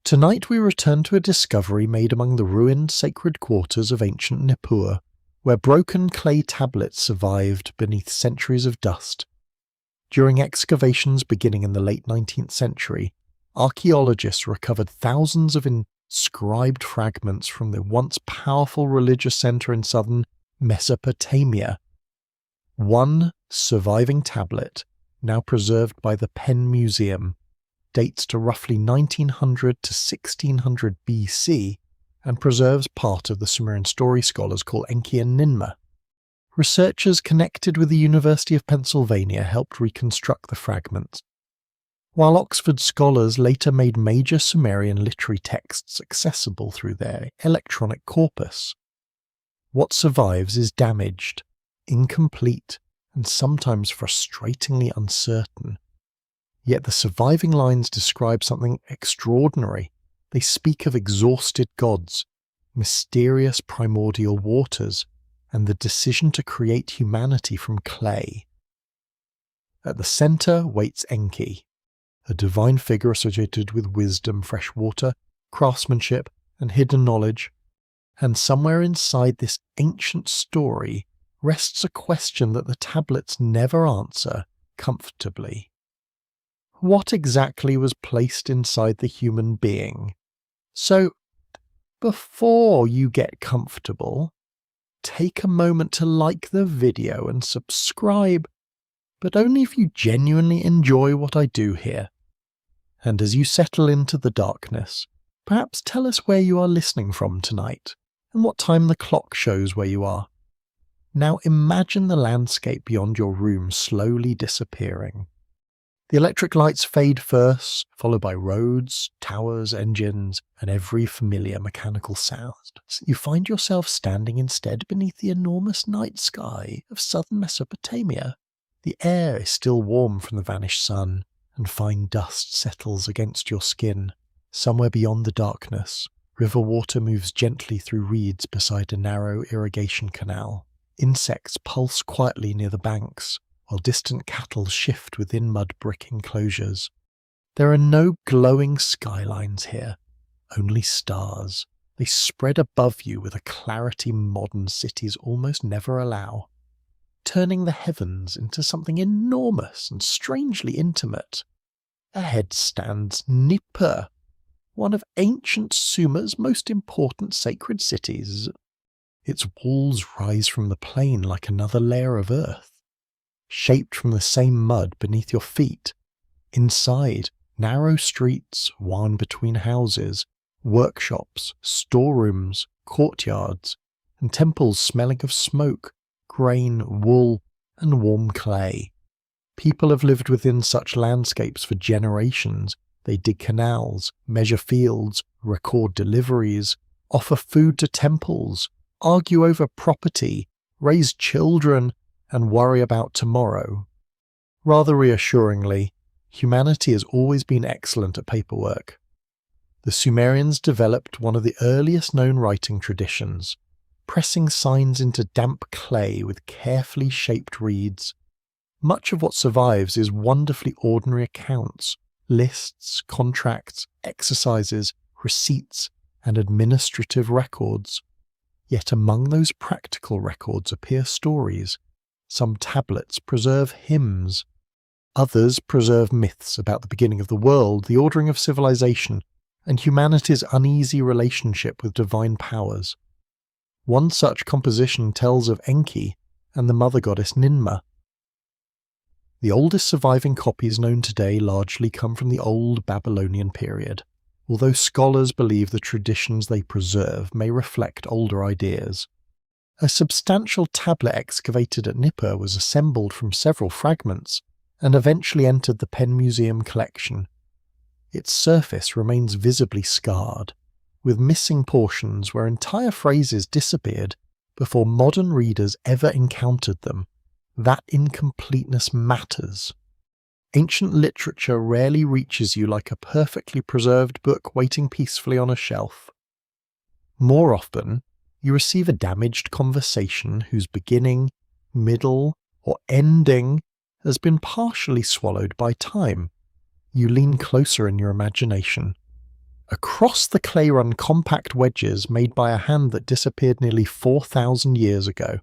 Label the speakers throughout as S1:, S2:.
S1: Tonight we return to a discovery made among the ruined sacred quarters of ancient Nippur, where broken clay tablets survived beneath centuries of dust. During excavations beginning in the late 19th century, archaeologists recovered thousands of inscribed fragments from the once powerful religious centre in southern Mesopotamia. One surviving tablet, now preserved by the Penn Museum, dates to roughly 1900 to 1600 BC and preserves part of the Sumerian story scholars call Enki and Ninmah. Researchers connected with the University of Pennsylvania helped reconstruct the fragments, while Oxford scholars later made major Sumerian literary texts accessible through their electronic corpus. What survives is damaged, incomplete, and sometimes frustratingly uncertain. Yet the surviving lines describe something extraordinary. They speak of exhausted gods, mysterious primordial waters, and the decision to create humanity from clay. At the centre waits Enki, a divine figure associated with wisdom, fresh water, craftsmanship, and hidden knowledge. And somewhere inside this ancient story rests a question that the tablets never answer comfortably. What exactly was placed inside the human being? So, before you get comfortable, take a moment to like the video and subscribe, but only if you genuinely enjoy what I do here. And as you settle into the darkness, perhaps tell us where you are listening from tonight, and what time the clock shows where you are. Now imagine the landscape beyond your room slowly disappearing. The electric lights fade first, followed by roads, towers, engines, and every familiar mechanical sound. You find yourself standing instead beneath the enormous night sky of southern Mesopotamia. The air is still warm from the vanished sun, and fine dust settles against your skin. Somewhere beyond the darkness, river water moves gently through reeds beside a narrow irrigation canal. Insects pulse quietly near the banks, while distant cattle shift within mud brick enclosures. There are no glowing skylines here, only stars. They spread above you with a clarity modern cities almost never allow, turning the heavens into something enormous and strangely intimate. Ahead stands Nippur, one of ancient Sumer's most important sacred cities. Its walls rise from the plain like another layer of earth, shaped from the same mud beneath your feet. Inside, narrow streets wound between houses, workshops, storerooms, courtyards, and temples smelling of smoke, grain, wool, and warm clay. People have lived within such landscapes for generations. They dig canals, measure fields, record deliveries, offer food to temples, argue over property, raise children, and worry about tomorrow. Rather reassuringly, humanity has always been excellent at paperwork. The Sumerians developed one of the earliest known writing traditions, pressing signs into damp clay with carefully shaped reeds. Much of what survives is wonderfully ordinary accounts, lists, contracts, exercises, receipts, and administrative records. Yet among those practical records appear stories. Some tablets preserve hymns. Others preserve myths about the beginning of the world, the ordering of civilization, and humanity's uneasy relationship with divine powers. One such composition tells of Enki and the mother goddess Ninmah. The oldest surviving copies known today largely come from the old Babylonian period, although scholars believe the traditions they preserve may reflect older ideas. A substantial tablet excavated at Nippur was assembled from several fragments and eventually entered the Penn Museum collection. Its surface remains visibly scarred, with missing portions where entire phrases disappeared before modern readers ever encountered them. That incompleteness matters. Ancient literature rarely reaches you like a perfectly preserved book waiting peacefully on a shelf. More often, you receive a damaged conversation whose beginning, middle, or ending has been partially swallowed by time. You lean closer in your imagination. Across the clay run compact wedges made by a hand that disappeared nearly 4,000 years ago.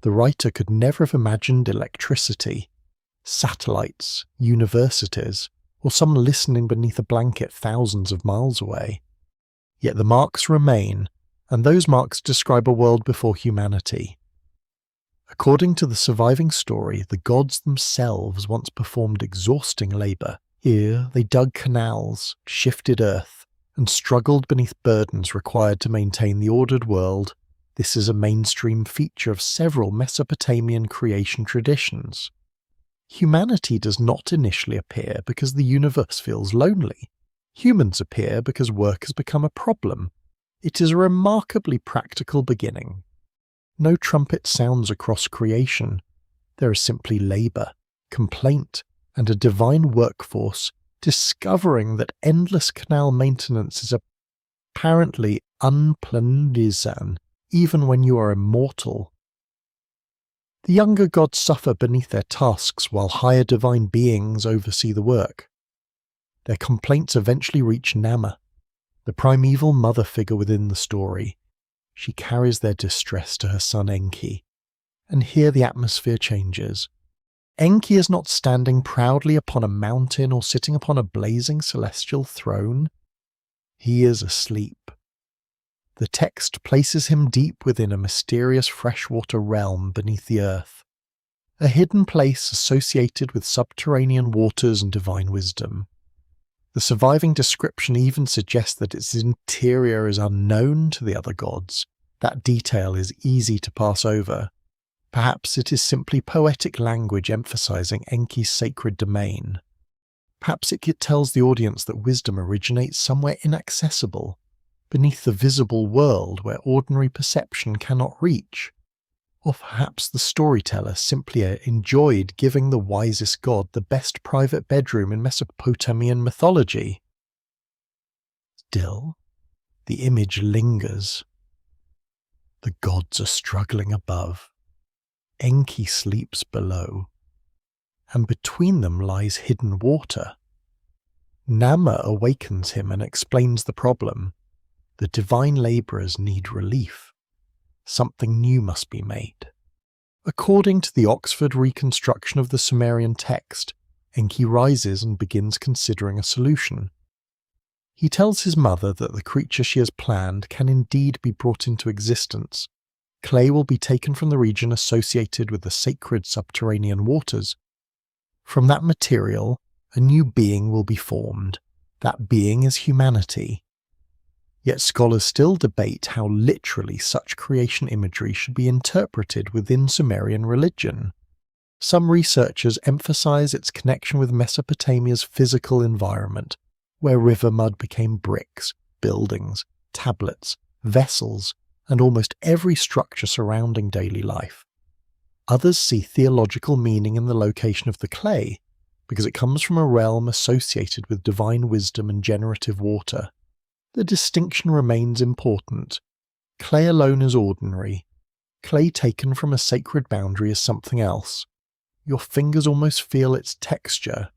S1: The writer could never have imagined electricity, satellites, universities, or someone listening beneath a blanket thousands of miles away. Yet the marks remain, and those marks describe a world before humanity. According to the surviving story, the gods themselves once performed exhausting labour. Here they dug canals, shifted earth, and struggled beneath burdens required to maintain the ordered world. This is a mainstream feature of several Mesopotamian creation traditions. Humanity does not initially appear because the universe feels lonely. Humans appear because work has become a problem. It is a remarkably practical beginning. No trumpet sounds across creation. There is simply labour, complaint, and a divine workforce discovering that endless canal maintenance is apparently unplanizan, even when you are immortal. The younger gods suffer beneath their tasks while higher divine beings oversee the work. Their complaints eventually reach Nama, the primeval mother figure within the story. She carries their distress to her son Enki, and here the atmosphere changes. Enki is not standing proudly upon a mountain or sitting upon a blazing celestial throne. He is asleep. The text places him deep within a mysterious freshwater realm beneath the earth, a hidden place associated with subterranean waters and divine wisdom. The surviving description even suggests that its interior is unknown to the other gods. That detail is easy to pass over. Perhaps it is simply poetic language emphasizing Enki's sacred domain. Perhaps it tells the audience that wisdom originates somewhere inaccessible, beneath the visible world where ordinary perception cannot reach. Or perhaps the storyteller simply enjoyed giving the wisest god the best private bedroom in Mesopotamian mythology. Still, the image lingers. The gods are struggling above. Enki sleeps below, and between them lies hidden water. Nama awakens him and explains the problem. The divine labourers need relief. Something new must be made. According to the Oxford reconstruction of the Sumerian text, Enki rises and begins considering a solution. He tells his mother that the creature she has planned can indeed be brought into existence. Clay will be taken from the region associated with the sacred subterranean waters. From that material, a new being will be formed. That being is humanity. Yet scholars still debate how literally such creation imagery should be interpreted within Sumerian religion. Some researchers emphasize its connection with Mesopotamia's physical environment, where river mud became bricks, buildings, tablets, vessels, and almost every structure surrounding daily life. Others see theological meaning in the location of the clay, because it comes from a realm associated with divine wisdom and generative water. The distinction remains important. Clay alone is ordinary. Clay taken from a sacred boundary is something else. Your fingers almost feel its texture.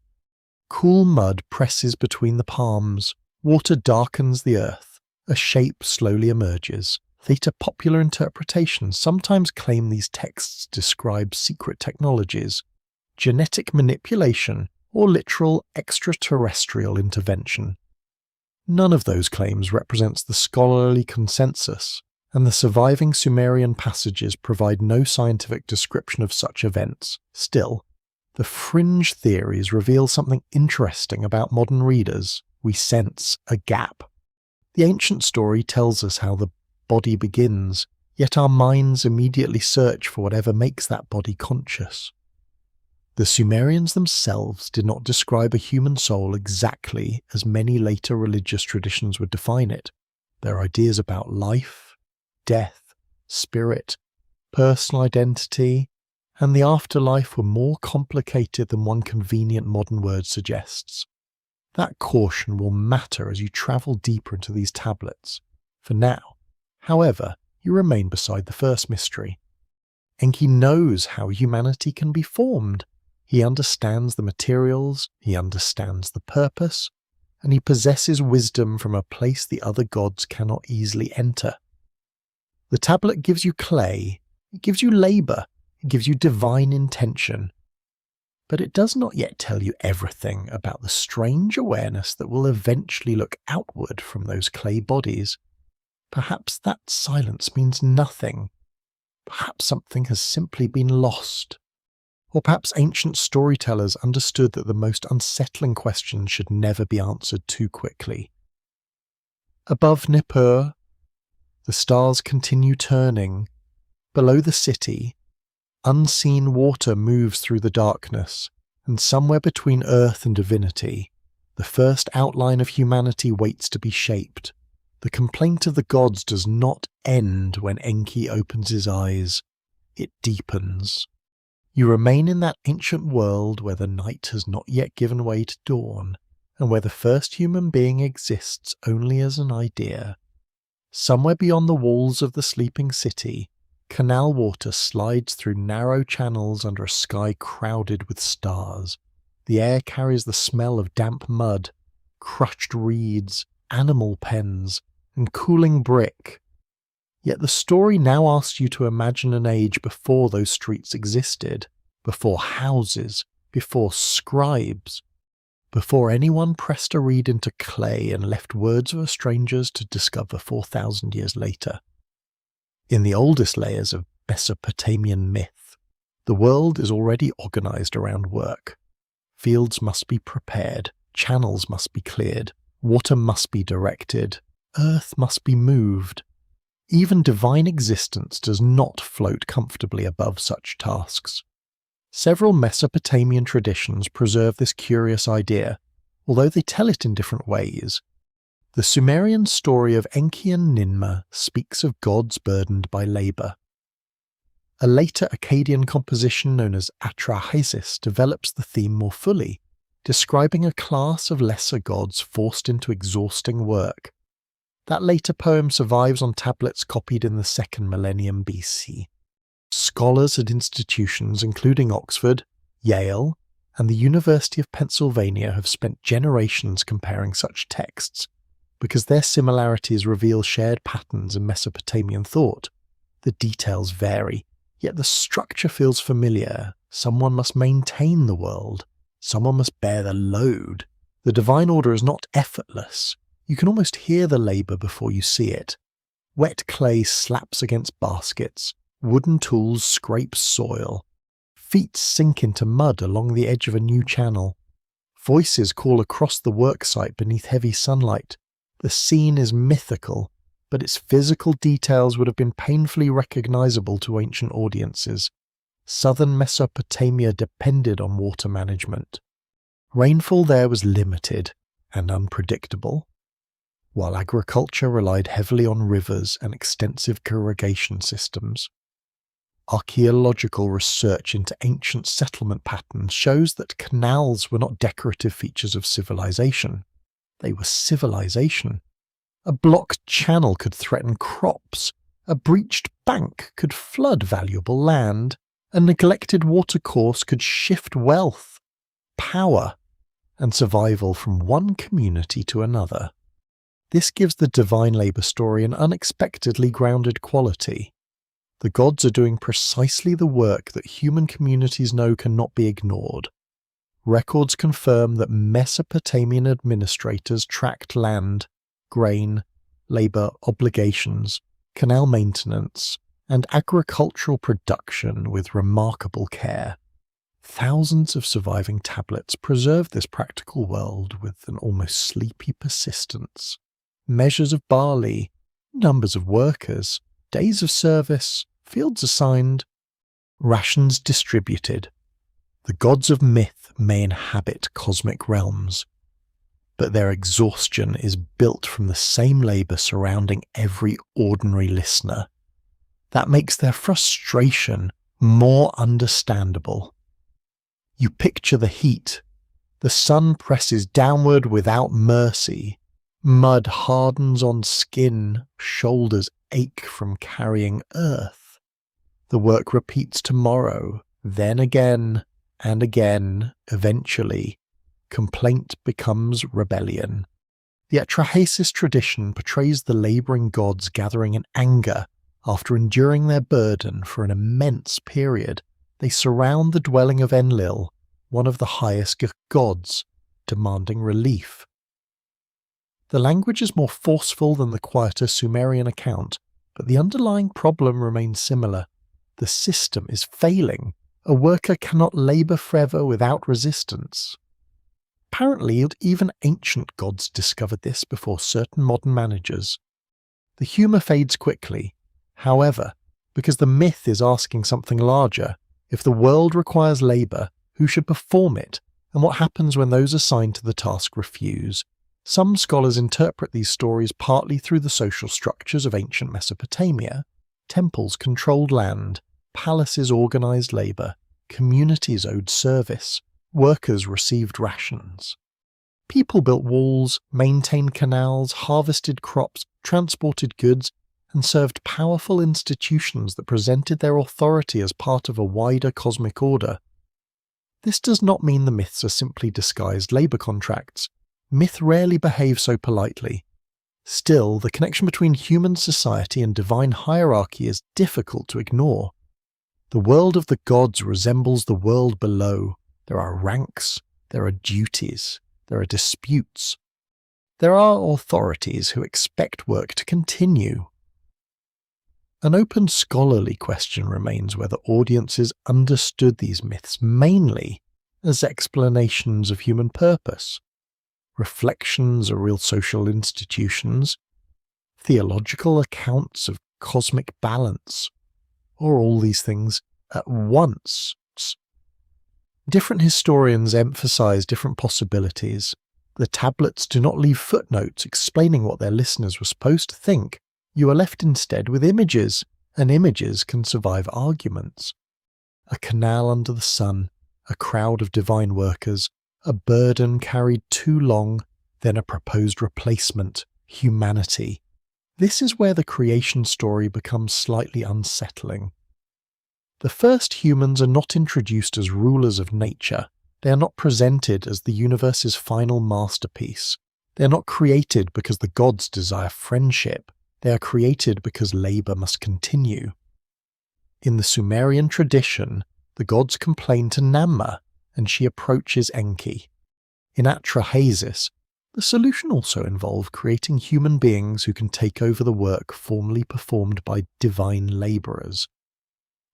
S1: Cool mud presses between the palms. Water darkens the earth. A shape slowly emerges. Later popular interpretations sometimes claim these texts describe secret technologies, genetic manipulation, or literal extraterrestrial intervention. None of those claims represents the scholarly consensus, and the surviving Sumerian passages provide no scientific description of such events. Still, the fringe theories reveal something interesting about modern readers. We sense a gap. The ancient story tells us how the body begins, yet our minds immediately search for whatever makes that body conscious. The Sumerians themselves did not describe a human soul exactly as many later religious traditions would define it. Their ideas about life, death, spirit, personal identity, and the afterlife were more complicated than one convenient modern word suggests. That caution will matter as you travel deeper into these tablets. For now, however, you remain beside the first mystery. Enki knows how humanity can be formed. He understands the materials, he understands the purpose, and he possesses wisdom from a place the other gods cannot easily enter. The tablet gives you clay, it gives you labour, it gives you divine intention, but it does not yet tell you everything about the strange awareness that will eventually look outward from those clay bodies. Perhaps that silence means nothing. Perhaps something has simply been lost. Or perhaps ancient storytellers understood that the most unsettling questions should never be answered too quickly. Above Nippur, the stars continue turning. Below the city, unseen water moves through the darkness, and somewhere between earth and divinity, the first outline of humanity waits to be shaped. The complaint of the gods does not end when Enki opens his eyes. It deepens. You remain in that ancient world where the night has not yet given way to dawn, and where the first human being exists only as an idea. Somewhere beyond the walls of the sleeping city, canal water slides through narrow channels under a sky crowded with stars. The air carries the smell of damp mud, crushed reeds, animal pens, and cooling brick. Yet the story now asks you to imagine an age before those streets existed, before houses, before scribes, before anyone pressed a reed into clay and left words for strangers to discover 4,000 years later. In the oldest layers of Mesopotamian myth, the world is already organized around work. Fields must be prepared, channels must be cleared, water must be directed, earth must be moved. Even divine existence does not float comfortably above such tasks. Several Mesopotamian traditions preserve this curious idea, although they tell it in different ways. The Sumerian story of Enki and Ninmah speaks of gods burdened by labour. A later Akkadian composition known as Atrahasis develops the theme more fully, describing a class of lesser gods forced into exhausting work. That later poem survives on tablets copied in the 2nd millennium BC. Scholars at institutions including Oxford, Yale, and the University of Pennsylvania have spent generations comparing such texts, because their similarities reveal shared patterns in Mesopotamian thought. The details vary, yet the structure feels familiar. Someone must maintain the world. Someone must bear the load. The divine order is not effortless. You can almost hear the labour before you see it. Wet clay slaps against baskets. Wooden tools scrape soil. Feet sink into mud along the edge of a new channel. Voices call across the worksite beneath heavy sunlight. The scene is mythical, but its physical details would have been painfully recognizable to ancient audiences. Southern Mesopotamia depended on water management. Rainfall there was limited and unpredictable, while agriculture relied heavily on rivers and extensive irrigation systems. Archaeological research into ancient settlement patterns shows that canals were not decorative features of civilization. They were civilization. A blocked channel could threaten crops. A breached bank could flood valuable land. A neglected watercourse could shift wealth, power, and survival from one community to another. This gives the divine labour story an unexpectedly grounded quality. The gods are doing precisely the work that human communities know cannot be ignored. Records confirm that Mesopotamian administrators tracked land, grain, labour obligations, canal maintenance, and agricultural production with remarkable care. Thousands of surviving tablets preserve this practical world with an almost sleepy persistence. Measures of barley, numbers of workers, days of service, fields assigned, rations distributed. The gods of myth may inhabit cosmic realms, but their exhaustion is built from the same labour surrounding every ordinary listener. That makes their frustration more understandable. You picture the heat. The sun presses downward without mercy. Mud hardens on skin, shoulders ache from carrying earth. The work repeats tomorrow, then again and again. Eventually, complaint becomes rebellion. The Atrahasis tradition portrays the labouring gods gathering in anger after enduring their burden for an immense period. They surround the dwelling of Enlil, one of the highest gods, demanding relief. The language is more forceful than the quieter Sumerian account, but the underlying problem remains similar. The system is failing. A worker cannot labour forever without resistance. Apparently, even ancient gods discovered this before certain modern managers. The humour fades quickly. However, because the myth is asking something larger, if the world requires labour, who should perform it, and what happens when those assigned to the task refuse? Some scholars interpret these stories partly through the social structures of ancient Mesopotamia. Temples controlled land, palaces organised labour, communities owed service, workers received rations. People built walls, maintained canals, harvested crops, transported goods, and served powerful institutions that presented their authority as part of a wider cosmic order. This does not mean the myths are simply disguised labour contracts. Myth rarely behaves so politely. Still, the connection between human society and divine hierarchy is difficult to ignore. The world of the gods resembles the world below. There are ranks, there are duties, there are disputes. There are authorities who expect work to continue. An open scholarly question remains whether audiences understood these myths mainly as explanations of human purpose, reflections of real social institutions, theological accounts of cosmic balance, or all these things at once. Different historians emphasize different possibilities. The tablets do not leave footnotes explaining what their listeners were supposed to think. You are left instead with images, and images can survive arguments. A canal under the sun, a crowd of divine workers, a burden carried too long, then a proposed replacement, humanity. This is where the creation story becomes slightly unsettling. The first humans are not introduced as rulers of nature. They are not presented as the universe's final masterpiece. They are not created because the gods desire friendship. They are created because labour must continue. In the Sumerian tradition, the gods complain to Namma, and she approaches Enki. In Atrahasis, the solution also involved creating human beings who can take over the work formerly performed by divine labourers.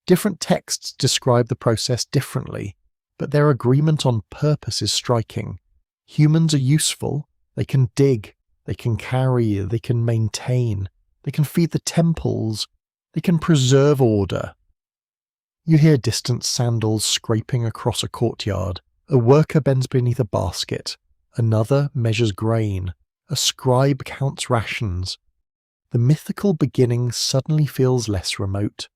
S1: Different texts describe the process differently, but their agreement on purpose is striking. Humans are useful. They can dig, they can carry, they can maintain, they can feed the temples, they can preserve order. You hear distant sandals scraping across a courtyard. A worker bends beneath a basket. Another measures grain. A scribe counts rations. The mythical beginning suddenly feels less remote.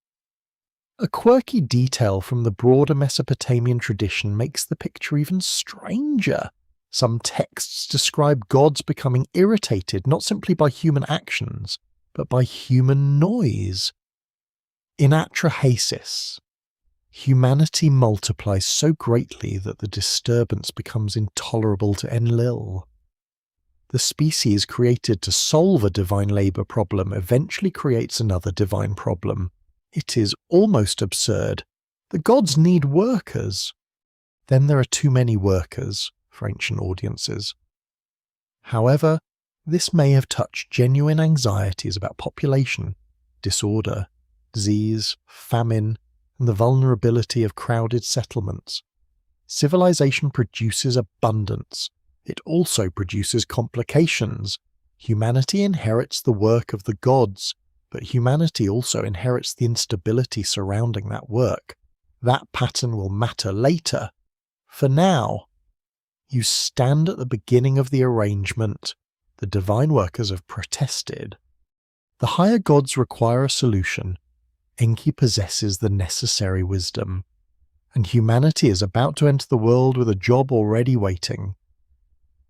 S1: A quirky detail from the broader Mesopotamian tradition makes the picture even stranger. Some texts describe gods becoming irritated not simply by human actions, but by human noise. In Atrahasis, humanity multiplies so greatly that the disturbance becomes intolerable to Enlil. The species created to solve a divine labour problem eventually creates another divine problem. It is almost absurd. The gods need workers. Then there are too many workers for ancient audiences. However, this may have touched genuine anxieties about population, disorder, disease, famine, and the vulnerability of crowded settlements. Civilization produces abundance. It also produces complications. Humanity inherits the work of the gods, but humanity also inherits the instability surrounding that work. That pattern will matter later. For now, you stand at the beginning of the arrangement. The divine workers have protested. The higher gods require a solution. Enki possesses the necessary wisdom. And humanity is about to enter the world with a job already waiting.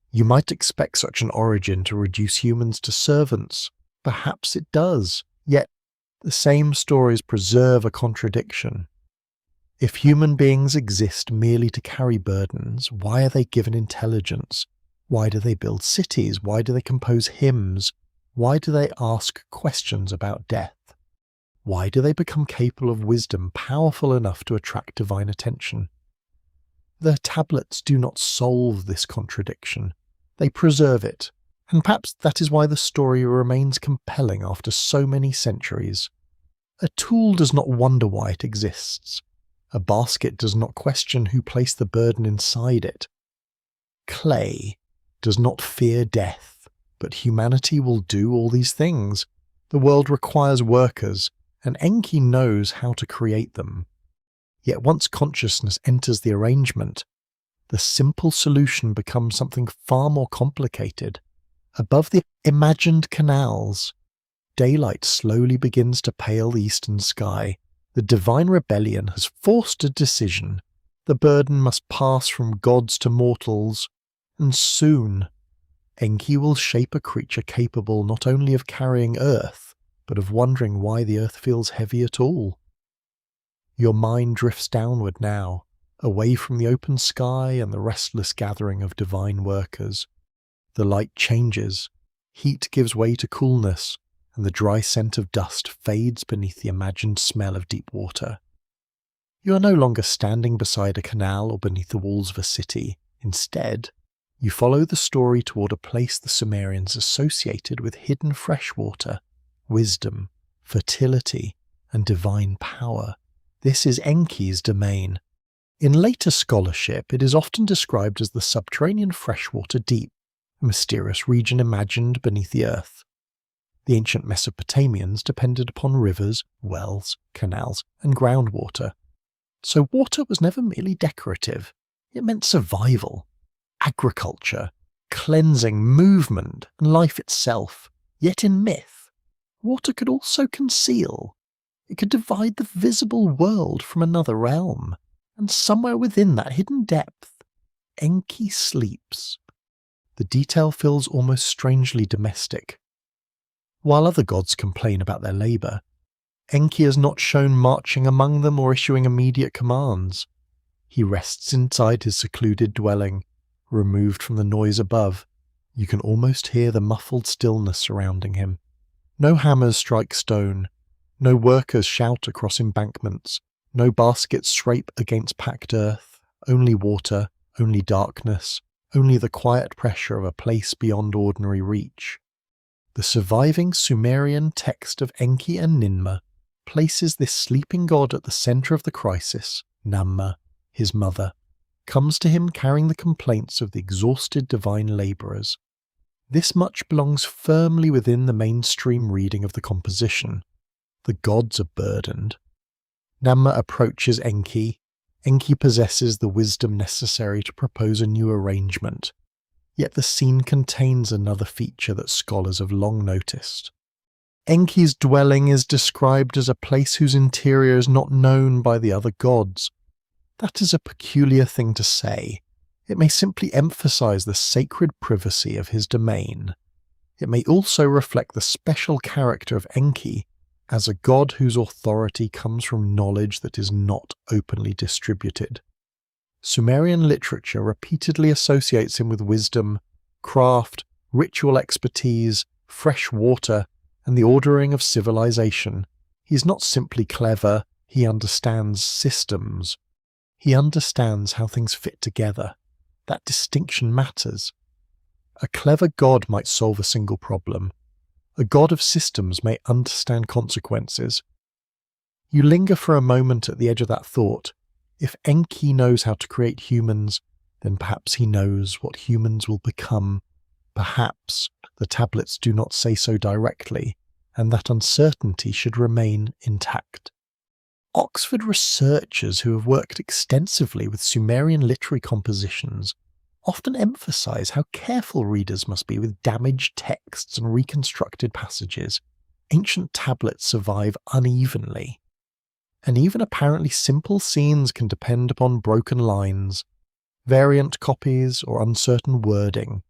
S1: You might expect such an origin to reduce humans to servants. Perhaps it does. Yet, the same stories preserve a contradiction. If human beings exist merely to carry burdens, why are they given intelligence? Why do they build cities? Why do they compose hymns? Why do they ask questions about death? Why do they become capable of wisdom powerful enough to attract divine attention? The tablets do not solve this contradiction. They preserve it, and perhaps that is why the story remains compelling after so many centuries. A tool does not wonder why it exists. A basket does not question who placed the burden inside it. Clay does not fear death, but humanity will do all these things. The world requires workers, and Enki knows how to create them. Yet once consciousness enters the arrangement, the simple solution becomes something far more complicated. Above the imagined canals, daylight slowly begins to pale the eastern sky. The divine rebellion has forced a decision. The burden must pass from gods to mortals, and soon Enki will shape a creature capable not only of carrying earth, but of wondering why the earth feels heavy at all. Your mind drifts downward now, away from the open sky and the restless gathering of divine workers. The light changes, heat gives way to coolness, and the dry scent of dust fades beneath the imagined smell of deep water. You are no longer standing beside a canal or beneath the walls of a city. Instead, you follow the story toward a place the Sumerians associated with hidden freshwater, wisdom, fertility, and divine power. This is Enki's domain. In later scholarship, it is often described as the subterranean freshwater deep, a mysterious region imagined beneath the earth. The ancient Mesopotamians depended upon rivers, wells, canals, and groundwater. So water was never merely decorative. It meant survival, agriculture, cleansing, movement, and life itself. Yet in myth, water could also conceal. It could divide the visible world from another realm. And somewhere within that hidden depth, Enki sleeps. The detail feels almost strangely domestic. While other gods complain about their labour, Enki is not shown marching among them or issuing immediate commands. He rests inside his secluded dwelling, removed from the noise above. You can almost hear the muffled stillness surrounding him. No hammers strike stone, no workers shout across embankments, no baskets scrape against packed earth, only water, only darkness, only the quiet pressure of a place beyond ordinary reach. The surviving Sumerian text of Enki and Ninmah places this sleeping god at the centre of the crisis. Namma, his mother, comes to him carrying the complaints of the exhausted divine labourers. This much belongs firmly within the mainstream reading of the composition. The gods are burdened. Namma approaches Enki. Enki possesses the wisdom necessary to propose a new arrangement. Yet the scene contains another feature that scholars have long noticed. Enki's dwelling is described as a place whose interior is not known by the other gods. That is a peculiar thing to say. It may simply emphasize the sacred privacy of his domain. It may also reflect the special character of Enki as a god whose authority comes from knowledge that is not openly distributed. Sumerian literature repeatedly associates him with wisdom, craft, ritual expertise, fresh water, and the ordering of civilization. He is not simply clever, he understands systems. He understands how things fit together. That distinction matters. A clever god might solve a single problem. A god of systems may understand consequences. You linger for a moment at the edge of that thought. If Enki knows how to create humans, then perhaps he knows what humans will become. Perhaps the tablets do not say so directly, and that uncertainty should remain intact. Oxford researchers who have worked extensively with Sumerian literary compositions often emphasize how careful readers must be with damaged texts and reconstructed passages. Ancient tablets survive unevenly, and even apparently simple scenes can depend upon broken lines, variant copies, or uncertain wording.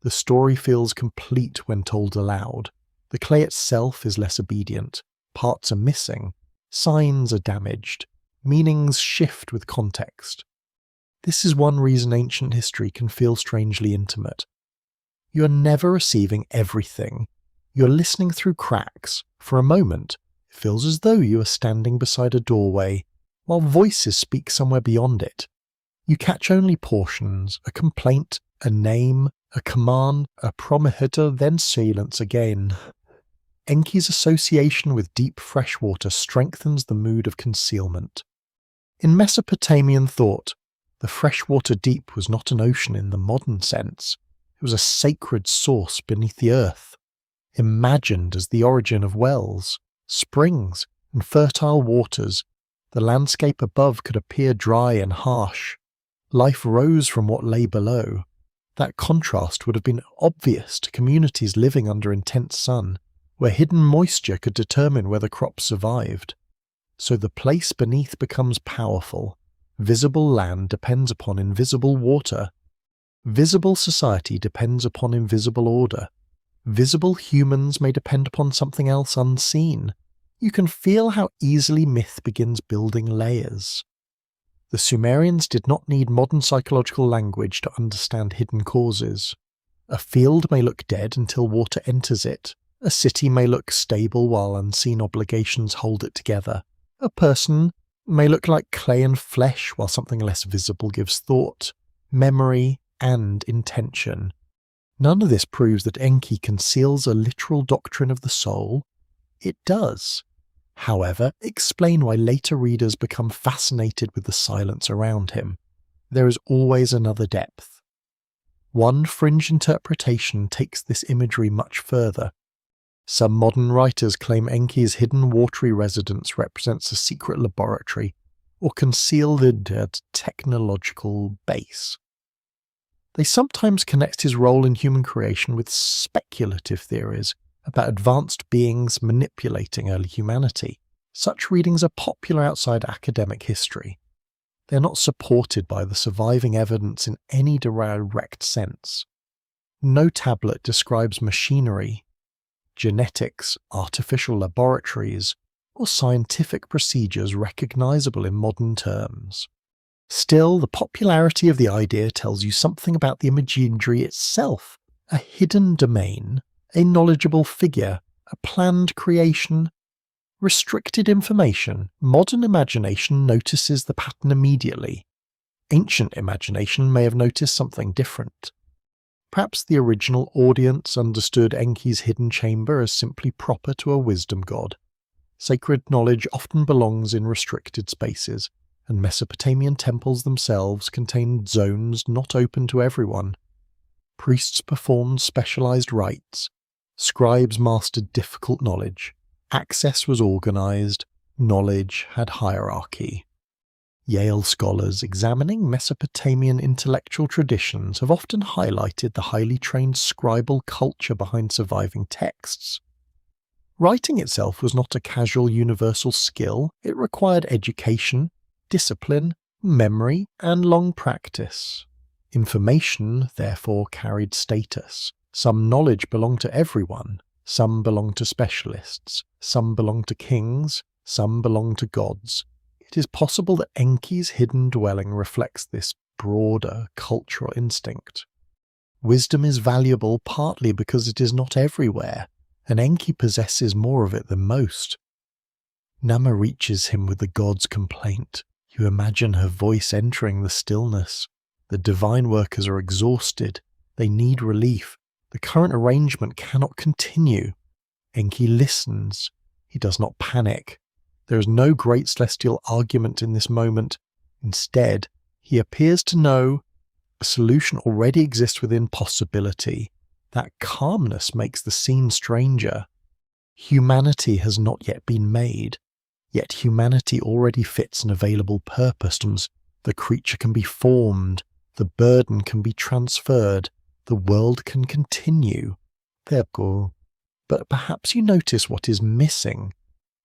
S1: The story feels complete when told aloud. The clay itself is less obedient, parts are missing, signs are damaged, meanings shift with context. This is one reason ancient history can feel strangely intimate. You are never receiving everything. You're listening through cracks. For a moment, it feels as though you are standing beside a doorway, while voices speak somewhere beyond it. You catch only portions, a complaint, a name, a command, a promihita, then silence again. Enki's association with deep fresh water strengthens the mood of concealment. In Mesopotamian thought, the freshwater deep was not an ocean in the modern sense. It was a sacred source beneath the earth, imagined as the origin of wells, springs, and fertile waters. The landscape above could appear dry and harsh. Life rose from what lay below. That contrast would have been obvious to communities living under intense sun, where hidden moisture could determine whether crops survived. So the place beneath becomes powerful. Visible land depends upon invisible water. Visible society depends upon invisible order. Visible humans may depend upon something else unseen. You can feel how easily myth begins building layers. The Sumerians did not need modern psychological language to understand hidden causes. A field may look dead until water enters it. A city may look stable while unseen obligations hold it together. A person may look like clay and flesh while something less visible gives thought, memory, and intention. None of this proves that Enki conceals a literal doctrine of the soul. It does. However, explain why later readers become fascinated with the silence around him. There is always another depth. One fringe interpretation takes this imagery much further. Some modern writers claim Enki's hidden watery residence represents a secret laboratory or concealed technological base. They sometimes connect his role in human creation with speculative theories about advanced beings manipulating early humanity. Such readings are popular outside academic history. They are not supported by the surviving evidence in any direct sense. No tablet describes machinery, genetics, artificial laboratories, or scientific procedures recognizable in modern terms. Still, the popularity of the idea tells you something about the imagery itself, a hidden domain, a knowledgeable figure, a planned creation. Restricted information. Modern imagination notices the pattern immediately. Ancient imagination may have noticed something different. Perhaps the original audience understood Enki's hidden chamber as simply proper to a wisdom god. Sacred knowledge often belongs in restricted spaces, and Mesopotamian temples themselves contained zones not open to everyone. Priests performed specialized rites. Scribes mastered difficult knowledge. Access was organized. Knowledge had hierarchy. Yale scholars examining Mesopotamian intellectual traditions have often highlighted the highly trained scribal culture behind surviving texts. Writing itself was not a casual universal skill. It required education, discipline, memory, and long practice. Information, therefore, carried status. Some knowledge belonged to everyone. Some belonged to specialists. Some belonged to kings. Some belonged to gods. It is possible that Enki's hidden dwelling reflects this broader cultural instinct. Wisdom is valuable partly because it is not everywhere, and Enki possesses more of it than most. Nama reaches him with the god's complaint. You imagine her voice entering the stillness. The divine workers are exhausted. They need relief. The current arrangement cannot continue. Enki listens. He does not panic. There is no great celestial argument in this moment. Instead, he appears to know a solution already exists within possibility. That calmness makes the scene stranger. Humanity has not yet been made, yet humanity already fits an available purpose. The creature can be formed, the burden can be transferred, the world can continue. But perhaps you notice what is missing.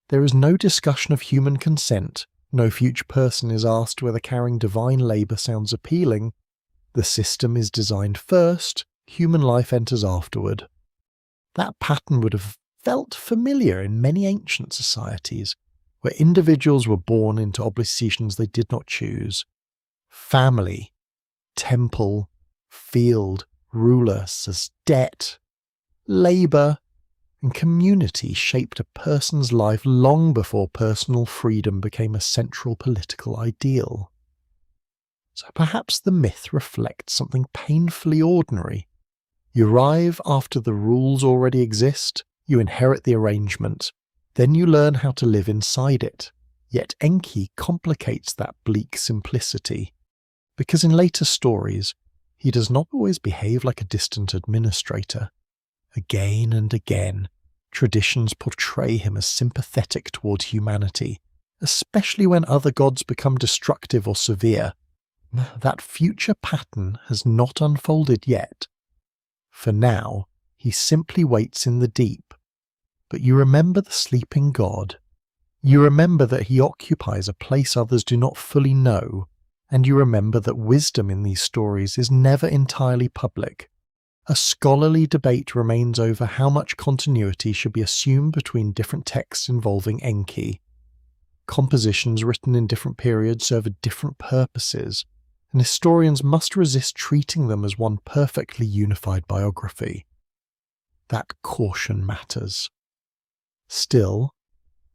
S1: There is no discussion of human consent. No future person is asked whether carrying divine labour sounds appealing. The system is designed first, human life enters afterward. That pattern would have felt familiar in many ancient societies, where individuals were born into obligations they did not choose. Family, temple, field, rulers as debt, labour, and community shaped a person's life long before personal freedom became a central political ideal. So perhaps the myth reflects something painfully ordinary. You arrive after the rules already exist, you inherit the arrangement, then you learn how to live inside it. Yet Enki complicates that bleak simplicity, because in later stories, he does not always behave like a distant administrator. Again and again, traditions portray him as sympathetic toward humanity, especially when other gods become destructive or severe. That future pattern has not unfolded yet. For now, he simply waits in the deep. But you remember the sleeping god. You remember that he occupies a place others do not fully know, and you remember that wisdom in these stories is never entirely public. A scholarly debate remains over how much continuity should be assumed between different texts involving Enki. Compositions written in different periods serve different purposes, and historians must resist treating them as one perfectly unified biography. That caution matters. Still,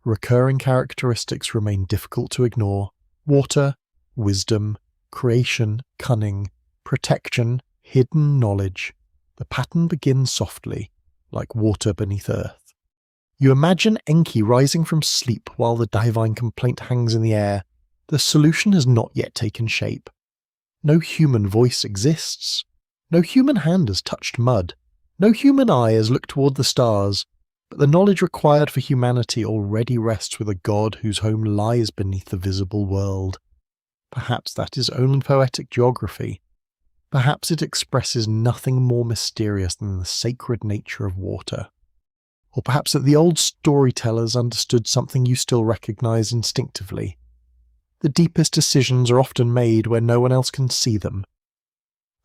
S1: recurring characteristics remain difficult to ignore: water, wisdom, creation, cunning, protection, hidden knowledge. The pattern begins softly, like water beneath earth. You imagine Enki rising from sleep while the divine complaint hangs in the air. The solution has not yet taken shape. No human voice exists. No human hand has touched mud. No human eye has looked toward the stars. But the knowledge required for humanity already rests with a god whose home lies beneath the visible world. Perhaps that is only poetic geography. Perhaps it expresses nothing more mysterious than the sacred nature of water. Or perhaps that the old storytellers understood something you still recognize instinctively. The deepest decisions are often made where no one else can see them.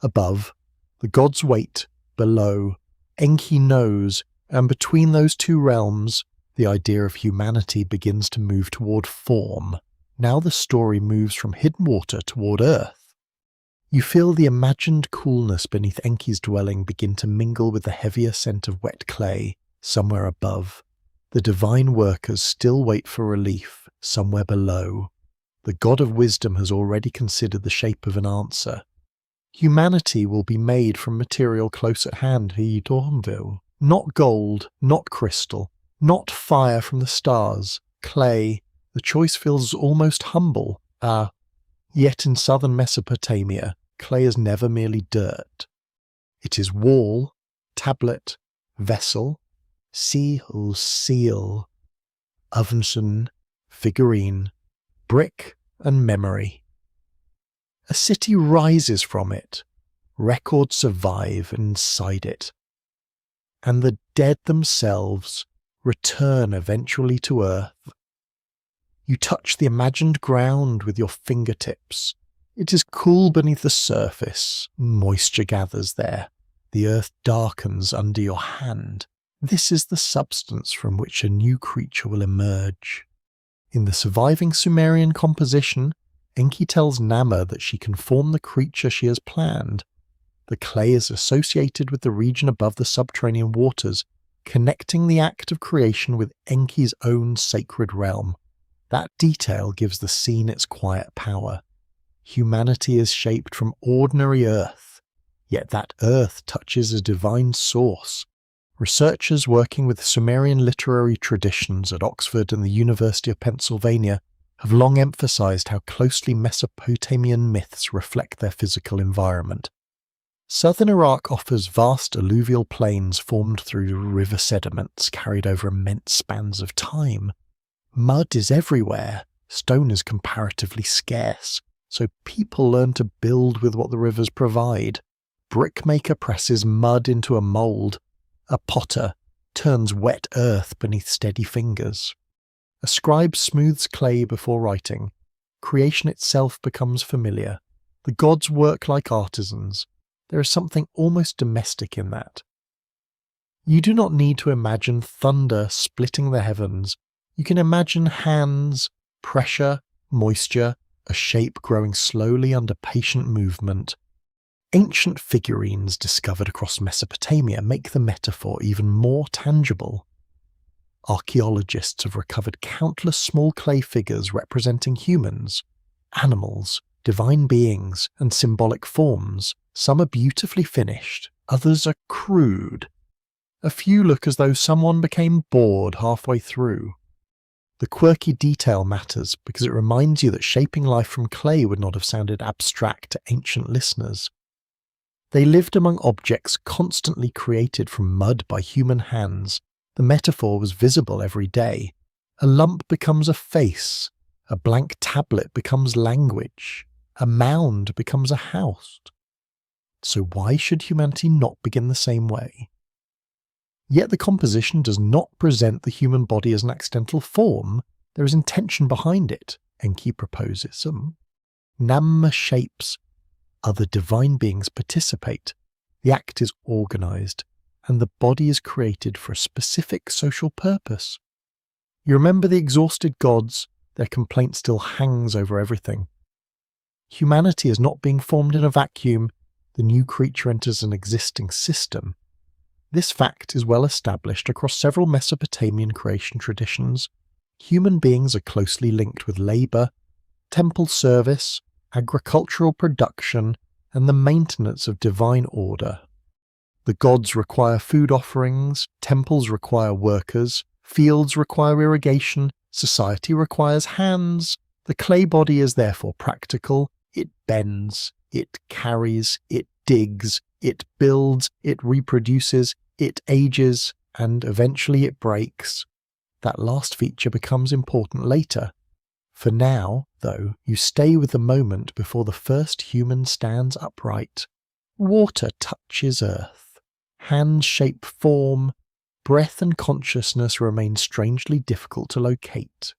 S1: Above, the gods wait. Below, Enki knows, and between those two realms, the idea of humanity begins to move toward form. Now the story moves from hidden water toward earth. You feel the imagined coolness beneath Enki's dwelling begin to mingle with the heavier scent of wet clay somewhere above. The divine workers still wait for relief somewhere below. The god of wisdom has already considered the shape of an answer. Humanity will be made from material close at hand, Dormville. Not gold, not crystal, not fire from the stars, clay. The choice feels almost humble. Yet in southern Mesopotamia, clay is never merely dirt. It is wall, tablet, vessel, seal, ovenson, figurine, brick and memory. A city rises from it. Records survive inside it. And the dead themselves return eventually to earth. You touch the imagined ground with your fingertips. It is cool beneath the surface. Moisture gathers there. The earth darkens under your hand. This is the substance from which a new creature will emerge. In the surviving Sumerian composition, Enki tells Nama that she can form the creature she has planned. The clay is associated with the region above the subterranean waters, connecting the act of creation with Enki's own sacred realm. That detail gives the scene its quiet power. Humanity is shaped from ordinary earth, yet that earth touches a divine source. Researchers working with Sumerian literary traditions at Oxford and the University of Pennsylvania have long emphasized how closely Mesopotamian myths reflect their physical environment. Southern Iraq offers vast alluvial plains formed through river sediments carried over immense spans of time. Mud is everywhere. Stone is comparatively scarce, so people learn to build with what the rivers provide. Brickmaker presses mud into a mould. A potter turns wet earth beneath steady fingers. A scribe smooths clay before writing. Creation itself becomes familiar. The gods work like artisans. There is something almost domestic in that. You do not need to imagine thunder splitting the heavens. You can imagine hands, pressure, moisture, a shape growing slowly under patient movement. Ancient figurines discovered across Mesopotamia make the metaphor even more tangible. Archaeologists have recovered countless small clay figures representing humans, animals, divine beings, and symbolic forms. Some are beautifully finished, others are crude. A few look as though someone became bored halfway through. The quirky detail matters because it reminds you that shaping life from clay would not have sounded abstract to ancient listeners. They lived among objects constantly created from mud by human hands. The metaphor was visible every day. A lump becomes a face, a blank tablet becomes language, a mound becomes a house. So why should humanity not begin the same way? Yet the composition does not present the human body as an accidental form. There is intention behind it, Enki proposes. Namma shapes. Other divine beings participate. The act is organized, and the body is created for a specific social purpose. You remember the exhausted gods, their complaint still hangs over everything. Humanity is not being formed in a vacuum. The new creature enters an existing system. This fact is well established across several Mesopotamian creation traditions. Human beings are closely linked with labor, temple service, agricultural production, and the maintenance of divine order. The gods require food offerings, temples require workers, fields require irrigation, society requires hands. The clay body is therefore practical. It bends, it carries, it digs, it builds, it reproduces, it ages, and eventually it breaks. That last feature becomes important later. For now, though, you stay with the moment before the first human stands upright. Water touches earth. Hands shape form. Breath and consciousness remain strangely difficult to locate.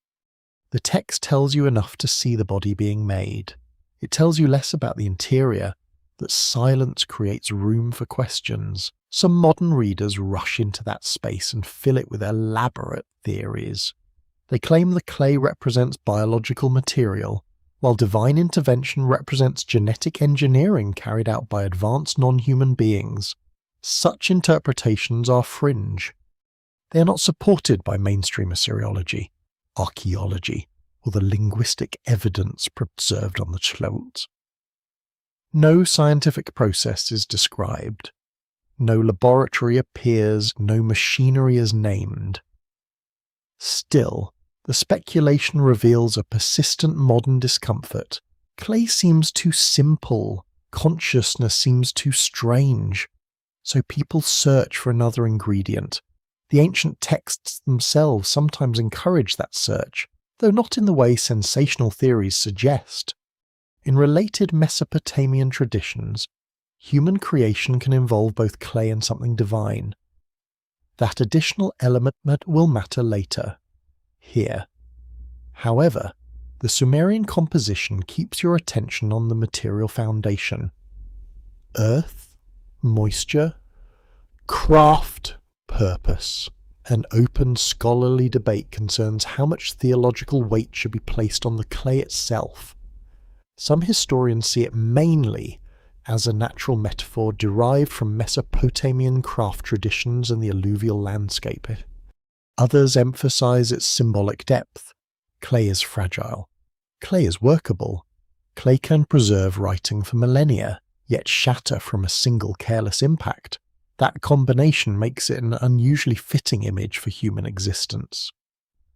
S1: The text tells you enough to see the body being made. It tells you less about the interior, that silence creates room for questions. Some modern readers rush into that space and fill it with elaborate theories. They claim the clay represents biological material, while divine intervention represents genetic engineering carried out by advanced non-human beings. Such interpretations are fringe. They are not supported by mainstream Assyriology, archaeology, or the linguistic evidence preserved on the Chlot. No scientific process is described. No laboratory appears, no machinery is named. Still, the speculation reveals a persistent modern discomfort. Clay seems too simple, consciousness seems too strange, so people search for another ingredient. The ancient texts themselves sometimes encourage that search, though not in the way sensational theories suggest. In related Mesopotamian traditions, human creation can involve both clay and something divine. That additional element will matter later. Here. However, the Sumerian composition keeps your attention on the material foundation. Earth, moisture, craft, purpose. An open scholarly debate concerns how much theological weight should be placed on the clay itself. Some historians see it mainly as a natural metaphor derived from Mesopotamian craft traditions and the alluvial landscape. Others emphasize its symbolic depth. Clay is fragile. Clay is workable. Clay can preserve writing for millennia, yet shatter from a single careless impact. That combination makes it an unusually fitting image for human existence.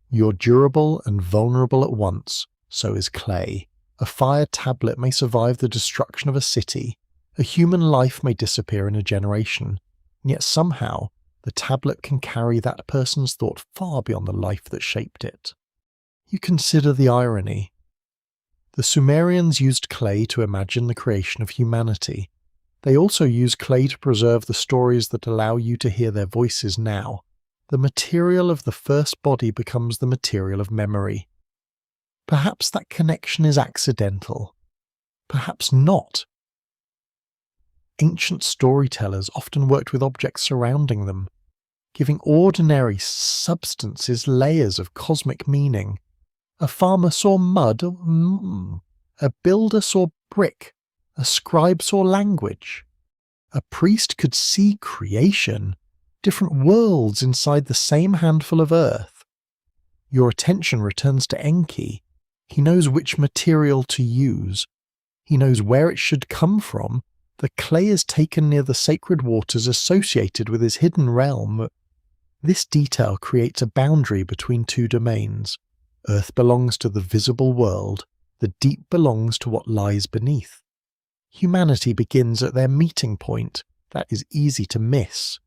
S1: You're durable and vulnerable at once, so is clay. A fire tablet may survive the destruction of a city. A human life may disappear in a generation, and yet somehow the tablet can carry that person's thought far beyond the life that shaped it. You consider the irony. The Sumerians used clay to imagine the creation of humanity. They also use clay to preserve the stories that allow you to hear their voices now. The material of the first body becomes the material of memory. Perhaps that connection is accidental. Perhaps not. Ancient storytellers often worked with objects surrounding them, giving ordinary substances layers of cosmic meaning. A farmer saw mud, a builder saw brick, A scribe saw language. A priest could see creation, different worlds inside the same handful of earth. Your attention returns to Enki. He knows which material to use. He knows where it should come from. The clay is taken near the sacred waters associated with his hidden realm. This detail creates a boundary between two domains. Earth belongs to the visible world. The deep belongs to what lies beneath. Humanity begins at their meeting point. That is easy to miss.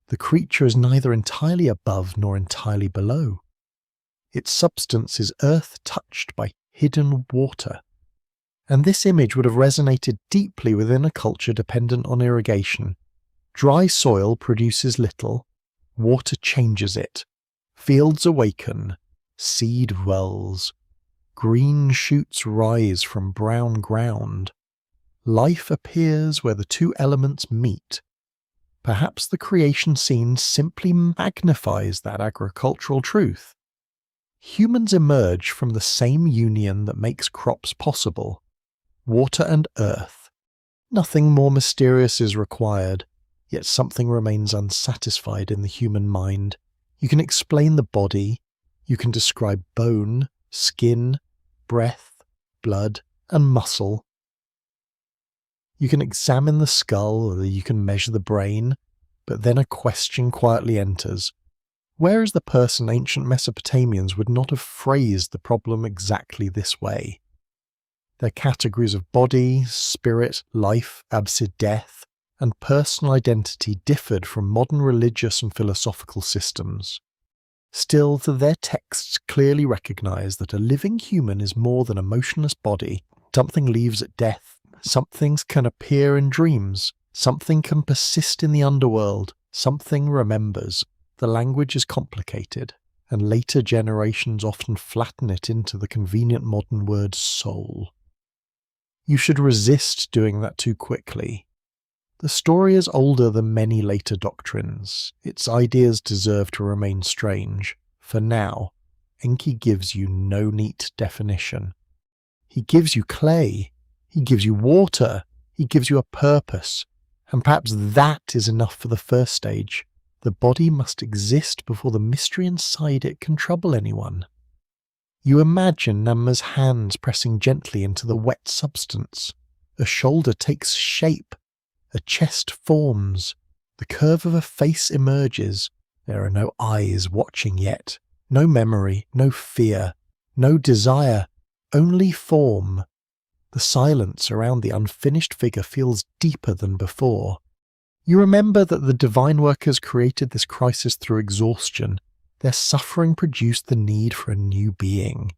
S1: The creature is neither entirely above nor entirely below. Its substance is earth touched by hidden water. And this image would have resonated deeply within a culture dependent on irrigation. Dry soil produces little, water changes it. Fields awaken, seed wells. Green shoots rise from brown ground. Life appears where the two elements meet. Perhaps the creation scene simply magnifies that agricultural truth. Humans emerge from the same union that makes crops possible. Water and earth. Nothing more mysterious is required, yet something remains unsatisfied in the human mind. You can explain the body, you can describe bone, skin, breath, blood, and muscle. You can examine the skull, or you can measure the brain, but then a question quietly enters. Where is the person ancient Mesopotamians would not have phrased the problem exactly this way? Their categories of body, spirit, life, absolute death, and personal identity differed from modern religious and philosophical systems. Still, their texts clearly recognize that a living human is more than a motionless body. Something leaves at death. Something can appear in dreams. Something can persist in the underworld. Something remembers. The language is complicated, and later generations often flatten it into the convenient modern word soul. You should resist doing that too quickly. The story is older than many later doctrines. Its ideas deserve to remain strange. For now, Enki gives you no neat definition. He gives you clay. He gives you water. He gives you a purpose. And perhaps that is enough for the first stage. The body must exist before the mystery inside it can trouble anyone. You imagine Namma's hands pressing gently into the wet substance. A shoulder takes shape. A chest forms. The curve of a face emerges. There are no eyes watching yet. No memory, no fear, no desire, only form. The silence around the unfinished figure feels deeper than before. You remember that the divine workers created this crisis through exhaustion. Their suffering produced the need for a new being.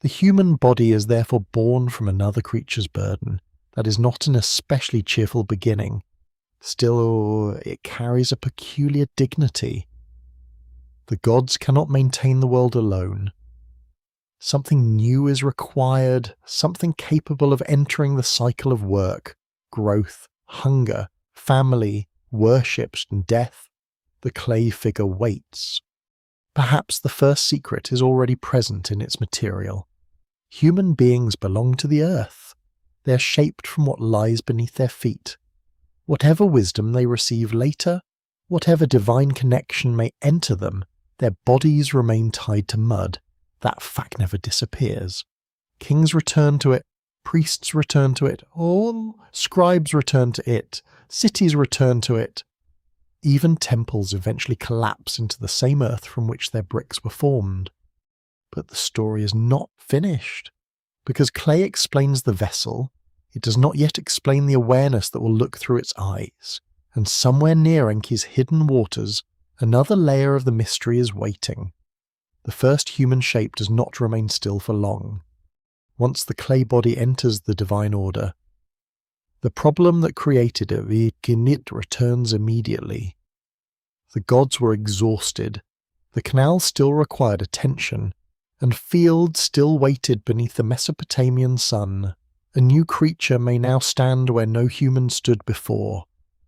S1: The human body is therefore born from another creature's burden. That is not an especially cheerful beginning. Still, it carries a peculiar dignity. The gods cannot maintain the world alone. Something new is required, something capable of entering the cycle of work, growth, hunger, family, worship, and death. The clay figure waits. Perhaps the first secret is already present in its material. Human beings belong to the earth. They are shaped from what lies beneath their feet. Whatever wisdom they receive later, whatever divine connection may enter them, their bodies remain tied to mud. That fact never disappears. Kings return to it, priests return to it, or scribes return to it, cities return to it. Even temples eventually collapse into the same earth from which their bricks were formed. But the story is not finished. Because clay explains the vessel, it does not yet explain the awareness that will look through its eyes. And somewhere near Enki's hidden waters, another layer of the mystery is waiting. The first human shape does not remain still for long. Once the clay body enters the divine order, the problem that created it, Vikinit, returns immediately. The gods were exhausted. The canal still required attention, and fields still waited beneath the Mesopotamian sun. A new creature may now stand where no human stood before,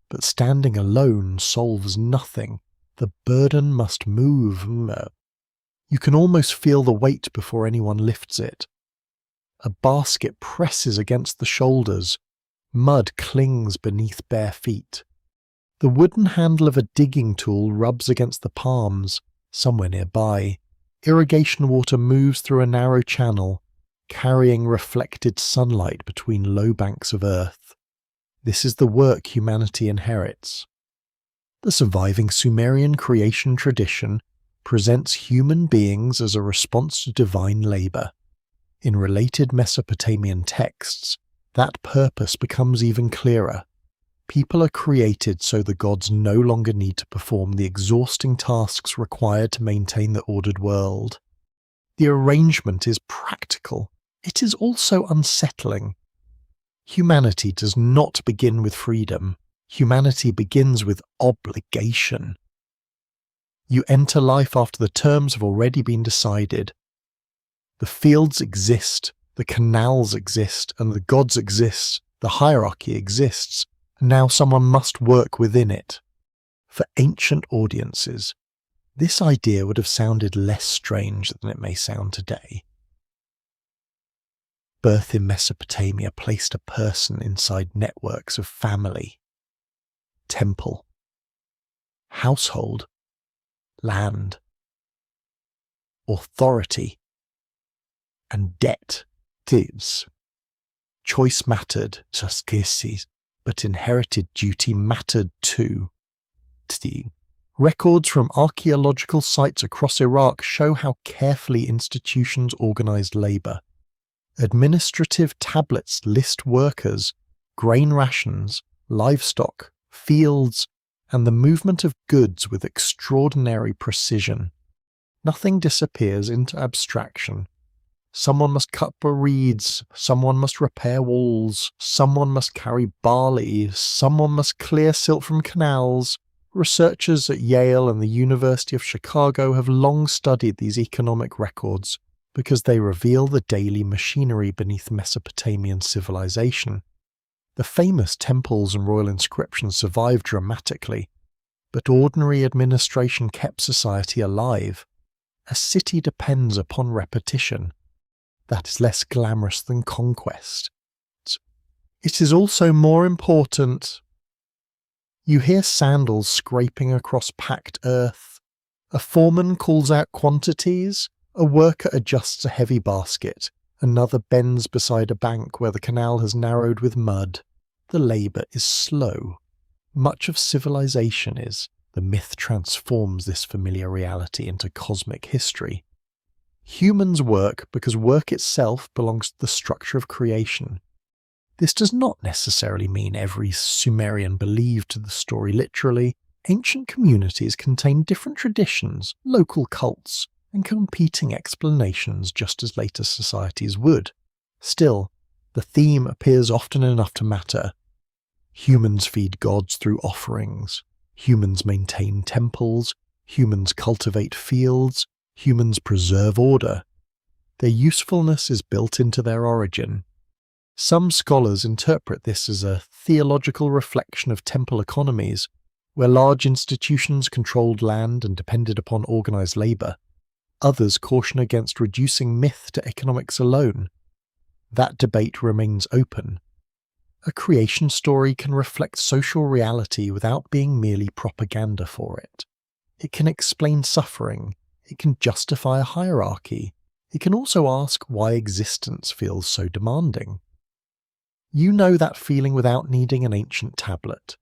S1: but standing alone solves nothing. The burden must move. You can almost feel the weight before anyone lifts it. A basket presses against the shoulders. Mud clings beneath bare feet. The wooden handle of a digging tool rubs against the palms, somewhere nearby. Irrigation water moves through a narrow channel, carrying reflected sunlight between low banks of earth. This is the work humanity inherits. The surviving Sumerian creation tradition presents human beings as a response to divine labor. In related Mesopotamian texts, that purpose becomes even clearer. People are created so the gods no longer need to perform the exhausting tasks required to maintain the ordered world. The arrangement is practical. It is also unsettling. Humanity does not begin with freedom. Humanity begins with obligation. You enter life after the terms have already been decided. The fields exist, the canals exist, and the gods exist. The hierarchy exists. Now someone must work within it. For ancient audiences, this idea would have sounded less strange than it may sound today. Birth in Mesopotamia placed a person inside networks of family, temple, household, land, authority, and debt. Choice mattered, but inherited duty mattered too. Records from archaeological sites across Iraq show how carefully institutions organized labor. Administrative tablets list workers, grain rations, livestock, fields, and the movement of goods with extraordinary precision. Nothing disappears into abstraction. Someone must cut reeds, someone must repair walls, someone must carry barley, someone must clear silt from canals. Researchers at Yale and the University of Chicago have long studied these economic records because they reveal the daily machinery beneath Mesopotamian civilization. The famous temples and royal inscriptions survived dramatically, but ordinary administration kept society alive. A city depends upon repetition. That is less glamorous than conquest. It is also more important. You hear sandals scraping across packed earth. A foreman calls out quantities. A worker adjusts a heavy basket. Another bends beside a bank where the canal has narrowed with mud. The labour is slow. Much of civilization is. The myth transforms this familiar reality into cosmic history. Humans work because work itself belongs to the structure of creation. This does not necessarily mean every Sumerian believed the story literally. Ancient communities contain different traditions, local cults, and competing explanations just as later societies would. Still, the theme appears often enough to matter. Humans feed gods through offerings. Humans maintain temples. Humans cultivate fields. Humans preserve order. Their usefulness is built into their origin. Some scholars interpret this as a theological reflection of temple economies, where large institutions controlled land and depended upon organized labor. Others caution against reducing myth to economics alone. That debate remains open. A creation story can reflect social reality without being merely propaganda for it. It can explain suffering. It can justify a hierarchy. It can also ask why existence feels so demanding. You know that feeling without needing an ancient tablet.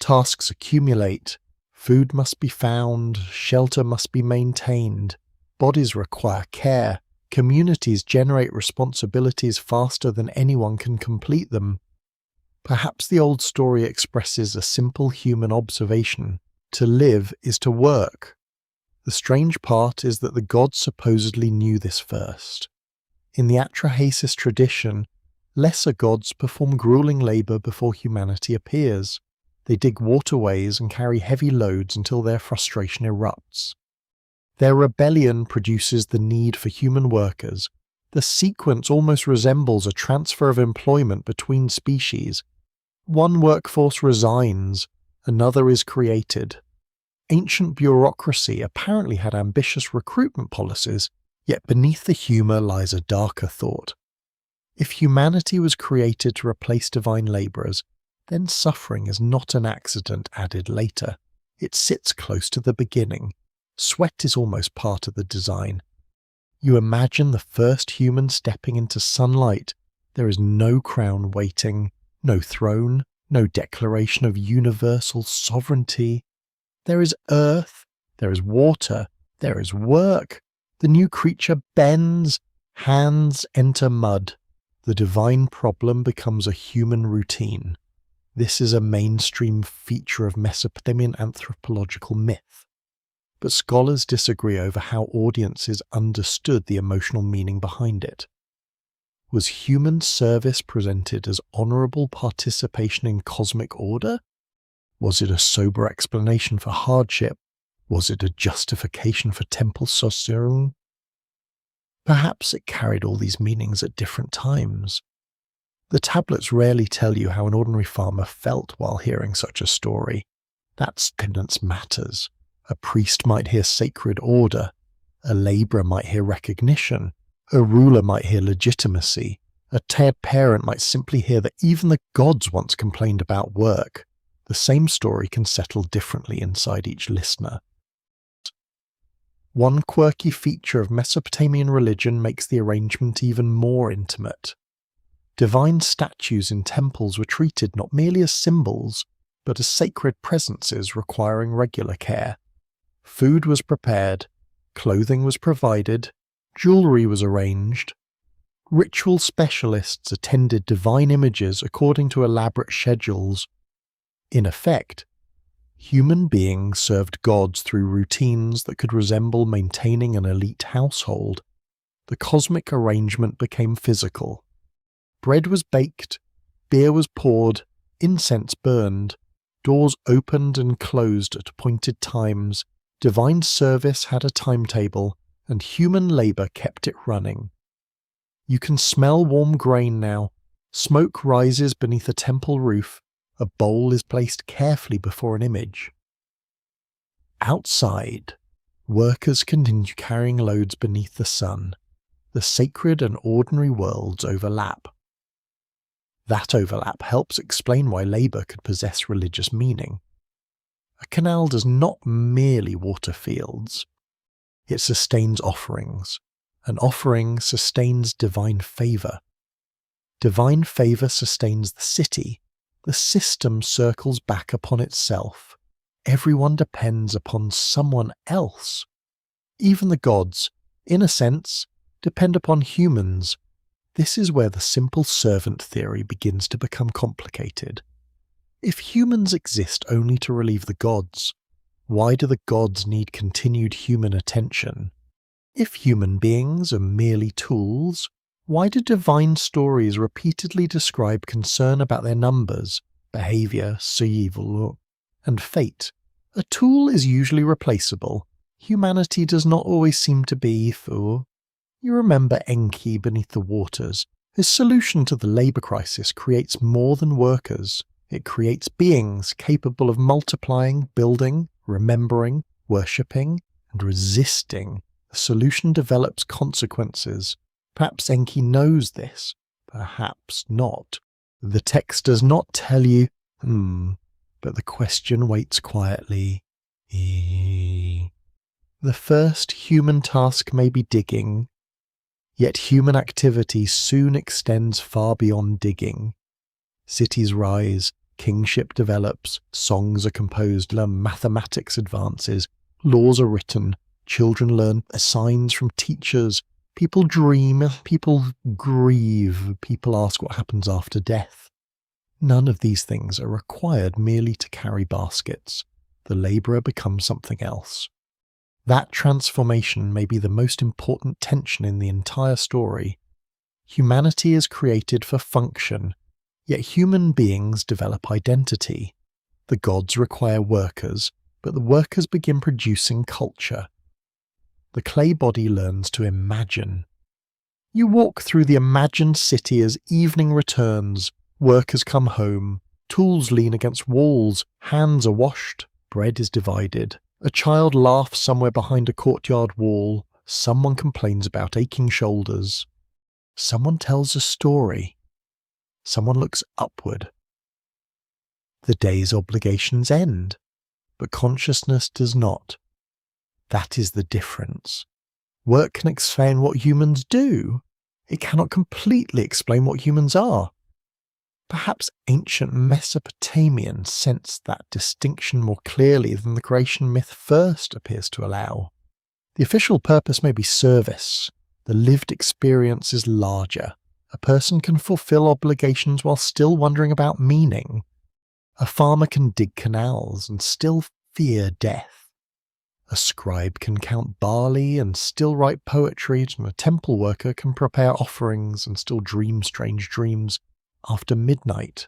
S1: Tasks accumulate. Food must be found. Shelter must be maintained. Bodies require care. Communities generate responsibilities faster than anyone can complete them. Perhaps the old story expresses a simple human observation. To live is to work. The strange part is that the gods supposedly knew this first. In the Atrahasis tradition, lesser gods perform grueling labour before humanity appears. They dig waterways and carry heavy loads until their frustration erupts. Their rebellion produces the need for human workers. The sequence almost resembles a transfer of employment between species. One workforce resigns, another is created. Ancient bureaucracy apparently had ambitious recruitment policies, yet beneath the humour lies a darker thought. If humanity was created to replace divine labourers, then suffering is not an accident added later. It sits close to the beginning. Sweat is almost part of the design. You imagine the first human stepping into sunlight. There is no crown waiting, no throne, no declaration of universal sovereignty. There is earth, there is water, there is work. The new creature bends, hands enter mud. The divine problem becomes a human routine. This is a mainstream feature of Mesopotamian anthropological myth. But scholars disagree over how audiences understood the emotional meaning behind it. Was human service presented as honourable participation in cosmic order? Was it a sober explanation for hardship? Was it a justification for temple sorcery? Perhaps it carried all these meanings at different times. The tablets rarely tell you how an ordinary farmer felt while hearing such a story. That significance matters. A priest might hear sacred order. A labourer might hear recognition. A ruler might hear legitimacy. A tired parent might simply hear that even the gods once complained about work. The same story can settle differently inside each listener. One quirky feature of Mesopotamian religion makes the arrangement even more intimate. Divine statues in temples were treated not merely as symbols, but as sacred presences requiring regular care. Food was prepared, clothing was provided, jewellery was arranged. Ritual specialists attended divine images according to elaborate schedules. In effect, human beings served gods through routines that could resemble maintaining an elite household. The cosmic arrangement became physical. Bread was baked, beer was poured, incense burned, doors opened and closed at appointed times, divine service had a timetable, and human labour kept it running. You can smell warm grain now. Smoke rises beneath a temple roof. A bowl is placed carefully before an image. Outside, workers continue carrying loads beneath the sun. The sacred and ordinary worlds overlap. That overlap helps explain why labour could possess religious meaning. A canal does not merely water fields. It sustains offerings. An offering sustains divine favour. Divine favour sustains the city. The system circles back upon itself. Everyone depends upon someone else. Even the gods, in a sense, depend upon humans. This is where the simple servant theory begins to become complicated. If humans exist only to relieve the gods, why do the gods need continued human attention? If human beings are merely tools, why do divine stories repeatedly describe concern about their numbers, behaviour, evil, and fate? A tool is usually replaceable. Humanity does not always seem to be, for you remember Enki beneath the waters. His solution to the labour crisis creates more than workers. It creates beings capable of multiplying, building, remembering, worshipping, and resisting. The solution develops consequences. Perhaps Enki knows this, perhaps not. The text does not tell you, but the question waits quietly. The first human task may be digging, yet human activity soon extends far beyond digging. Cities rise, kingship develops, songs are composed, mathematics advances, laws are written, children learn signs from teachers, people dream, people grieve, people ask what happens after death. None of these things are required merely to carry baskets. The labourer becomes something else. That transformation may be the most important tension in the entire story. Humanity is created for function, yet human beings develop identity. The gods require workers, but the workers begin producing culture. The clay body learns to imagine. You walk through the imagined city as evening returns, workers come home, tools lean against walls, hands are washed, bread is divided. A child laughs somewhere behind a courtyard wall, someone complains about aching shoulders. Someone tells a story. Someone looks upward. The day's obligations end, but consciousness does not. That is the difference. Work can explain what humans do. It cannot completely explain what humans are. Perhaps ancient Mesopotamians sensed that distinction more clearly than the creation myth first appears to allow. The official purpose may be service. The lived experience is larger. A person can fulfill obligations while still wondering about meaning. A farmer can dig canals and still fear death. A scribe can count barley and still write poetry, and a temple worker can prepare offerings and still dream strange dreams after midnight.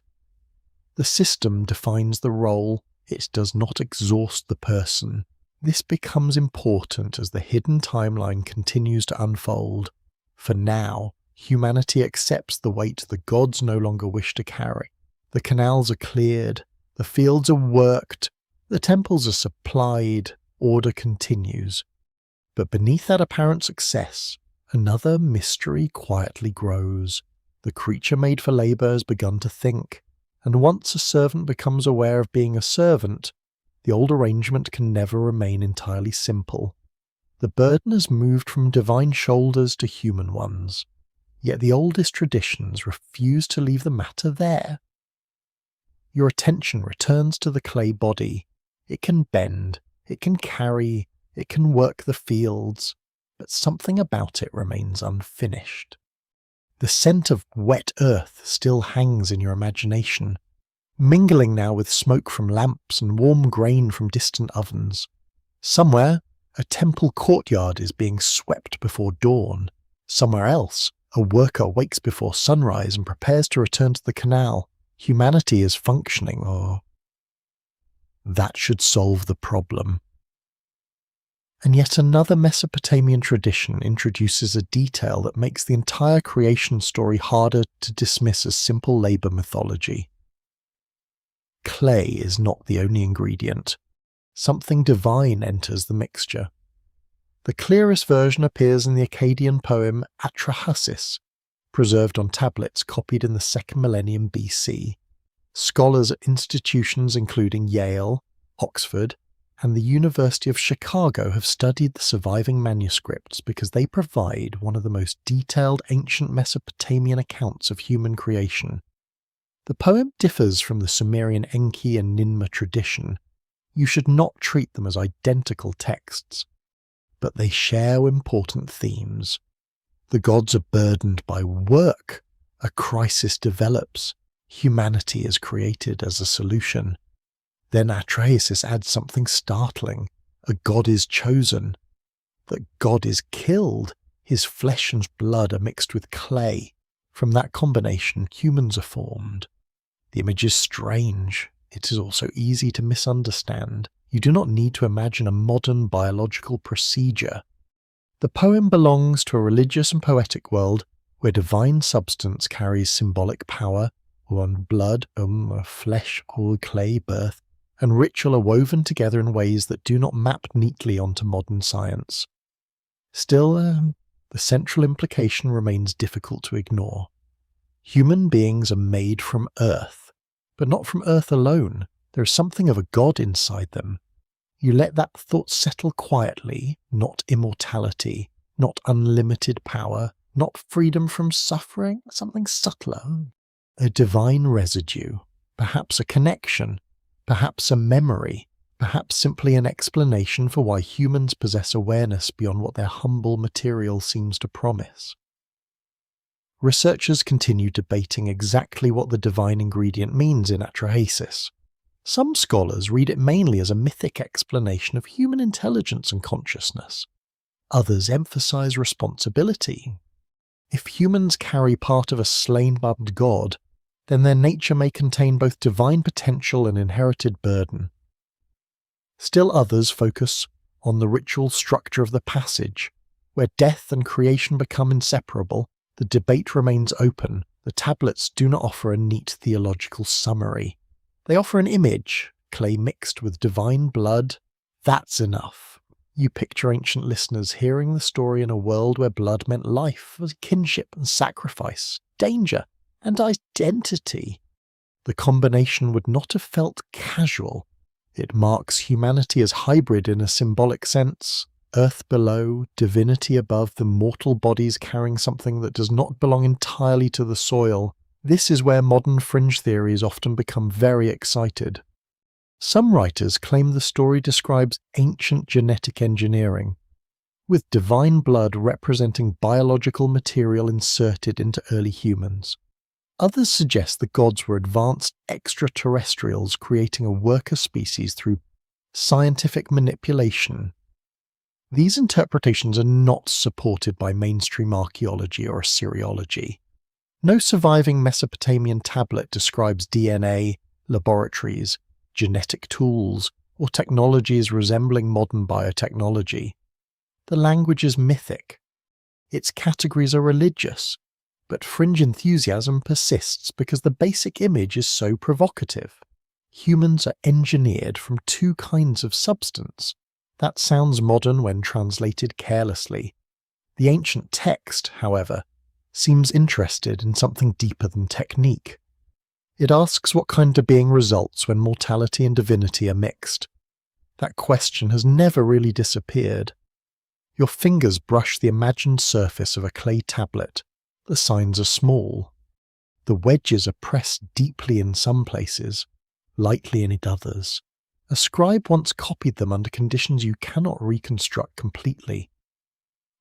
S1: The system defines the role, it does not exhaust the person. This becomes important as the hidden timeline continues to unfold. For now, humanity accepts the weight the gods no longer wish to carry. The canals are cleared, the fields are worked, the temples are supplied, order continues. But beneath that apparent success, another mystery quietly grows. The creature made for labour has begun to think, and once a servant becomes aware of being a servant, the old arrangement can never remain entirely simple. The burden has moved from divine shoulders to human ones, yet the oldest traditions refuse to leave the matter there. Your attention returns to the clay body. It can bend, it can carry, it can work the fields, but something about it remains unfinished. The scent of wet earth still hangs in your imagination, mingling now with smoke from lamps and warm grain from distant ovens. Somewhere, a temple courtyard is being swept before dawn. Somewhere else, a worker wakes before sunrise and prepares to return to the canal. Humanity is functioning, or that should solve the problem. And yet another Mesopotamian tradition introduces a detail that makes the entire creation story harder to dismiss as simple labour mythology. Clay is not the only ingredient. Something divine enters the mixture. The clearest version appears in the Akkadian poem Atrahasis, preserved on tablets copied in the 2nd millennium BC. Scholars at institutions including Yale, Oxford, and the University of Chicago have studied the surviving manuscripts because they provide one of the most detailed ancient Mesopotamian accounts of human creation. The poem differs from the Sumerian Enki and Ninmah tradition. You should not treat them as identical texts, but they share important themes. The gods are burdened by work. A crisis develops. Humanity is created as a solution. Then Atrahasis adds something startling. A god is chosen. That god is killed. His flesh and blood are mixed with clay. From that combination, humans are formed. The image is strange. It is also easy to misunderstand. You do not need to imagine a modern biological procedure. The poem belongs to a religious and poetic world where divine substance carries symbolic power, one blood, flesh, all clay, birth, and ritual are woven together in ways that do not map neatly onto modern science. Still, the central implication remains difficult to ignore. Human beings are made from earth, but not from earth alone. There is something of a god inside them. You let that thought settle quietly, not immortality, not unlimited power, not freedom from suffering, something subtler. A divine residue, perhaps a connection, perhaps a memory, perhaps simply an explanation for why humans possess awareness beyond what their humble material seems to promise. Researchers continue debating exactly what the divine ingredient means in Atrahasis. Some scholars read it mainly as a mythic explanation of human intelligence and consciousness. Others emphasize responsibility. If humans carry part of a slain-loved god, then their nature may contain both divine potential and inherited burden. Still others focus on the ritual structure of the passage. Where death and creation become inseparable, the debate remains open. The tablets do not offer a neat theological summary. They offer an image, clay mixed with divine blood. That's enough. You picture ancient listeners hearing the story in a world where blood meant life, kinship and sacrifice, danger and identity. The combination would not have felt casual. It marks humanity as hybrid in a symbolic sense, earth below, divinity above, the mortal bodies carrying something that does not belong entirely to the soil. This is where modern fringe theories often become very excited. Some writers claim the story describes ancient genetic engineering, with divine blood representing biological material inserted into early humans. Others suggest the gods were advanced extraterrestrials creating a worker species through scientific manipulation. These interpretations are not supported by mainstream archaeology or Assyriology. No surviving Mesopotamian tablet describes DNA, laboratories, genetic tools, or technologies resembling modern biotechnology. The language is mythic. Its categories are religious, but fringe enthusiasm persists because the basic image is so provocative. Humans are engineered from two kinds of substance. That sounds modern when translated carelessly. The ancient text, however, seems interested in something deeper than technique. It asks what kind of being results when mortality and divinity are mixed. That question has never really disappeared. Your fingers brush the imagined surface of a clay tablet. The signs are small. The wedges are pressed deeply in some places, lightly in others. A scribe once copied them under conditions you cannot reconstruct completely.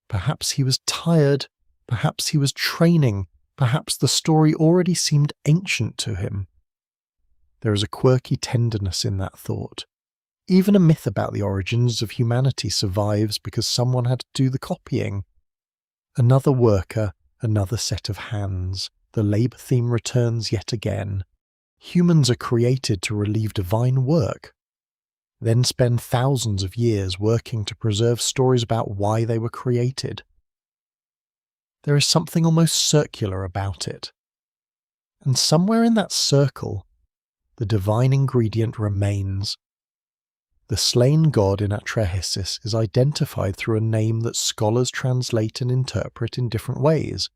S1: Perhaps he was tired, perhaps he was training, perhaps the story already seemed ancient to him. There is a quirky tenderness in that thought. Even a myth about the origins of humanity survives because someone had to do the copying. Another worker, another set of hands. The labour theme returns yet again. Humans are created to relieve divine work, then spend thousands of years working to preserve stories about why they were created. There is something almost circular about it. And somewhere in that circle, the divine ingredient remains. The slain god in Atrahasis is identified through a name that scholars translate and interpret in different ways,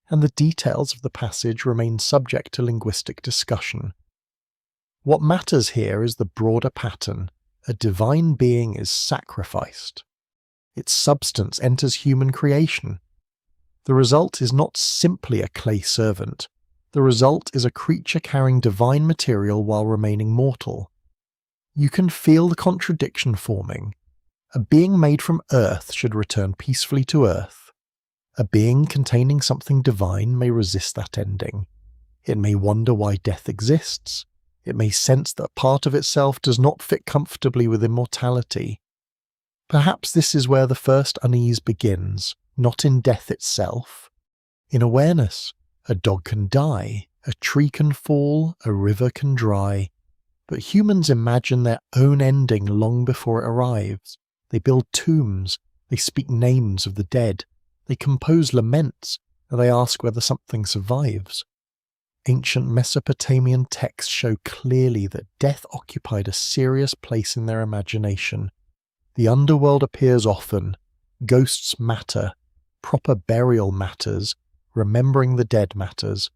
S1: and the details of the passage remain subject to linguistic discussion. What matters here is the broader pattern. A divine being is sacrificed. Its substance enters human creation. The result is not simply a clay servant. The result is a creature carrying divine material while remaining mortal. You can feel the contradiction forming. A being made from earth should return peacefully to earth. A being containing something divine may resist that ending. It may wonder why death exists. It may sense that part of itself does not fit comfortably with immortality. Perhaps this is where the first unease begins, not in death itself. In awareness, a dog can die, a tree can fall, a river can dry. But humans imagine their own ending long before it arrives. They build tombs, they speak names of the dead, they compose laments, and they ask whether something survives. Ancient Mesopotamian texts show clearly that death occupied a serious place in their imagination. The underworld appears often, ghosts matter, proper burial matters, remembering the dead matters.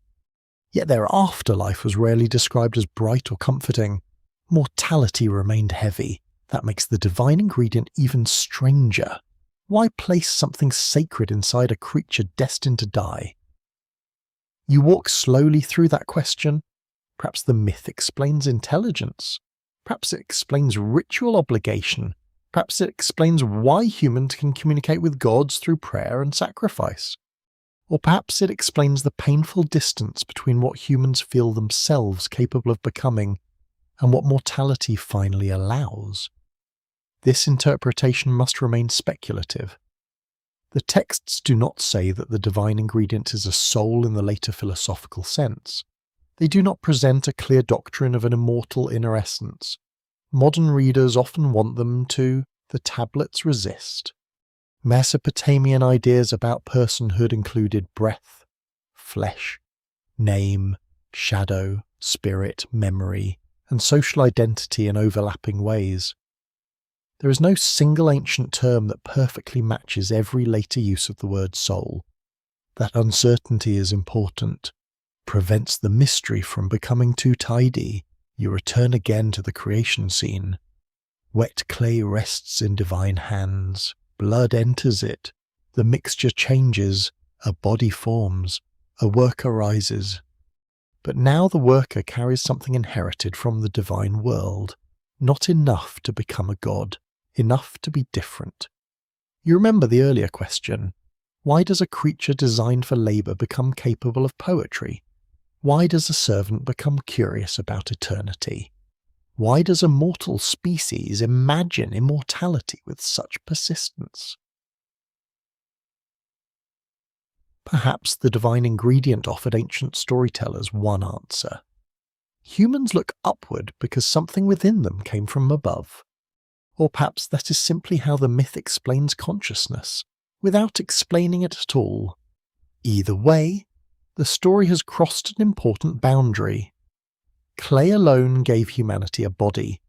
S1: Yet their afterlife was rarely described as bright or comforting. Mortality remained heavy. That makes the divine ingredient even stranger. Why place something sacred inside a creature destined to die? You walk slowly through that question. Perhaps the myth explains intelligence. Perhaps it explains ritual obligation. Perhaps it explains why humans can communicate with gods through prayer and sacrifice. Or perhaps it explains the painful distance between what humans feel themselves capable of becoming and what mortality finally allows. This interpretation must remain speculative. The texts do not say that the divine ingredient is a soul in the later philosophical sense. They do not present a clear doctrine of an immortal inner essence. Modern readers often want them to. The tablets resist. Mesopotamian ideas about personhood included breath, flesh, name, shadow, spirit, memory, and social identity in overlapping ways. There is no single ancient term that perfectly matches every later use of the word soul. That uncertainty is important, prevents the mystery from becoming too tidy. You return again to the creation scene. Wet clay rests in divine hands. Blood enters it. The mixture changes. A body forms. A work arises. But now the worker carries something inherited from the divine world. Not enough to become a god. Enough to be different. You remember the earlier question. Why does a creature designed for labour become capable of poetry? Why does a servant become curious about eternity? Why does a mortal species imagine immortality with such persistence? Perhaps the divine ingredient offered ancient storytellers one answer. Humans look upward because something within them came from above. Or perhaps that is simply how the myth explains consciousness, without explaining it at all. Either way, the story has crossed an important boundary. Clay alone gave humanity a body.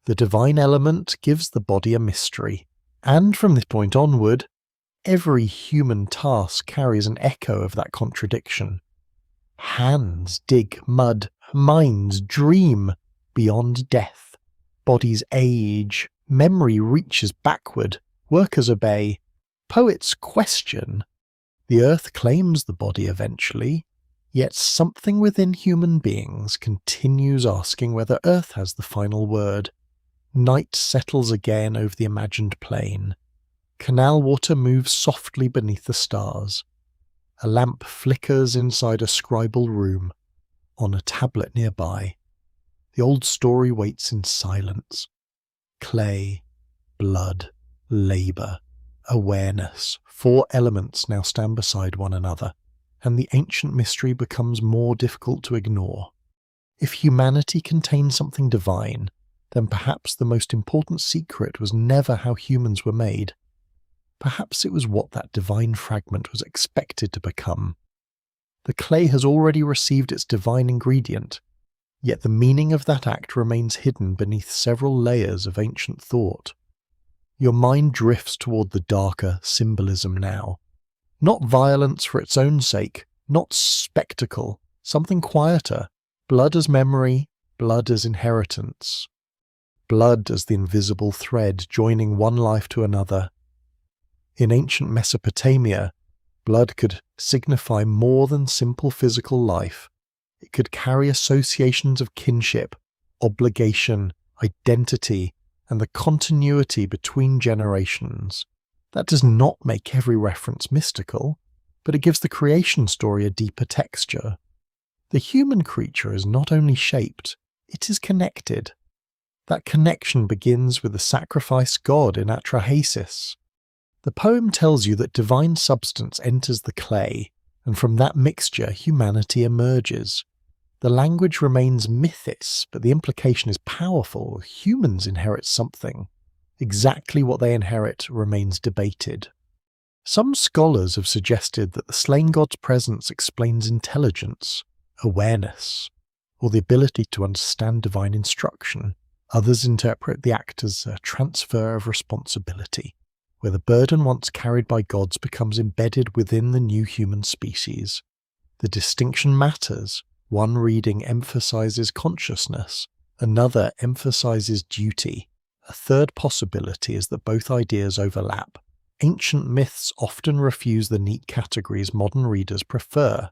S1: The divine element gives the body a mystery. And from this point onward, every human task carries an echo of that contradiction. Hands dig mud, minds dream beyond death. Bodies age, memory reaches backward, workers obey, poets question. The earth claims the body eventually, yet something within human beings continues asking whether earth has the final word. Night settles again over the imagined plain. Canal water moves softly beneath the stars. A lamp flickers inside a scribal room. On a tablet nearby, the old story waits in silence. Clay, blood, labour, awareness, 4 elements now stand beside one another, and the ancient mystery becomes more difficult to ignore. If humanity contains something divine, then perhaps the most important secret was never how humans were made. Perhaps it was what that divine fragment was expected to become. The clay has already received its divine ingredient, yet the meaning of that act remains hidden beneath several layers of ancient thought. Your mind drifts toward the darker symbolism now. Not violence for its own sake, not spectacle, something quieter. Blood as memory, blood as inheritance. Blood as the invisible thread joining one life to another. In ancient Mesopotamia, blood could signify more than simple physical life. It could carry associations of kinship, obligation, identity, and the continuity between generations. That does not make every reference mystical, but it gives the creation story a deeper texture. The human creature is not only shaped, it is connected. That connection begins with the sacrifice god in Atrahasis. The poem tells you that divine substance enters the clay, and from that mixture humanity emerges. The language remains mythis, but the implication is powerful. Humans inherit something. Exactly what they inherit remains debated. Some scholars have suggested that the slain god's presence explains intelligence, awareness, or the ability to understand divine instruction. Others interpret the act as a transfer of responsibility, where the burden once carried by gods becomes embedded within the new human species. The distinction matters. One reading emphasizes consciousness, another emphasizes duty. A third possibility is that both ideas overlap. Ancient myths often refuse the neat categories modern readers prefer.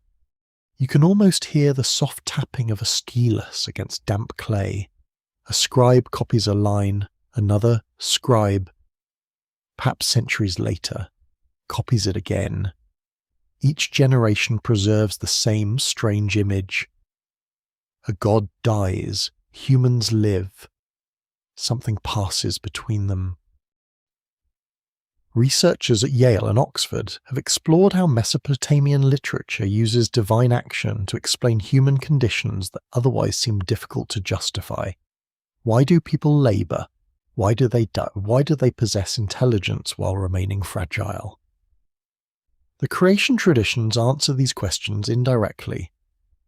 S1: You can almost hear the soft tapping of a stylus against damp clay. A scribe copies a line, another scribe, perhaps centuries later, copies it again. Each generation preserves the same strange image. A god dies, humans live. Something passes between them. Researchers at Yale and Oxford have explored how Mesopotamian literature uses divine action to explain human conditions that otherwise seem difficult to justify. Why do people labour? Why do they die? Why do they possess intelligence while remaining fragile? The creation traditions answer these questions indirectly.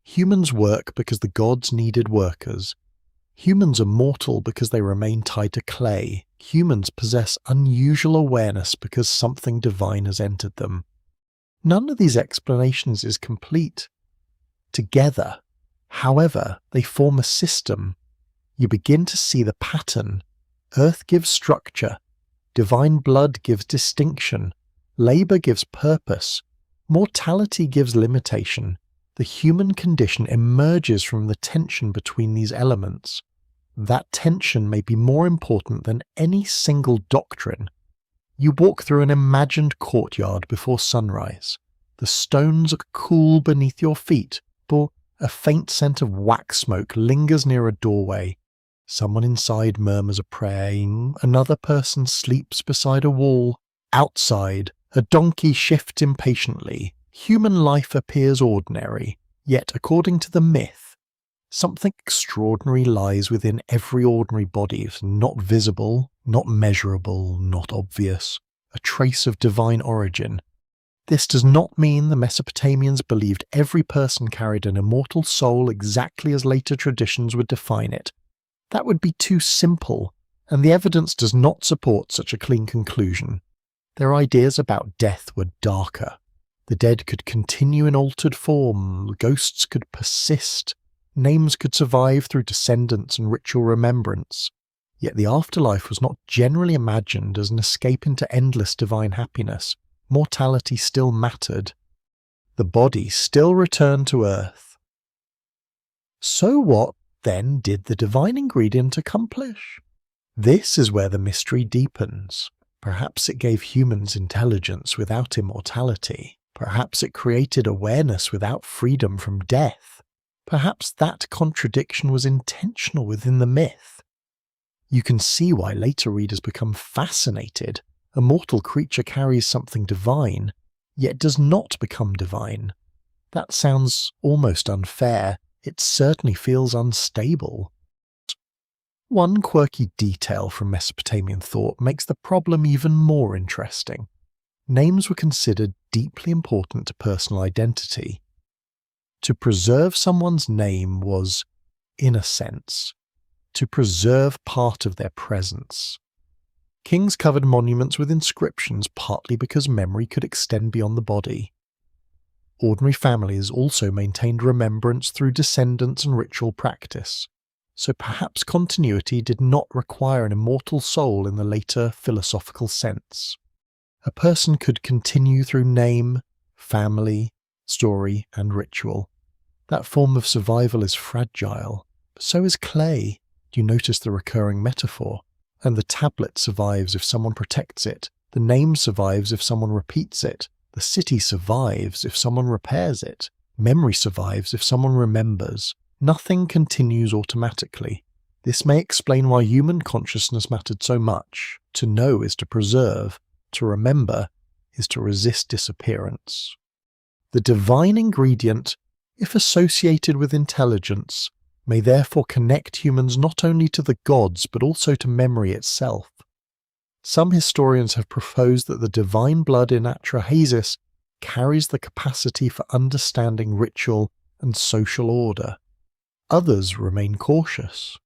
S1: Humans work because the gods needed workers. Humans are mortal because they remain tied to clay, Humans possess unusual awareness because something divine has entered them. None of these explanations is complete. Together, however, they form a system. You begin to see the pattern. Earth gives structure. Divine blood gives distinction. Labour gives purpose. Mortality gives limitation. The human condition emerges from the tension between these elements. That tension may be more important than any single doctrine. You walk through an imagined courtyard before sunrise. The stones are cool beneath your feet, but a faint scent of wax smoke lingers near a doorway. Someone inside murmurs a prayer, another person sleeps beside a wall. Outside, a donkey shifts impatiently. Human life appears ordinary, yet according to the myth, something extraordinary lies within every ordinary body, not visible, not measurable, not obvious, a trace of divine origin. This does not mean the Mesopotamians believed every person carried an immortal soul exactly as later traditions would define it. That would be too simple, and the evidence does not support such a clean conclusion. Their ideas about death were darker. The dead could continue in altered form, ghosts could persist, names could survive through descendants and ritual remembrance. Yet the afterlife was not generally imagined as an escape into endless divine happiness. Mortality still mattered. The body still returned to earth. So what, then, did the divine ingredient accomplish? This is where the mystery deepens. Perhaps it gave humans intelligence without immortality. Perhaps it created awareness without freedom from death. Perhaps that contradiction was intentional within the myth. You can see why later readers become fascinated. A mortal creature carries something divine, yet does not become divine. That sounds almost unfair. It certainly feels unstable. One quirky detail from Mesopotamian thought makes the problem even more interesting. Names were considered deeply important to personal identity. To preserve someone's name was, in a sense, to preserve part of their presence. Kings covered monuments with inscriptions partly because memory could extend beyond the body. Ordinary families also maintained remembrance through descendants and ritual practice, so perhaps continuity did not require an immortal soul in the later philosophical sense. A person could continue through name, family, story, and ritual. That form of survival is fragile, but so is clay. Do you notice the recurring metaphor? And the tablet survives if someone protects it, the name survives if someone repeats it, the city survives if someone repairs it, memory survives if someone remembers. Nothing continues automatically. This may explain why human consciousness mattered so much. To know is to preserve, to remember is to resist disappearance. The divine ingredient, if associated with intelligence, may therefore connect humans not only to the gods but also to memory itself. Some historians have proposed that the divine blood in Atrahasis carries the capacity for understanding ritual and social order. Others remain cautious,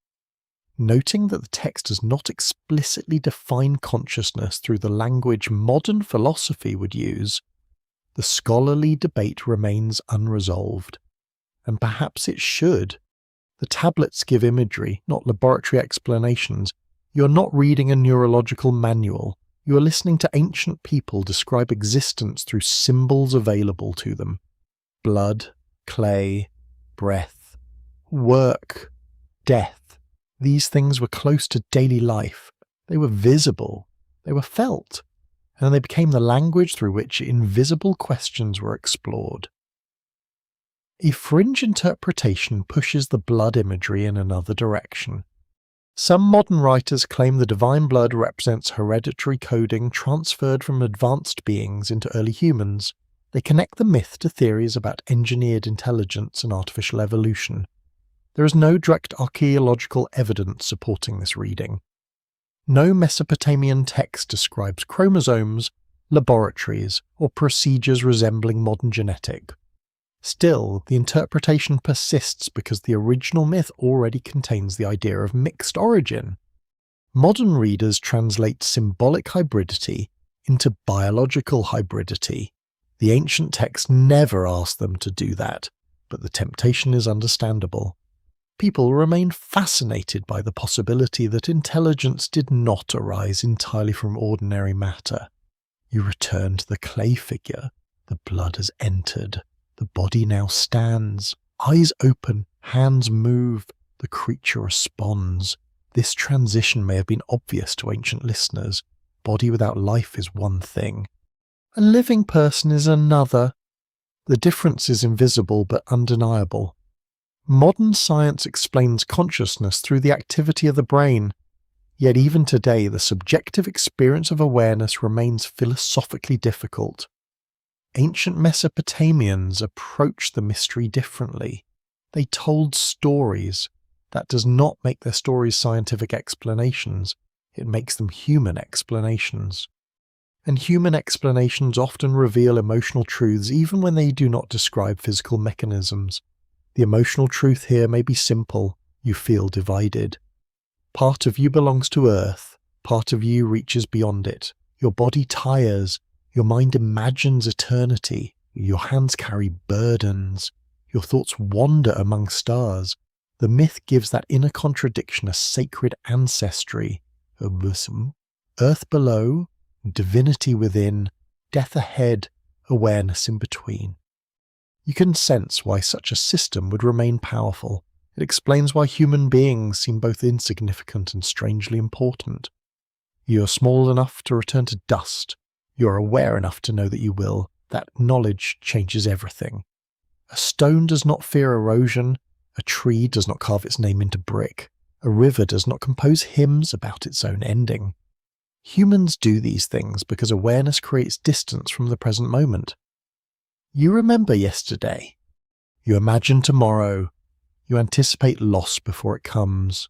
S1: noting that the text does not explicitly define consciousness through the language modern philosophy would use. The scholarly debate remains unresolved, and perhaps it should. The tablets give imagery, not laboratory explanations. You are not reading a neurological manual. You are listening to ancient people describe existence through symbols available to them. Blood, clay, breath, work, death. These things were close to daily life. They were visible. They were felt. And they became the language through which invisible questions were explored. A fringe interpretation pushes the blood imagery in another direction. Some modern writers claim the divine blood represents hereditary coding transferred from advanced beings into early humans. They connect the myth to theories about engineered intelligence and artificial evolution. There is no direct archaeological evidence supporting this reading. No Mesopotamian text describes chromosomes, laboratories, or procedures resembling modern genetic. Still, the interpretation persists because the original myth already contains the idea of mixed origin. Modern readers translate symbolic hybridity into biological hybridity. The ancient text never asked them to do that, but the temptation is understandable. People remain fascinated by the possibility that intelligence did not arise entirely from ordinary matter. You return to the clay figure. The blood has entered. The body now stands. Eyes open, hands move. The creature responds. This transition may have been obvious to ancient listeners. Body without life is one thing. A living person is another. The difference is invisible but undeniable. Modern science explains consciousness through the activity of the brain. Yet even today, the subjective experience of awareness remains philosophically difficult. Ancient Mesopotamians approached the mystery differently. They told stories. That does not make their stories scientific explanations. It makes them human explanations. And human explanations often reveal emotional truths even when they do not describe physical mechanisms. The emotional truth here may be simple. You feel divided. Part of you belongs to Earth. Part of you reaches beyond it. Your body tires. Your mind imagines eternity. Your hands carry burdens. Your thoughts wander among stars. The myth gives that inner contradiction a sacred ancestry. Earth below, divinity within, death ahead, awareness in between. You can sense why such a system would remain powerful. It explains why human beings seem both insignificant and strangely important. You are small enough to return to dust. You are aware enough to know that you will. That knowledge changes everything. A stone does not fear erosion. A tree does not carve its name into brick. A river does not compose hymns about its own ending. Humans do these things because awareness creates distance from the present moment. You remember yesterday. You imagine tomorrow. You anticipate loss before it comes.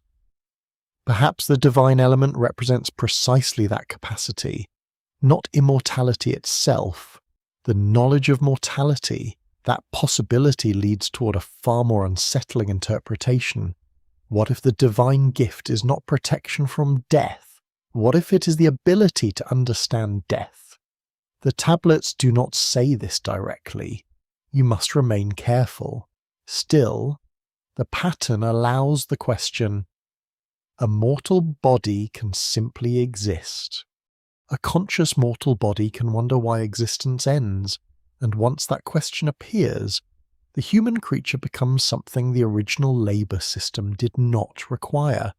S1: Perhaps the divine element represents precisely that capacity, not immortality itself. The knowledge of mortality, that possibility leads toward a far more unsettling interpretation. What if the divine gift is not protection from death? What if it is the ability to understand death? The tablets do not say this directly. You must remain careful. Still, the pattern allows the question. A mortal body can simply exist. A conscious mortal body can wonder why existence ends, and once that question appears, the human creature becomes something the original labour system did not require.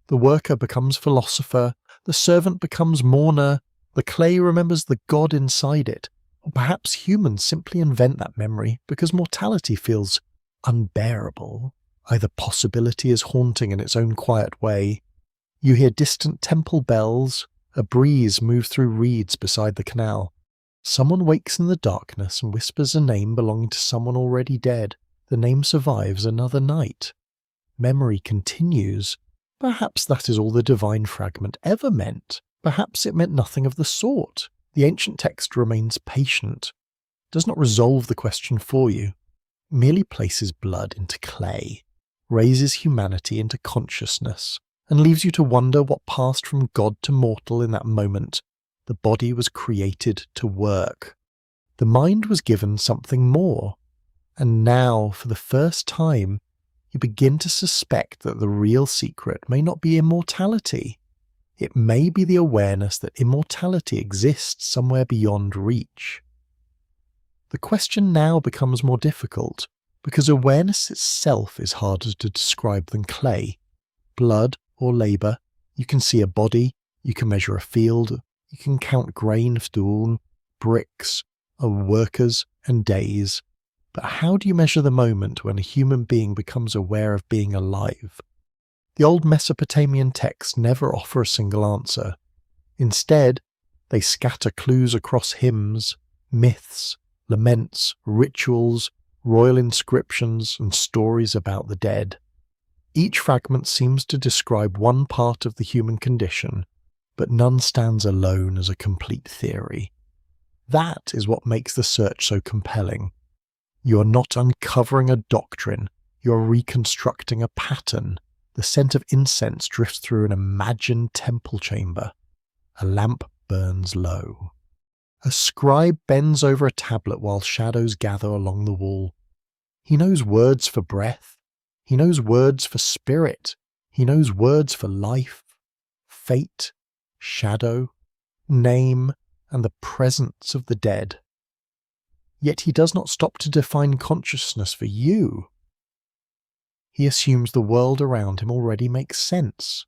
S1: The worker becomes philosopher, the servant becomes mourner, the clay remembers the god inside it, or perhaps humans simply invent that memory because mortality feels unbearable. Either possibility is haunting in its own quiet way. You hear distant temple bells, a breeze moves through reeds beside the canal. Someone wakes in the darkness and whispers a name belonging to someone already dead. The name survives another night. Memory continues. Perhaps that is all the divine fragment ever meant. Perhaps it meant nothing of the sort. The ancient text remains patient, does not resolve the question for you, merely places blood into clay, raises humanity into consciousness, and leaves you to wonder what passed from God to mortal in that moment. The body was created to work. The mind was given something more. And now, for the first time, you begin to suspect that the real secret may not be immortality. It may be the awareness that immortality exists somewhere beyond reach. The question now becomes more difficult, because awareness itself is harder to describe than clay. Blood or labour, you can see a body, you can measure a field, you can count grain of dawn, bricks, workers and days. But how do you measure the moment when a human being becomes aware of being alive? The old Mesopotamian texts never offer a single answer. Instead, they scatter clues across hymns, myths, laments, rituals, royal inscriptions, and stories about the dead. Each fragment seems to describe one part of the human condition, but none stands alone as a complete theory. That is what makes the search so compelling. You are not uncovering a doctrine, you are reconstructing a pattern. The scent of incense drifts through an imagined temple chamber. A lamp burns low. A scribe bends over a tablet while shadows gather along the wall. He knows words for breath. He knows words for spirit. He knows words for life, fate, shadow, name, and the presence of the dead. Yet he does not stop to define consciousness for you. He assumes the world around him already makes sense.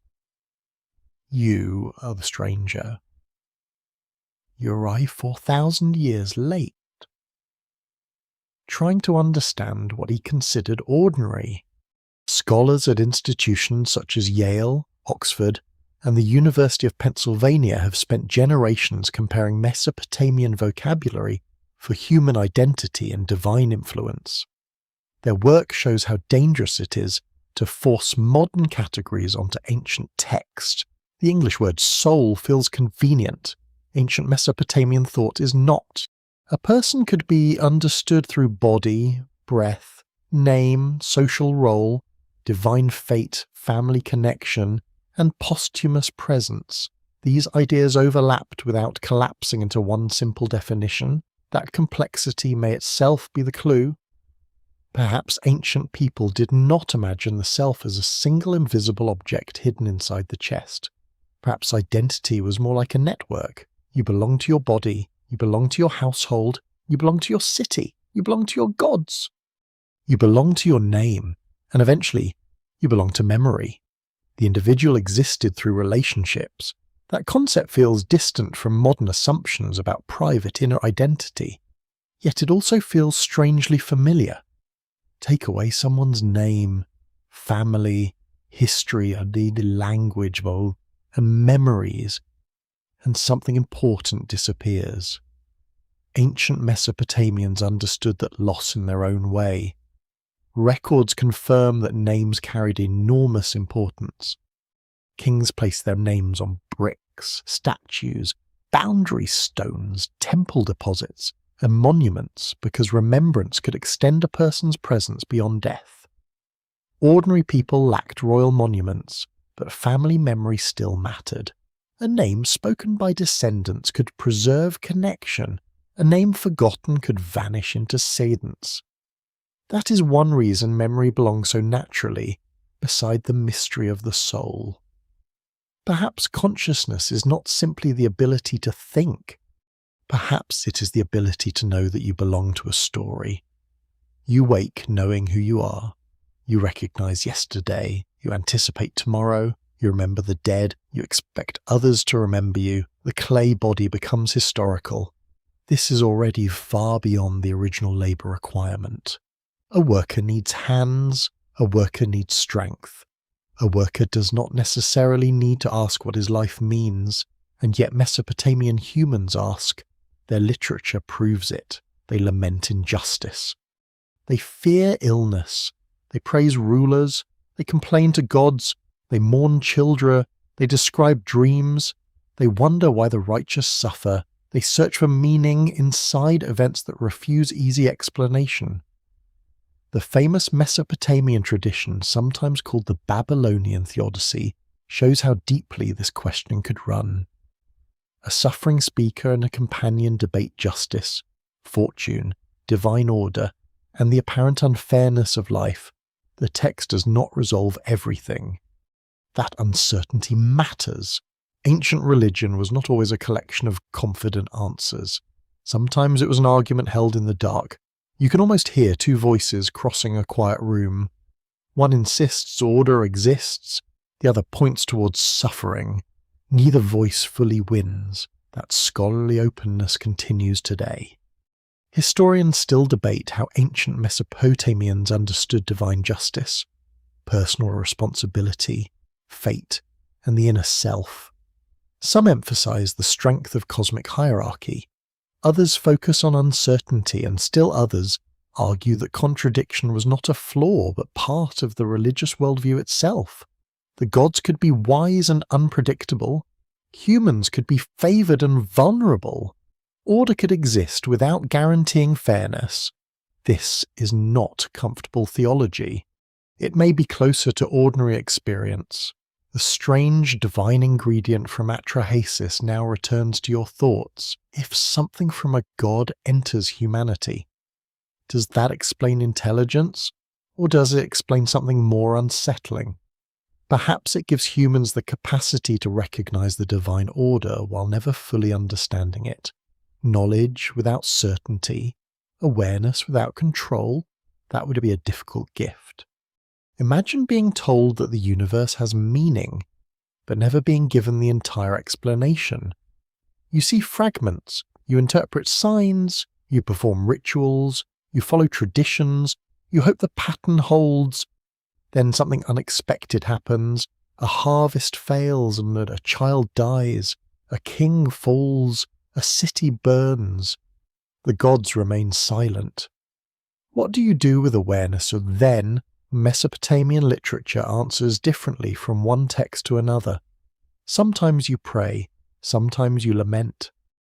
S1: You are the stranger. You arrive 4,000 years late, trying to understand what he considered ordinary. Scholars at institutions such as Yale, Oxford, and the University of Pennsylvania have spent generations comparing Mesopotamian vocabulary for human identity and divine influence. Their work shows how dangerous it is to force modern categories onto ancient text. The English word soul feels convenient. Ancient Mesopotamian thought is not. A person could be understood through body, breath, name, social role, divine fate, family connection, and posthumous presence. These ideas overlapped without collapsing into one simple definition. That complexity may itself be the clue. Perhaps ancient people did not imagine the self as a single invisible object hidden inside the chest. Perhaps identity was more like a network. You belong to your body, you belong to your household, you belong to your city, you belong to your gods. You belong to your name, and eventually, you belong to memory. The individual existed through relationships. That concept feels distant from modern assumptions about private inner identity, yet it also feels strangely familiar. Take away someone's name, family, history, indeed language, and memories, and something important disappears. Ancient Mesopotamians understood that loss in their own way. Records confirm that names carried enormous importance. Kings placed their names on bricks, statues, boundary stones, temple deposits, and monuments because remembrance could extend a person's presence beyond death. Ordinary people lacked royal monuments, but family memory still mattered. A name spoken by descendants could preserve connection. A name forgotten could vanish into sedence. That is one reason memory belongs so naturally beside the mystery of the soul. Perhaps consciousness is not simply the ability to think. Perhaps it is the ability to know that you belong to a story. You wake knowing who you are. You recognize yesterday. You anticipate tomorrow. You remember the dead. You expect others to remember you. The clay body becomes historical. This is already far beyond the original labor requirement. A worker needs hands. A worker needs strength. A worker does not necessarily need to ask what his life means, and yet Mesopotamian humans ask. Their literature proves it. They lament injustice. They fear illness. They praise rulers. They complain to gods. They mourn children. They describe dreams. They wonder why the righteous suffer. They search for meaning inside events that refuse easy explanation. The famous Mesopotamian tradition, sometimes called the Babylonian theodicy, shows how deeply this questioning could run. A suffering speaker and a companion debate justice, fortune, divine order, and the apparent unfairness of life. The text does not resolve everything. That uncertainty matters. Ancient religion was not always a collection of confident answers. Sometimes it was an argument held in the dark. You can almost hear two voices crossing a quiet room. One insists order exists, the other points towards suffering. Neither voice fully wins. That scholarly openness continues today. Historians still debate how ancient Mesopotamians understood divine justice, personal responsibility, fate, and the inner self. Some emphasize the strength of cosmic hierarchy. Others focus on uncertainty, and still others argue that contradiction was not a flaw but part of the religious worldview itself. The gods could be wise and unpredictable. Humans could be favored and vulnerable. Order could exist without guaranteeing fairness. This is not comfortable theology. It may be closer to ordinary experience. The strange divine ingredient from Atrahasis now returns to your thoughts. If something from a god enters humanity, does that explain intelligence, or does it explain something more unsettling? Perhaps it gives humans the capacity to recognize the divine order while never fully understanding it. Knowledge without certainty, awareness without control, that would be a difficult gift. Imagine being told that the universe has meaning, but never being given the entire explanation. You see fragments, you interpret signs, you perform rituals, you follow traditions, you hope the pattern holds. Then something unexpected happens, a harvest fails and a child dies, a king falls, a city burns. The gods remain silent. What do you do with awareness of then? Mesopotamian literature answers differently from one text to another. Sometimes you pray, sometimes you lament.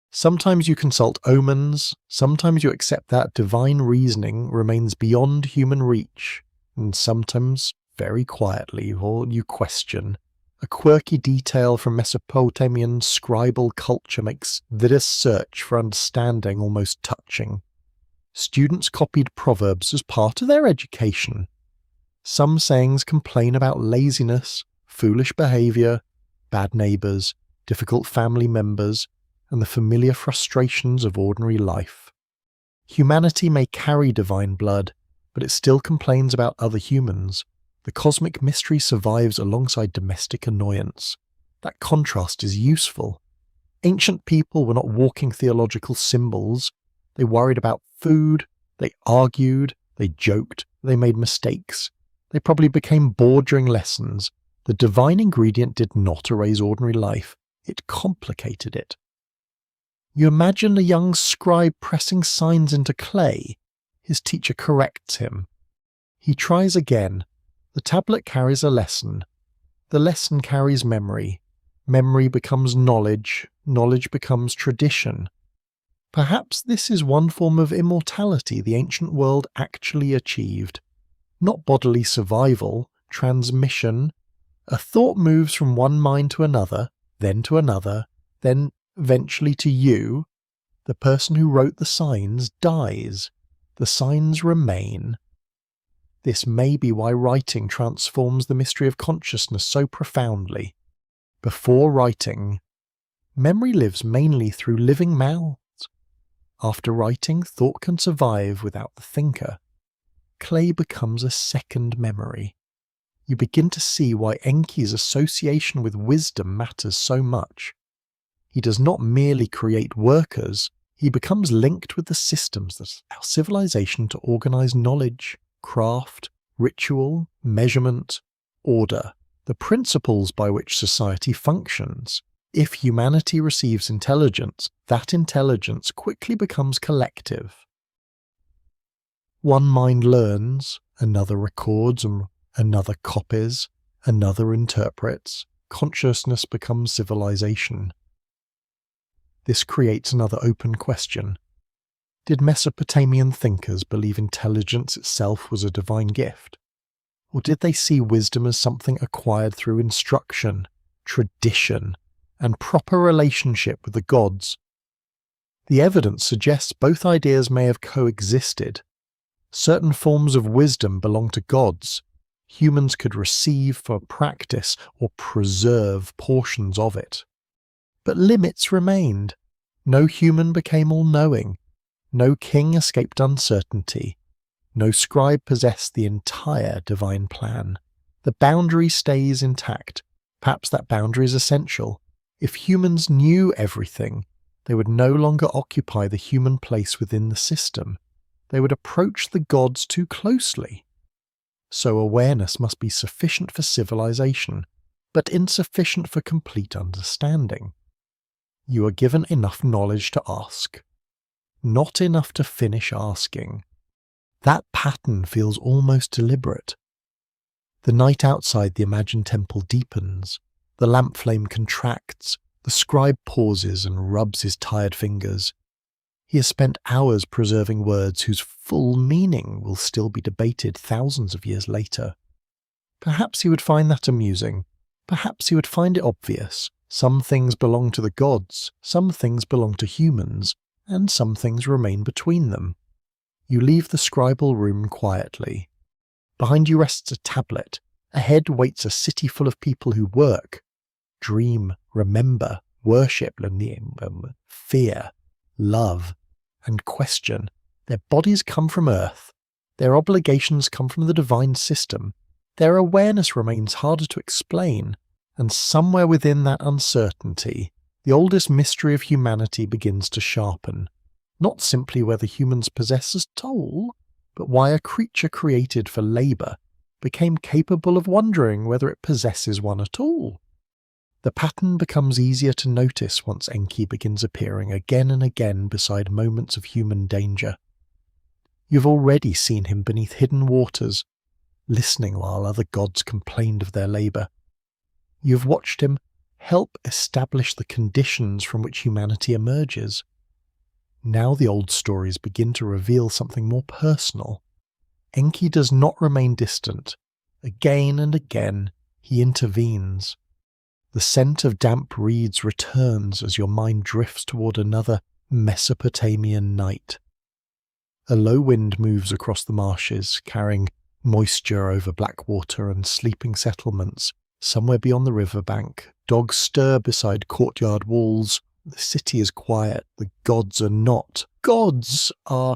S1: Sometimes you consult omens, sometimes you accept that divine reasoning remains beyond human reach, and sometimes, very quietly, you question. A quirky detail from Mesopotamian scribal culture makes this search for understanding almost touching. Students copied proverbs as part of their education. Some sayings complain about laziness, foolish behaviour, bad neighbours, difficult family members, and the familiar frustrations of ordinary life. Humanity may carry divine blood, but it still complains about other humans. The cosmic mystery survives alongside domestic annoyance. That contrast is useful. Ancient people were not walking theological symbols. They worried about food, they argued, they joked, they made mistakes. They probably became bored during lessons. The divine ingredient did not erase ordinary life, it complicated it. You imagine a young scribe pressing signs into clay. His teacher corrects him. He tries again. The tablet carries a lesson. The lesson carries memory. Memory becomes knowledge. Knowledge becomes tradition. Perhaps this is one form of immortality the ancient world actually achieved. Not bodily survival, transmission. A thought moves from one mind to another, then eventually to you. The person who wrote the signs dies. The signs remain. This may be why writing transforms the mystery of consciousness so profoundly. Before writing, memory lives mainly through living mouths. After writing, thought can survive without the thinker. Clay becomes a second memory. You begin to see why Enki's association with wisdom matters so much. He does not merely create workers, he becomes linked with the systems that allow civilization to organize knowledge, craft, ritual, measurement, order, the principles by which society functions. If humanity receives intelligence, that intelligence quickly becomes collective. One mind learns, another records, another copies, another interprets. Consciousness becomes civilization. This creates another open question. Did Mesopotamian thinkers believe intelligence itself was a divine gift? Or did they see wisdom as something acquired through instruction, tradition, and proper relationship with the gods? The evidence suggests both ideas may have coexisted. Certain forms of wisdom belong to gods. Humans could receive for practice or preserve portions of it. But limits remained. No human became all-knowing. No king escaped uncertainty. No scribe possessed the entire divine plan. The boundary stays intact. Perhaps that boundary is essential. If humans knew everything, they would no longer occupy the human place within the system. They would approach the gods too closely. So awareness must be sufficient for civilization, but insufficient for complete understanding. You are given enough knowledge to ask, not enough to finish asking. That pattern feels almost deliberate. The night outside the imagined temple deepens. The lamp flame contracts. The scribe pauses and rubs his tired fingers. He has spent hours preserving words whose full meaning will still be debated thousands of years later. Perhaps he would find that amusing. Perhaps he would find it obvious. Some things belong to the gods, some things belong to humans, and some things remain between them. You leave the scribal room quietly. Behind you rests a tablet. Ahead waits a city full of people who work, dream, remember, worship, fear, love, and question. Their bodies come from Earth. Their obligations come from the divine system. Their awareness remains harder to explain, and somewhere within that uncertainty, the oldest mystery of humanity begins to sharpen. Not simply whether humans possess a soul, but why a creature created for labour became capable of wondering whether it possesses one at all. The pattern becomes easier to notice once Enki begins appearing again and again beside moments of human danger. You've already seen him beneath hidden waters, listening while other gods complained of their labour. You've watched him help establish the conditions from which humanity emerges. Now the old stories begin to reveal something more personal. Enki does not remain distant. Again and again, he intervenes. The scent of damp reeds returns as your mind drifts toward another Mesopotamian night. A low wind moves across the marshes, carrying moisture over black water and sleeping settlements. Somewhere beyond the riverbank, dogs stir beside courtyard walls. The city is quiet. The gods are not. Gods are...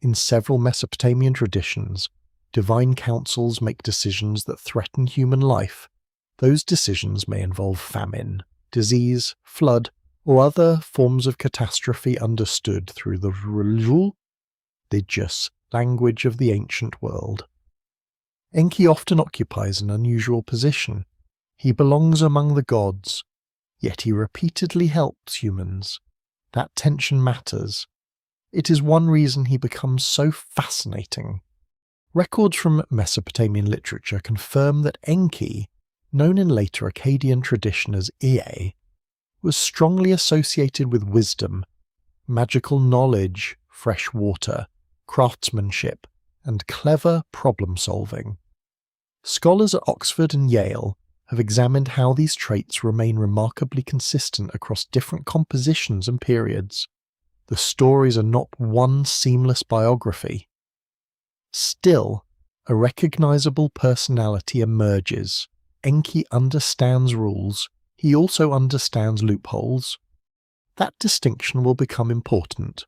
S1: In several Mesopotamian traditions, divine councils make decisions that threaten human life. Those decisions may involve famine, disease, flood, or other forms of catastrophe understood through the religious language of the ancient world. Enki often occupies an unusual position. He belongs among the gods, yet he repeatedly helps humans. That tension matters. It is one reason he becomes so fascinating. Records from Mesopotamian literature confirm that Enki, known in later Akkadian tradition as Ea, was strongly associated with wisdom, magical knowledge, fresh water, craftsmanship, and clever problem-solving. Scholars at Oxford and Yale have examined how these traits remain remarkably consistent across different compositions and periods. The stories are not one seamless biography. Still, a recognizable personality emerges. Enki understands rules. He also understands loopholes. That distinction will become important.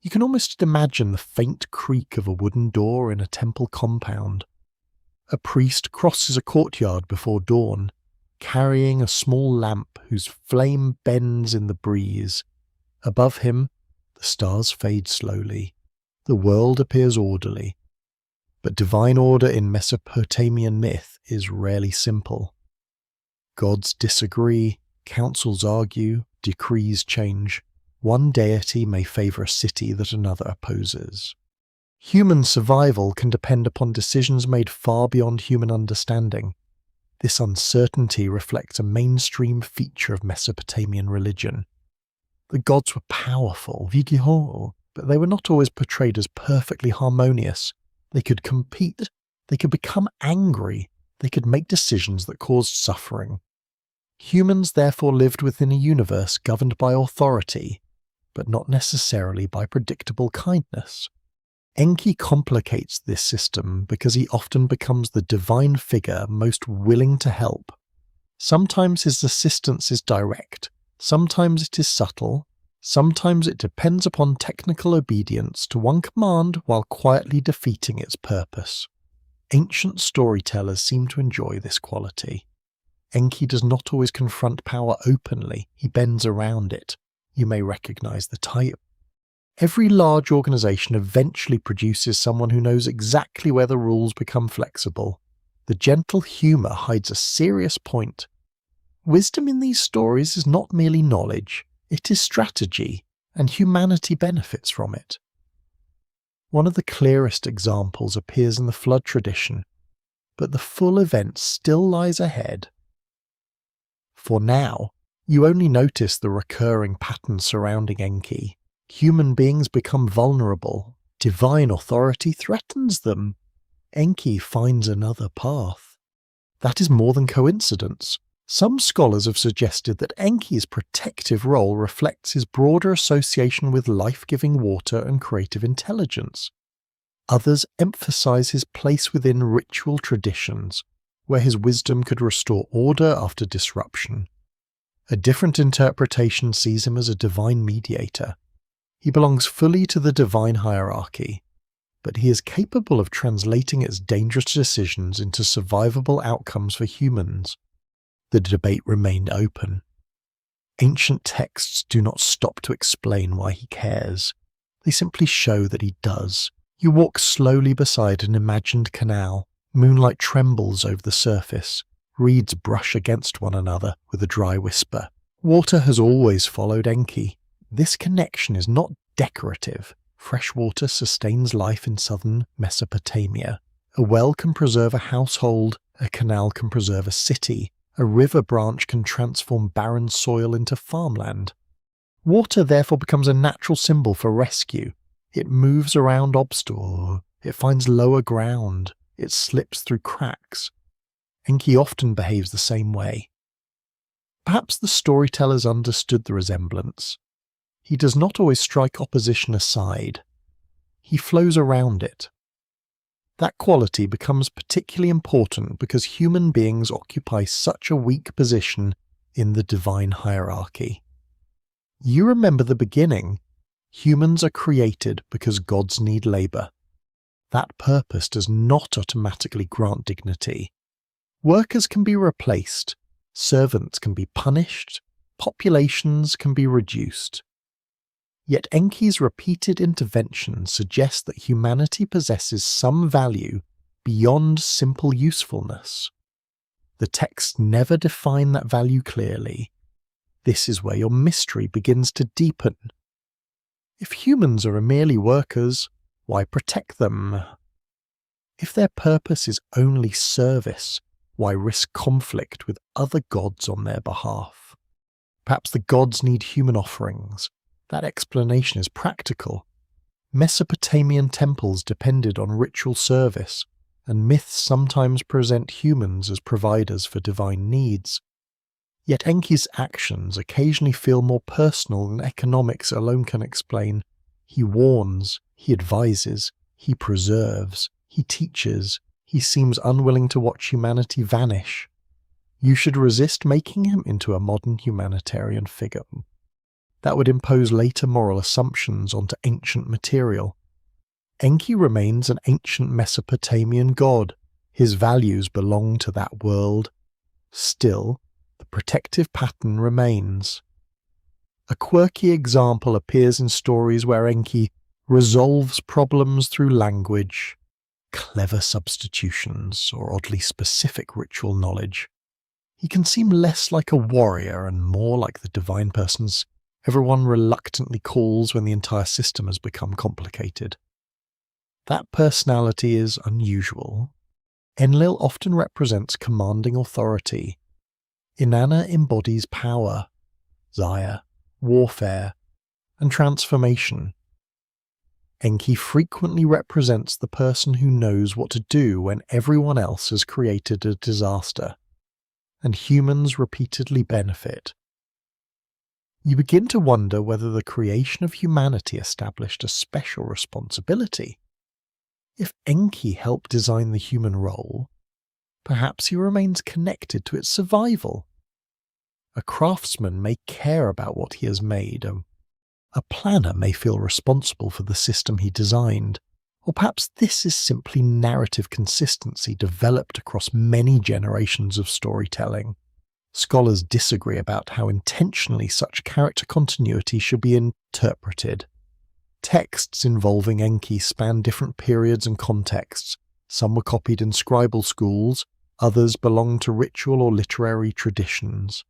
S1: You can almost imagine the faint creak of a wooden door in a temple compound. A priest crosses a courtyard before dawn, carrying a small lamp whose flame bends in the breeze. Above him, the stars fade slowly. The world appears orderly. But divine order in Mesopotamian myth is rarely simple. Gods disagree, councils argue, decrees change. One deity may favour a city that another opposes. Human survival can depend upon decisions made far beyond human understanding. This uncertainty reflects a mainstream feature of Mesopotamian religion. The gods were powerful, but they were not always portrayed as perfectly harmonious. They could compete, they could become angry, they could make decisions that caused suffering. Humans therefore lived within a universe governed by authority, but not necessarily by predictable kindness. Enki complicates this system because he often becomes the divine figure most willing to help. Sometimes his assistance is direct, sometimes it is subtle, sometimes it depends upon technical obedience to one command while quietly defeating its purpose. Ancient storytellers seem to enjoy this quality. Enki does not always confront power openly, he bends around it. You may recognize the type. Every large organization eventually produces someone who knows exactly where the rules become flexible. The gentle humor hides a serious point. Wisdom in these stories is not merely knowledge, it is strategy, and humanity benefits from it. One of the clearest examples appears in the flood tradition, but the full event still lies ahead. For now, you only notice the recurring pattern surrounding Enki. Human beings become vulnerable. Divine authority threatens them. Enki finds another path. That is more than coincidence. Some scholars have suggested that Enki's protective role reflects his broader association with life-giving water and creative intelligence. Others emphasize his place within ritual traditions, where his wisdom could restore order after disruption. A different interpretation sees him as a divine mediator. He belongs fully to the divine hierarchy, but he is capable of translating its dangerous decisions into survivable outcomes for humans. The debate remained open. Ancient texts do not stop to explain why he cares. They simply show that he does. You walk slowly beside an imagined canal. Moonlight trembles over the surface. Reeds brush against one another with a dry whisper. Water has always followed Enki. This connection is not decorative. Fresh water sustains life in southern Mesopotamia. A well can preserve a household, a canal can preserve a city, a river branch can transform barren soil into farmland. Water therefore becomes a natural symbol for rescue. It moves around obstacles, it finds lower ground, it slips through cracks. Enki often behaves the same way. Perhaps the storytellers understood the resemblance. He does not always strike opposition aside. He flows around it. That quality becomes particularly important because human beings occupy such a weak position in the divine hierarchy. You remember the beginning. Humans are created because gods need labor. That purpose does not automatically grant dignity. Workers can be replaced, servants can be punished, populations can be reduced. Yet Enki's repeated interventions suggest that humanity possesses some value beyond simple usefulness. The texts never define that value clearly. This is where your mystery begins to deepen. If humans are merely workers, why protect them? If their purpose is only service, why risk conflict with other gods on their behalf? Perhaps the gods need human offerings. That explanation is practical. Mesopotamian temples depended on ritual service, and myths sometimes present humans as providers for divine needs. Yet Enki's actions occasionally feel more personal than economics alone can explain. He warns, he advises, he preserves, he teaches, he seems unwilling to watch humanity vanish. You should resist making him into a modern humanitarian figure. That would impose later moral assumptions onto ancient material. Enki remains an ancient Mesopotamian god. His values belong to that world. Still, the protective pattern remains. A quirky example appears in stories where Enki resolves problems through language, clever substitutions, or oddly specific ritual knowledge. He can seem less like a warrior and more like the divine persons everyone reluctantly calls when the entire system has become complicated. That personality is unusual. Enlil often represents commanding authority. Inanna embodies power, Zaya, warfare, and transformation. Enki frequently represents the person who knows what to do when everyone else has created a disaster, and humans repeatedly benefit. You begin to wonder whether the creation of humanity established a special responsibility. If Enki helped design the human role, perhaps he remains connected to its survival. A craftsman may care about what he has made. A planner may feel responsible for the system he designed. Or perhaps this is simply narrative consistency developed across many generations of storytelling. Scholars disagree about how intentionally such character continuity should be interpreted. Texts involving Enki span different periods and contexts. Some were copied in scribal schools, others belonged to ritual or literary traditions.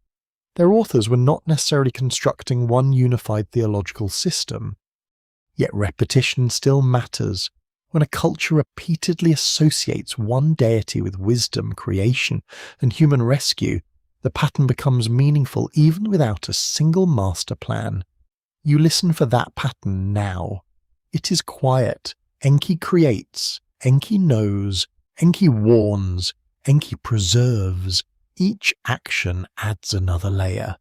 S1: Their authors were not necessarily constructing one unified theological system. Yet repetition still matters. When a culture repeatedly associates one deity with wisdom, creation, and human rescue, the pattern becomes meaningful even without a single master plan. You listen for that pattern now. It is quiet. Enki creates. Enki knows. Enki warns. Enki preserves. Each action adds another layer.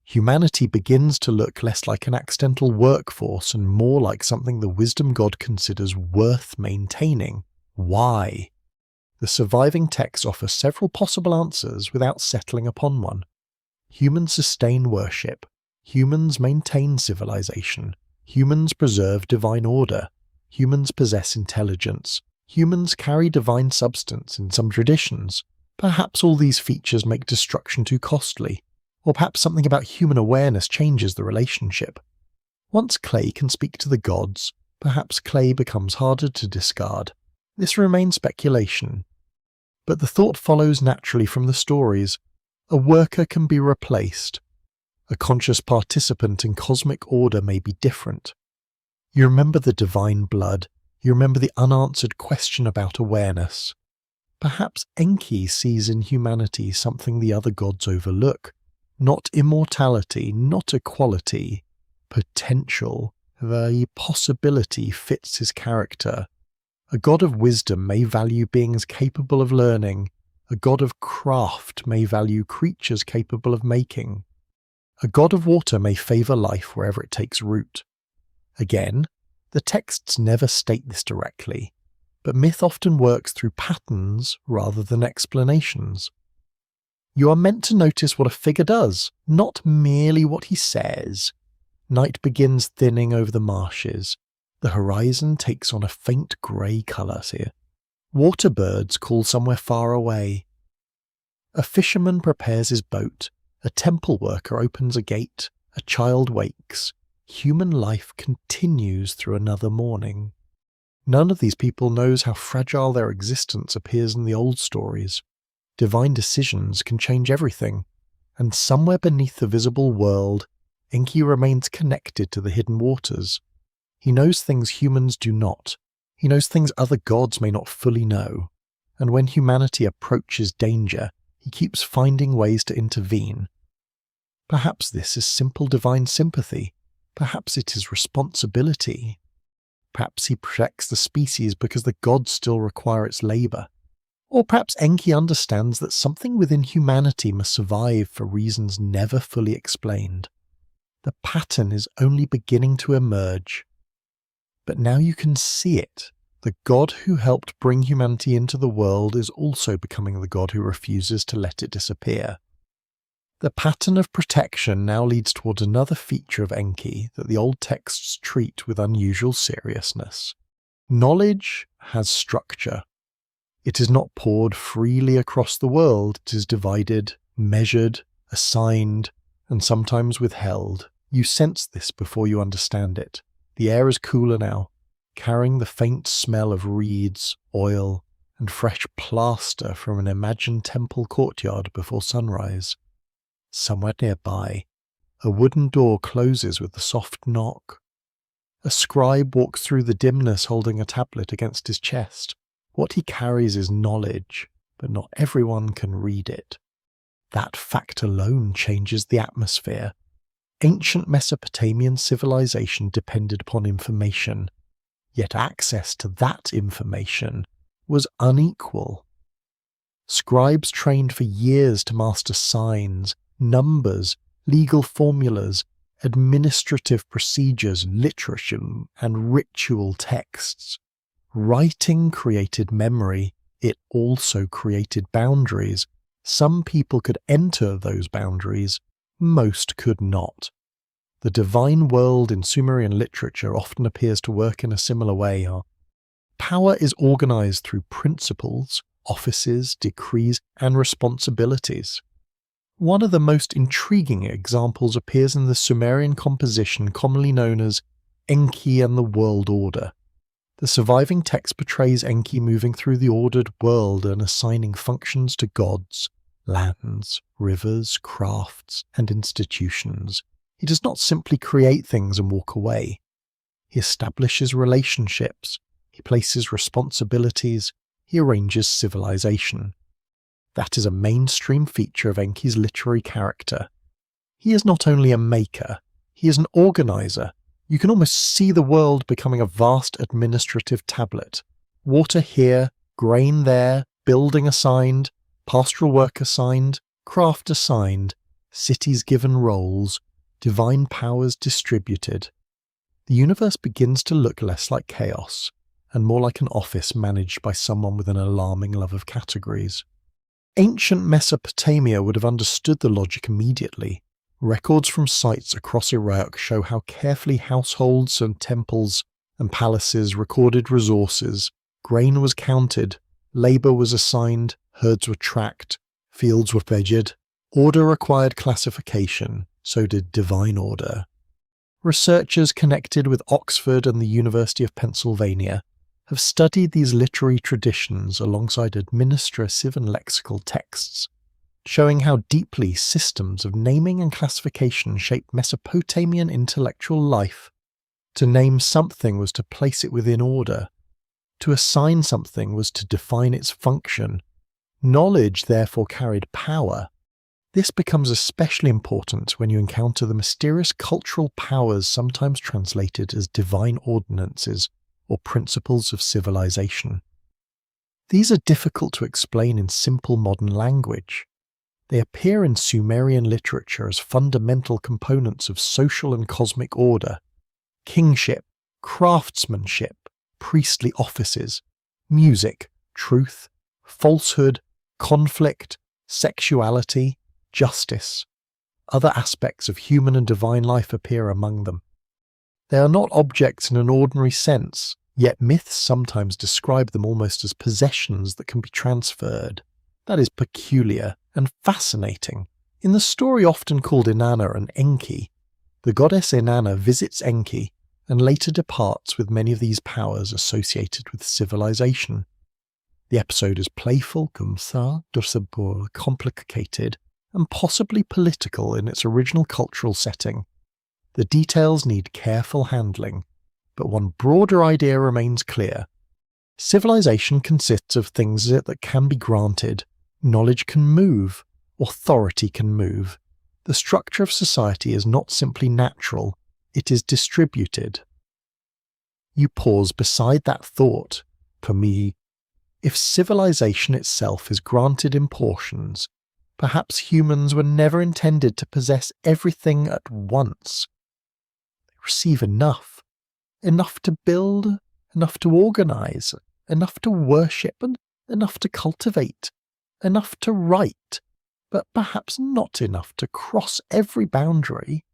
S1: Humanity begins to look less like an accidental workforce and more like something the wisdom god considers worth maintaining. Why? The surviving texts offer several possible answers without settling upon one. Humans sustain worship. Humans maintain civilization. Humans preserve divine order. Humans possess intelligence. Humans carry divine substance in some traditions. Perhaps all these features make destruction too costly. Or perhaps something about human awareness changes the relationship. Once clay can speak to the gods, perhaps clay becomes harder to discard. This remains speculation. But the thought follows naturally from the stories. A worker can be replaced. A conscious participant in cosmic order may be different. You remember the divine blood. You remember the unanswered question about awareness. Perhaps Enki sees in humanity something the other gods overlook. Not immortality, not equality, potential. The possibility fits his character. A god of wisdom may value beings capable of learning. A god of craft may value creatures capable of making. A god of water may favour life wherever it takes root. Again, the texts never state this directly, but myth often works through patterns rather than explanations. You are meant to notice what a figure does, not merely what he says. Night begins thinning over the marshes. The horizon takes on a faint grey colour here. Water birds call somewhere far away. A fisherman prepares his boat. A temple worker opens a gate. A child wakes. Human life continues through another morning. None of these people knows how fragile their existence appears in the old stories. Divine decisions can change everything, and somewhere beneath the visible world, Enki remains connected to the hidden waters. He knows things humans do not. He knows things other gods may not fully know. And when humanity approaches danger, he keeps finding ways to intervene. Perhaps this is simple divine sympathy. Perhaps it is responsibility. Perhaps he protects the species because the gods still require its labour. Or perhaps Enki understands that something within humanity must survive for reasons never fully explained. The pattern is only beginning to emerge. But now you can see it. The god who helped bring humanity into the world is also becoming the god who refuses to let it disappear. The pattern of protection now leads towards another feature of Enki that the old texts treat with unusual seriousness. Knowledge has structure. It is not poured freely across the world. It is divided, measured, assigned, and sometimes withheld. You sense this before you understand it. The air is cooler now, carrying the faint smell of reeds, oil, and fresh plaster from an imagined temple courtyard before sunrise. Somewhere nearby, a wooden door closes with a soft knock. A scribe walks through the dimness holding a tablet against his chest. What he carries is knowledge, but not everyone can read it. That fact alone changes the atmosphere. Ancient Mesopotamian civilization depended upon information, yet access to that information was unequal. Scribes trained for years to master signs, numbers, legal formulas, administrative procedures, literature, and ritual texts. Writing created memory. It also created boundaries. Some people could enter those boundaries. Most could not. The divine world in Sumerian literature often appears to work in a similar way. Power is organized through principles, offices, decrees, and responsibilities. One of the most intriguing examples appears in the Sumerian composition commonly known as Enki and the World Order. The surviving text portrays Enki moving through the ordered world and assigning functions to gods, lands, rivers, crafts, and institutions. He does not simply create things and walk away. He establishes relationships, he places responsibilities, he arranges civilization. That is a mainstream feature of Enki's literary character. He is not only a maker, he is an organizer. You can almost see the world becoming a vast administrative tablet. Water here, grain there, building assigned, pastoral work assigned, craft assigned, cities given roles, divine powers distributed. The universe begins to look less like chaos and more like an office managed by someone with an alarming love of categories. Ancient Mesopotamia would have understood the logic immediately. Records from sites across Iraq show how carefully households and temples and palaces recorded resources. Grain was counted, labour was assigned, herds were tracked, fields were measured. Order required classification, so did divine order. Researchers connected with Oxford and the University of Pennsylvania have studied these literary traditions alongside administrative and lexical texts, showing how deeply systems of naming and classification shaped Mesopotamian intellectual life. To name something was to place it within order. To assign something was to define its function. Knowledge therefore carried power. This becomes especially important when you encounter the mysterious cultural powers sometimes translated as divine ordinances or principles of civilization. These are difficult to explain in simple modern language. They appear in Sumerian literature as fundamental components of social and cosmic order: kingship, craftsmanship, priestly offices, music, truth, falsehood, conflict, sexuality, justice. Other aspects of human and divine life appear among them. They are not objects in an ordinary sense, yet myths sometimes describe them almost as possessions that can be transferred. That is peculiar and fascinating. In the story often called Inanna and Enki, the goddess Inanna visits Enki and later departs with many of these powers associated with civilization. The episode is playful, comme ça, complicated, and possibly political in its original cultural setting. The details need careful handling, but one broader idea remains clear. Civilization consists of things that can be granted. Knowledge can move. Authority can move. The structure of society is not simply natural, it is distributed. You pause beside that thought. For me, if civilization itself is granted in portions, perhaps humans were never intended to possess everything at once. They receive enough to build, enough to organize, enough to worship, and enough to cultivate, enough to write, but perhaps not enough to cross every boundary.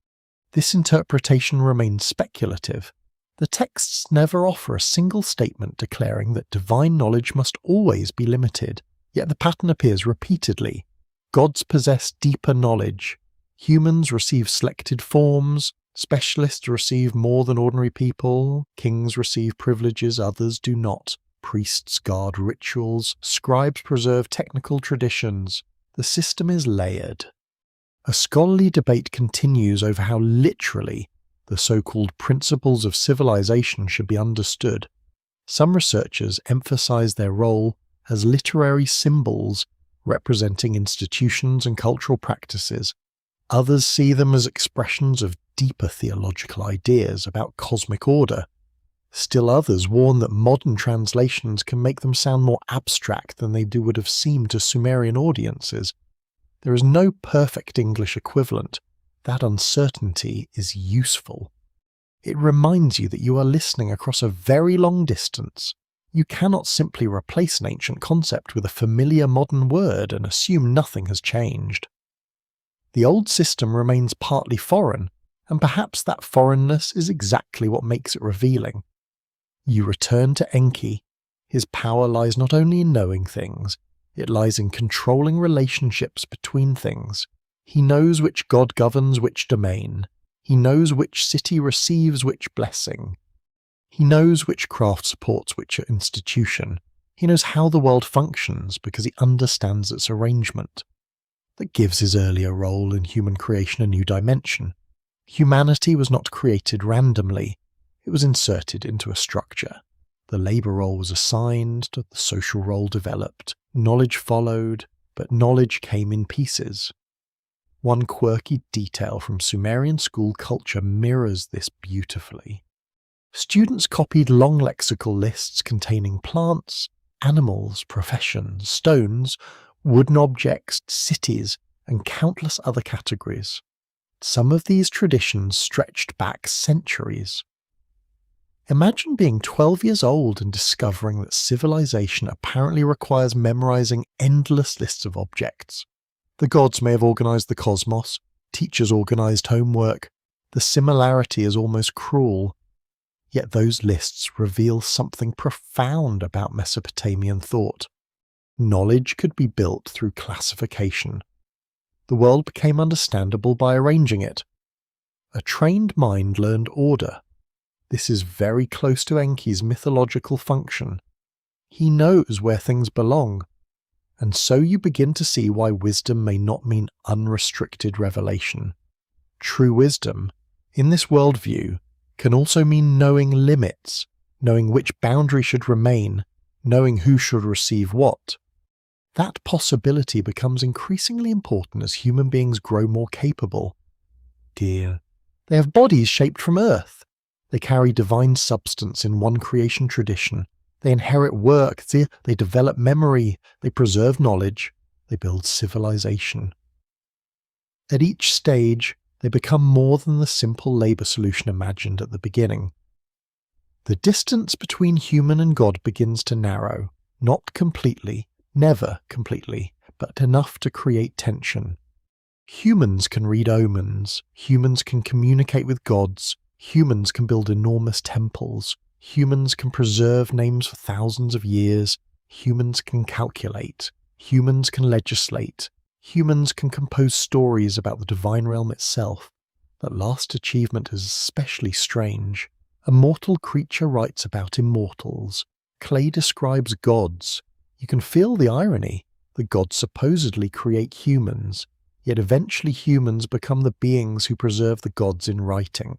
S1: This interpretation remains speculative. The texts never offer a single statement declaring that divine knowledge must always be limited, yet the pattern appears repeatedly. Gods possess deeper knowledge. Humans receive selected forms. Specialists receive more than ordinary people. Kings receive privileges others do not. Priests guard rituals. Scribes preserve technical traditions. The system is layered. A scholarly debate continues over how literally the so-called principles of civilization should be understood. Some researchers emphasize their role as literary symbols representing institutions and cultural practices. Others see them as expressions of deeper theological ideas about cosmic order. Still others warn that modern translations can make them sound more abstract than they would have seemed to Sumerian audiences. There is no perfect English equivalent. That uncertainty is useful. It reminds you that you are listening across a very long distance. You cannot simply replace an ancient concept with a familiar modern word and assume nothing has changed. The old system remains partly foreign, and perhaps that foreignness is exactly what makes it revealing. You return to Enki. His power lies not only in knowing things, it lies in controlling relationships between things. He knows which god governs which domain. He knows which city receives which blessing. He knows which craft supports which institution. He knows how the world functions because he understands its arrangement. That gives his earlier role in human creation a new dimension. Humanity was not created randomly. It was inserted into a structure. The labour role was assigned, the social role developed, knowledge followed, but knowledge came in pieces. One quirky detail from Sumerian school culture mirrors this beautifully. Students copied long lexical lists containing plants, animals, professions, stones, wooden objects, cities, and countless other categories. Some of these traditions stretched back centuries. Imagine being 12 years old and discovering that civilization apparently requires memorizing endless lists of objects. The gods may have organized the cosmos, teachers organized homework. The similarity is almost cruel. Yet those lists reveal something profound about Mesopotamian thought. Knowledge could be built through classification. The world became understandable by arranging it. A trained mind learned order. This is very close to Enki's mythological function. He knows where things belong, and so you begin to see why wisdom may not mean unrestricted revelation. True wisdom, in this worldview, can also mean knowing limits, knowing which boundary should remain, knowing who should receive what. That possibility becomes increasingly important as human beings grow more capable. Dear, they have bodies shaped from earth. They carry divine substance in one creation tradition. They inherit work, they develop memory, they preserve knowledge, they build civilization. At each stage, they become more than the simple labor solution imagined at the beginning. The distance between human and God begins to narrow, not completely, never completely, but enough to create tension. Humans can read omens, humans can communicate with gods, humans can build enormous temples, humans can preserve names for thousands of years, humans can calculate, humans can legislate, humans can compose stories about the divine realm itself. That last achievement is especially strange. A mortal creature writes about immortals. Clay describes gods. You can feel the irony. The gods supposedly create humans, yet eventually humans become the beings who preserve the gods in writing.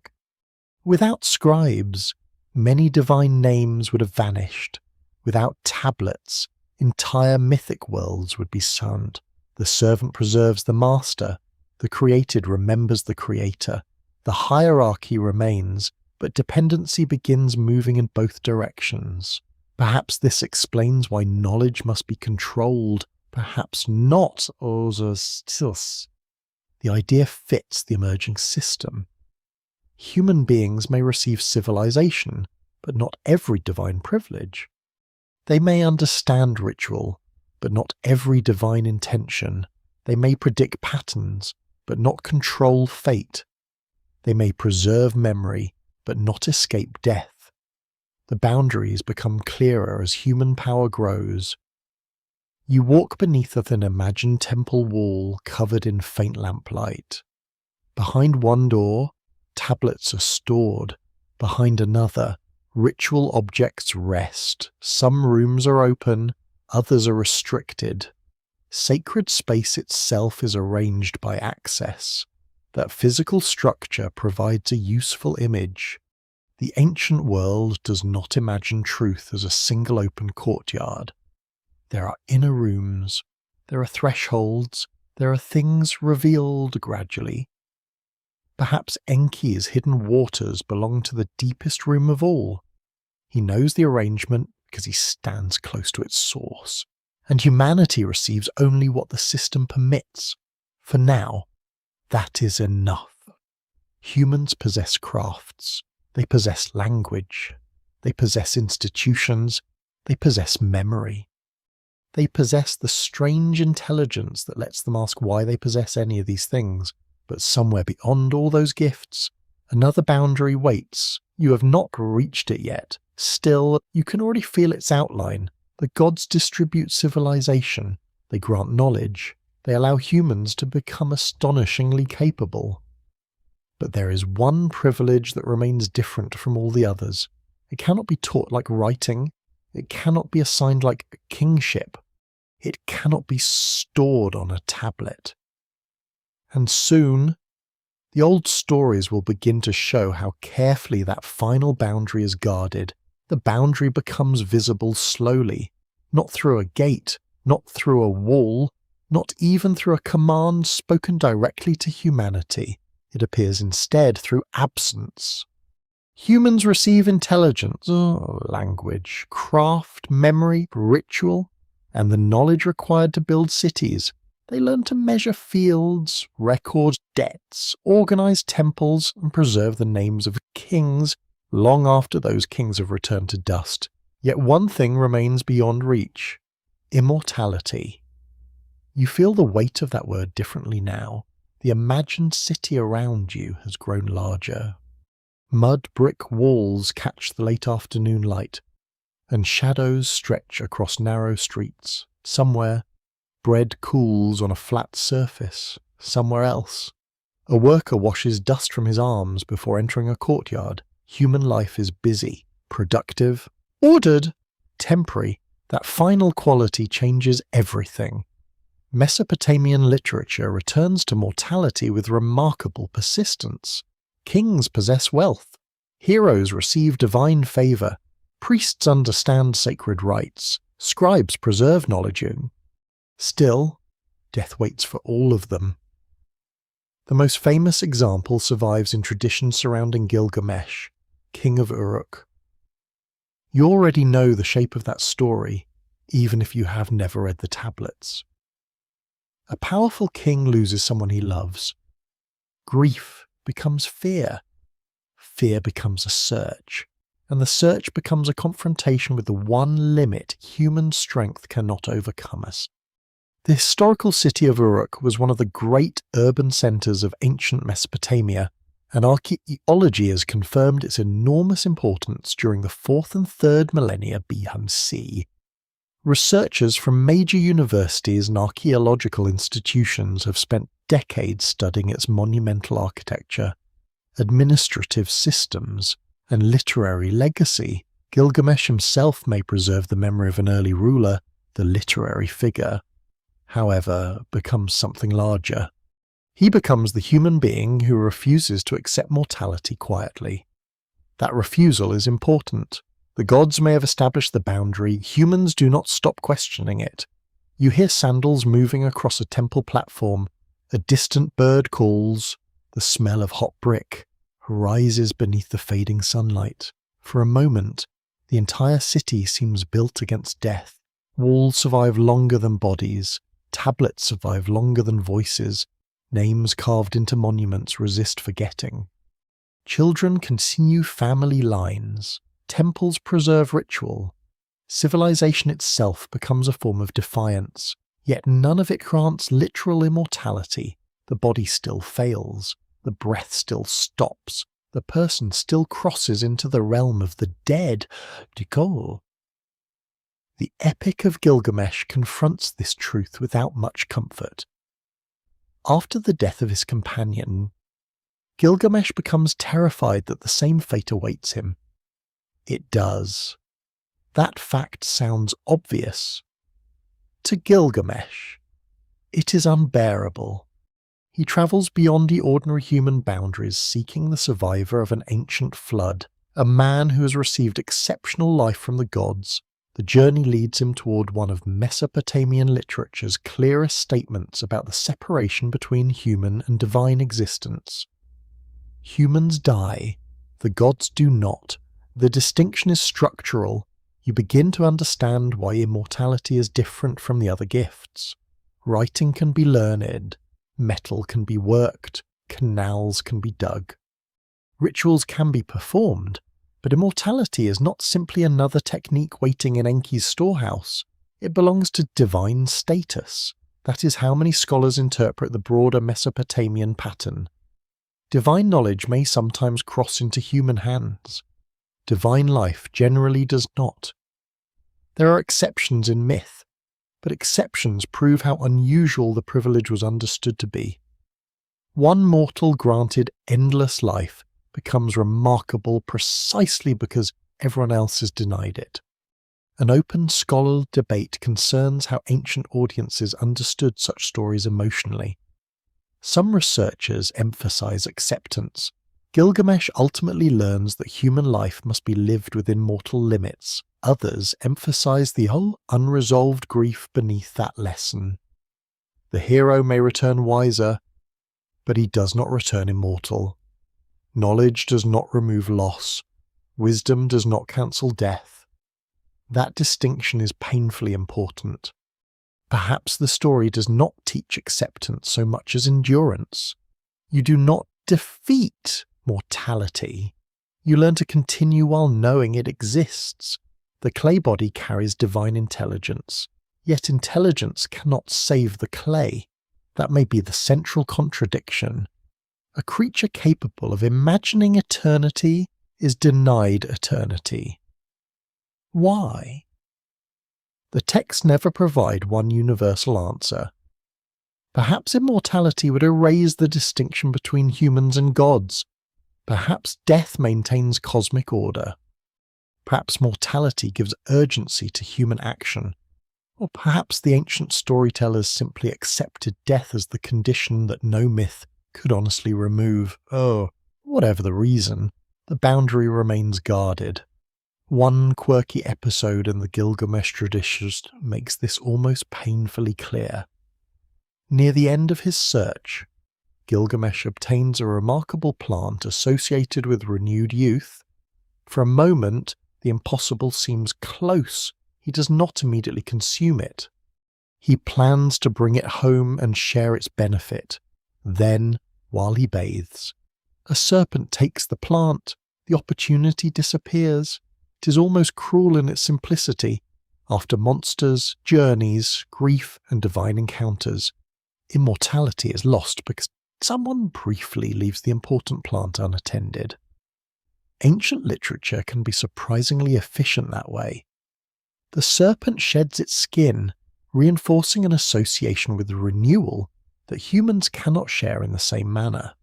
S1: Without scribes, many divine names would have vanished. Without tablets, entire mythic worlds would be sunned. The servant preserves the master. The created remembers the creator. The hierarchy remains, but dependency begins moving in both directions. Perhaps this explains why knowledge must be controlled, perhaps not. The idea fits the emerging system. Human beings may receive civilization, but not every divine privilege. They may understand ritual, but not every divine intention. They may predict patterns, but not control fate. They may preserve memory, but not escape death. The boundaries become clearer as human power grows. You walk beneath an imagined temple wall covered in faint lamplight. Behind one door, tablets are stored. Behind another, ritual objects rest. Some rooms are open, others are restricted. Sacred space itself is arranged by access. That physical structure provides a useful image. The ancient world does not imagine truth as a single open courtyard. There are inner rooms, there are thresholds, there are things revealed gradually. Perhaps Enki's hidden waters belong to the deepest room of all. He knows the arrangement because he stands close to its source, and humanity receives only what the system permits. For now, that is enough. Humans possess crafts, they possess language, they possess institutions, they possess memory. They possess the strange intelligence that lets them ask why they possess any of these things. But somewhere beyond all those gifts, another boundary waits. You have not reached it yet. Still, you can already feel its outline. The gods distribute civilization. They grant knowledge. They allow humans to become astonishingly capable. But there is one privilege that remains different from all the others. It cannot be taught like writing. It cannot be assigned like kingship. It cannot be stored on a tablet. And soon, the old stories will begin to show how carefully that final boundary is guarded. The boundary becomes visible slowly, not through a gate, not through a wall, not even through a command spoken directly to humanity. It appears instead through absence. Humans receive intelligence, language, craft, memory, ritual, and the knowledge required to build cities. They learn to measure fields, record debts, organize temples, and preserve the names of kings long after those kings have returned to dust. Yet one thing remains beyond reach: immortality. You feel the weight of that word differently now. The imagined city around you has grown larger. Mud brick walls catch the late afternoon light, and shadows stretch across narrow streets. Somewhere, bread cools on a flat surface. Somewhere else, a worker washes dust from his arms before entering a courtyard. Human life is busy, productive, ordered, temporary. That final quality changes everything. Mesopotamian literature returns to mortality with remarkable persistence. Kings possess wealth. Heroes receive divine favor. Priests understand sacred rites. Scribes preserve knowledge. Still, death waits for all of them. The most famous example survives in tradition surrounding Gilgamesh, king of Uruk. You already know the shape of that story, even if you have never read the tablets. A powerful king loses someone he loves. Grief becomes fear. Fear becomes a search. And the search becomes a confrontation with the one limit human strength cannot overcome us. The historical city of Uruk was one of the great urban centres of ancient Mesopotamia, and archaeology has confirmed its enormous importance during the 4th and 3rd millennia BC. Researchers from major universities and archaeological institutions have spent decades studying its monumental architecture, administrative systems, and literary legacy. Gilgamesh himself may preserve the memory of an early ruler, the literary figure, however, becomes something larger. He becomes the human being who refuses to accept mortality quietly. That refusal is important. The gods may have established the boundary, humans do not stop questioning it. You hear sandals moving across a temple platform, a distant bird calls, the smell of hot brick rises beneath the fading sunlight. For a moment, the entire city seems built against death. Walls survive longer than bodies, tablets survive longer than voices, names carved into monuments resist forgetting. Children continue family lines. Temples preserve ritual. Civilization itself becomes a form of defiance, yet none of it grants literal immortality. The body still fails, the breath still stops, the person still crosses into the realm of the dead. The Epic of Gilgamesh confronts this truth without much comfort. After the death of his companion, Gilgamesh becomes terrified that the same fate awaits him. It does. That fact sounds obvious. To Gilgamesh, it is unbearable. He travels beyond the ordinary human boundaries, seeking the survivor of an ancient flood, a man who has received exceptional life from the gods. The journey leads him toward one of Mesopotamian literature's clearest statements about the separation between human and divine existence. Humans die, the gods do not. The distinction is structural. You begin to understand why immortality is different from the other gifts. Writing can be learned, metal can be worked, canals can be dug. Rituals can be performed, but immortality is not simply another technique waiting in Enki's storehouse. It belongs to divine status. That is how many scholars interpret the broader Mesopotamian pattern. Divine knowledge may sometimes cross into human hands. Divine life generally does not. There are exceptions in myth, but exceptions prove how unusual the privilege was understood to be. One mortal granted endless life becomes remarkable precisely because everyone else is denied it. An open scholarly debate concerns how ancient audiences understood such stories emotionally. Some researchers emphasize acceptance. Gilgamesh ultimately learns that human life must be lived within mortal limits. Others emphasize the whole unresolved grief beneath that lesson. The hero may return wiser, but he does not return immortal. Knowledge does not remove loss. Wisdom does not cancel death. That distinction is painfully important. Perhaps the story does not teach acceptance so much as endurance. You do not defeat mortality. You learn to continue while knowing it exists. The clay body carries divine intelligence, yet intelligence cannot save the clay. That may be the central contradiction. A creature capable of imagining eternity is denied eternity. Why? The texts never provide one universal answer. Perhaps immortality would erase the distinction between humans and gods. Perhaps death maintains cosmic order. Perhaps mortality gives urgency to human action. Or perhaps the ancient storytellers simply accepted death as the condition that no myth could honestly remove. Whatever the reason, the boundary remains guarded. One quirky episode in the Gilgamesh traditions makes this almost painfully clear. Near the end of his search, Gilgamesh obtains a remarkable plant associated with renewed youth. For a moment, the impossible seems close. He does not immediately consume it. He plans to bring it home and share its benefit. Then, while he bathes, a serpent takes the plant. The opportunity disappears. It is almost cruel in its simplicity. After monsters, journeys, grief, and divine encounters, immortality is lost because someone briefly leaves the important plant unattended. Ancient literature can be surprisingly efficient that way. The serpent sheds its skin, reinforcing an association with renewal that humans cannot share in the same manner.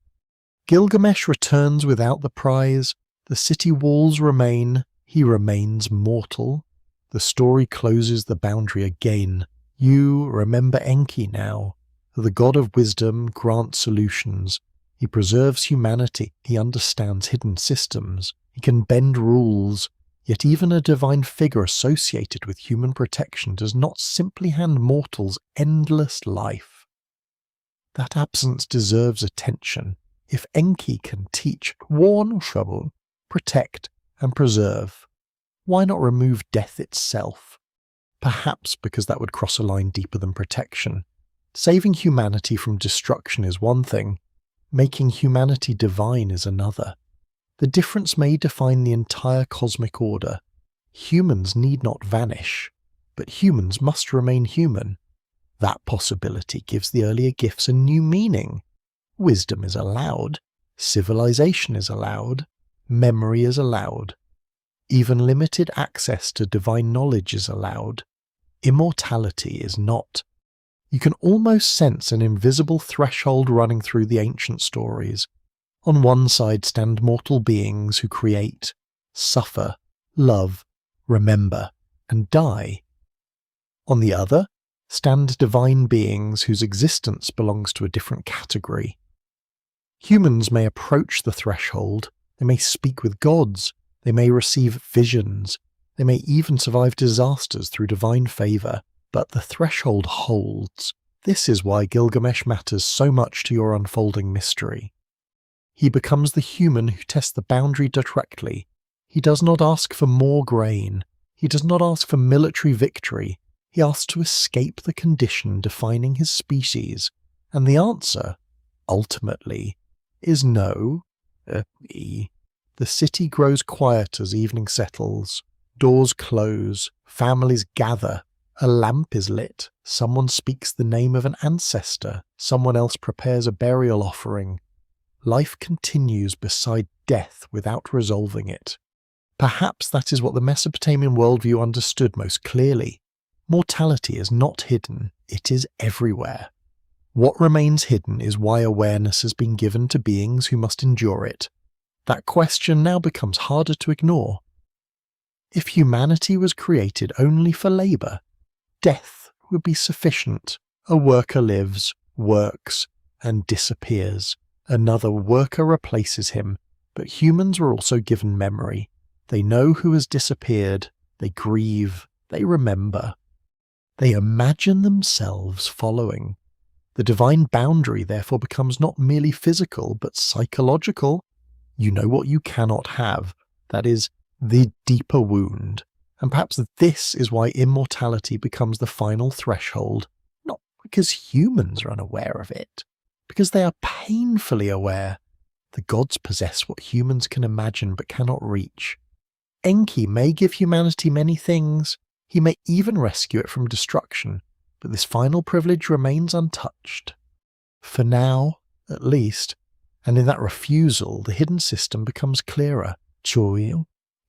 S1: Gilgamesh returns without the prize, the city walls remain, he remains mortal. The story closes the boundary again. You remember Enki now. The god of wisdom grants solutions. He preserves humanity. He understands hidden systems. He can bend rules. Yet even a divine figure associated with human protection does not simply hand mortals endless life. That absence deserves attention. If Enki can teach, warn, trouble, protect, and preserve, why not remove death itself? Perhaps because that would cross a line deeper than protection. Saving humanity from destruction is one thing. Making humanity divine is another. The difference may define the entire cosmic order. Humans need not vanish, but humans must remain human. That possibility gives the earlier gifts a new meaning. Wisdom is allowed, civilization is allowed, memory is allowed. Even limited access to divine knowledge is allowed. Immortality is not. You can almost sense an invisible threshold running through the ancient stories. On one side stand mortal beings who create, suffer, love, remember, and die. On the other stand divine beings whose existence belongs to a different category. Humans may approach the threshold, they may speak with gods, they may receive visions, they may even survive disasters through divine favour, but the threshold holds. This is why Gilgamesh matters so much to your unfolding mystery. He becomes the human who tests the boundary directly. He does not ask for more grain. He does not ask for military victory. He asks to escape the condition defining his species. And the answer, ultimately, is no. The city grows quiet as evening settles. Doors close. Families gather. A lamp is lit. Someone speaks the name of an ancestor. Someone else prepares a burial offering. Life continues beside death without resolving it. Perhaps that is what the Mesopotamian worldview understood most clearly. Mortality is not hidden, it is everywhere. What remains hidden is why awareness has been given to beings who must endure it. That question now becomes harder to ignore. If humanity was created only for labour, death would be sufficient. A worker lives, works, and disappears. Another worker replaces him, but humans are also given memory. They know who has disappeared, they grieve, they remember. They imagine themselves following. The divine boundary therefore becomes not merely physical, but psychological. You know what you cannot have. That is, the deeper wound, and perhaps this is why immortality becomes the final threshold, not because humans are unaware of it, because they are painfully aware. The gods possess what humans can imagine but cannot reach. Enki may give humanity many things, he may even rescue it from destruction, but this final privilege remains untouched. For now, at least, and in that refusal, the hidden system becomes clearer.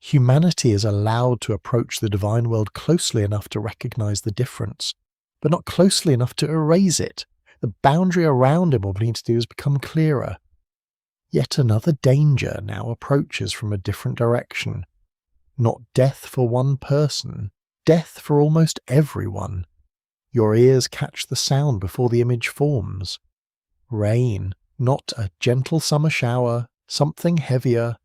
S1: Humanity is allowed to approach the divine world closely enough to recognize the difference, but not closely enough to erase it. The boundary around immortality has become clearer. Yet another danger now approaches from a different direction. Not death for one person, death for almost everyone. Your ears catch the sound before the image forms. Rain, not a gentle summer shower, something heavier,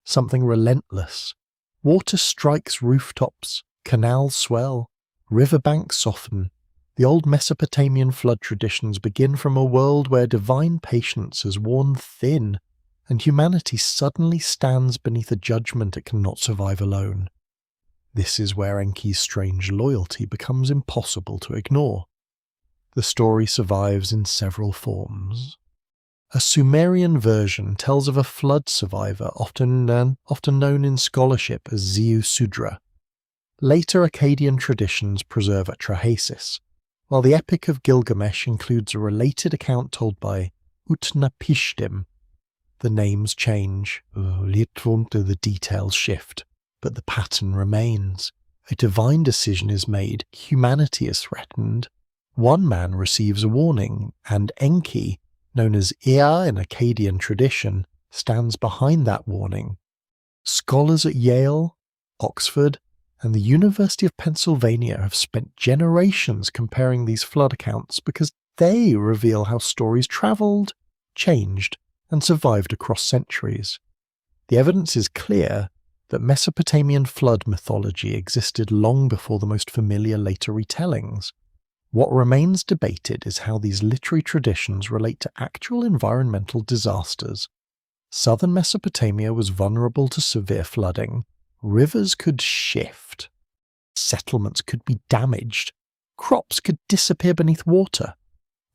S1: something relentless. Water strikes rooftops, canals swell, riverbanks soften. The old Mesopotamian flood traditions begin from a world where divine patience has worn thin, and humanity suddenly stands beneath a judgment it cannot survive alone. This is where Enki's strange loyalty becomes impossible to ignore. The story survives in several forms. A Sumerian version tells of a flood survivor often known in scholarship as Ziu Sudra. Later Akkadian traditions preserve Atrahasis, while the Epic of Gilgamesh includes a related account told by Utnapishtim. The names change, the details shift, but the pattern remains. A divine decision is made, humanity is threatened. One man receives a warning, and Enki, known as Ea in Akkadian tradition, stands behind that warning. Scholars at Yale, Oxford, and the University of Pennsylvania have spent generations comparing these flood accounts because they reveal how stories travelled, changed, and survived across centuries. The evidence is clear that Mesopotamian flood mythology existed long before the most familiar later retellings. What remains debated is how these literary traditions relate to actual environmental disasters. Southern Mesopotamia was vulnerable to severe flooding. Rivers could shift. Settlements could be damaged. Crops could disappear beneath water.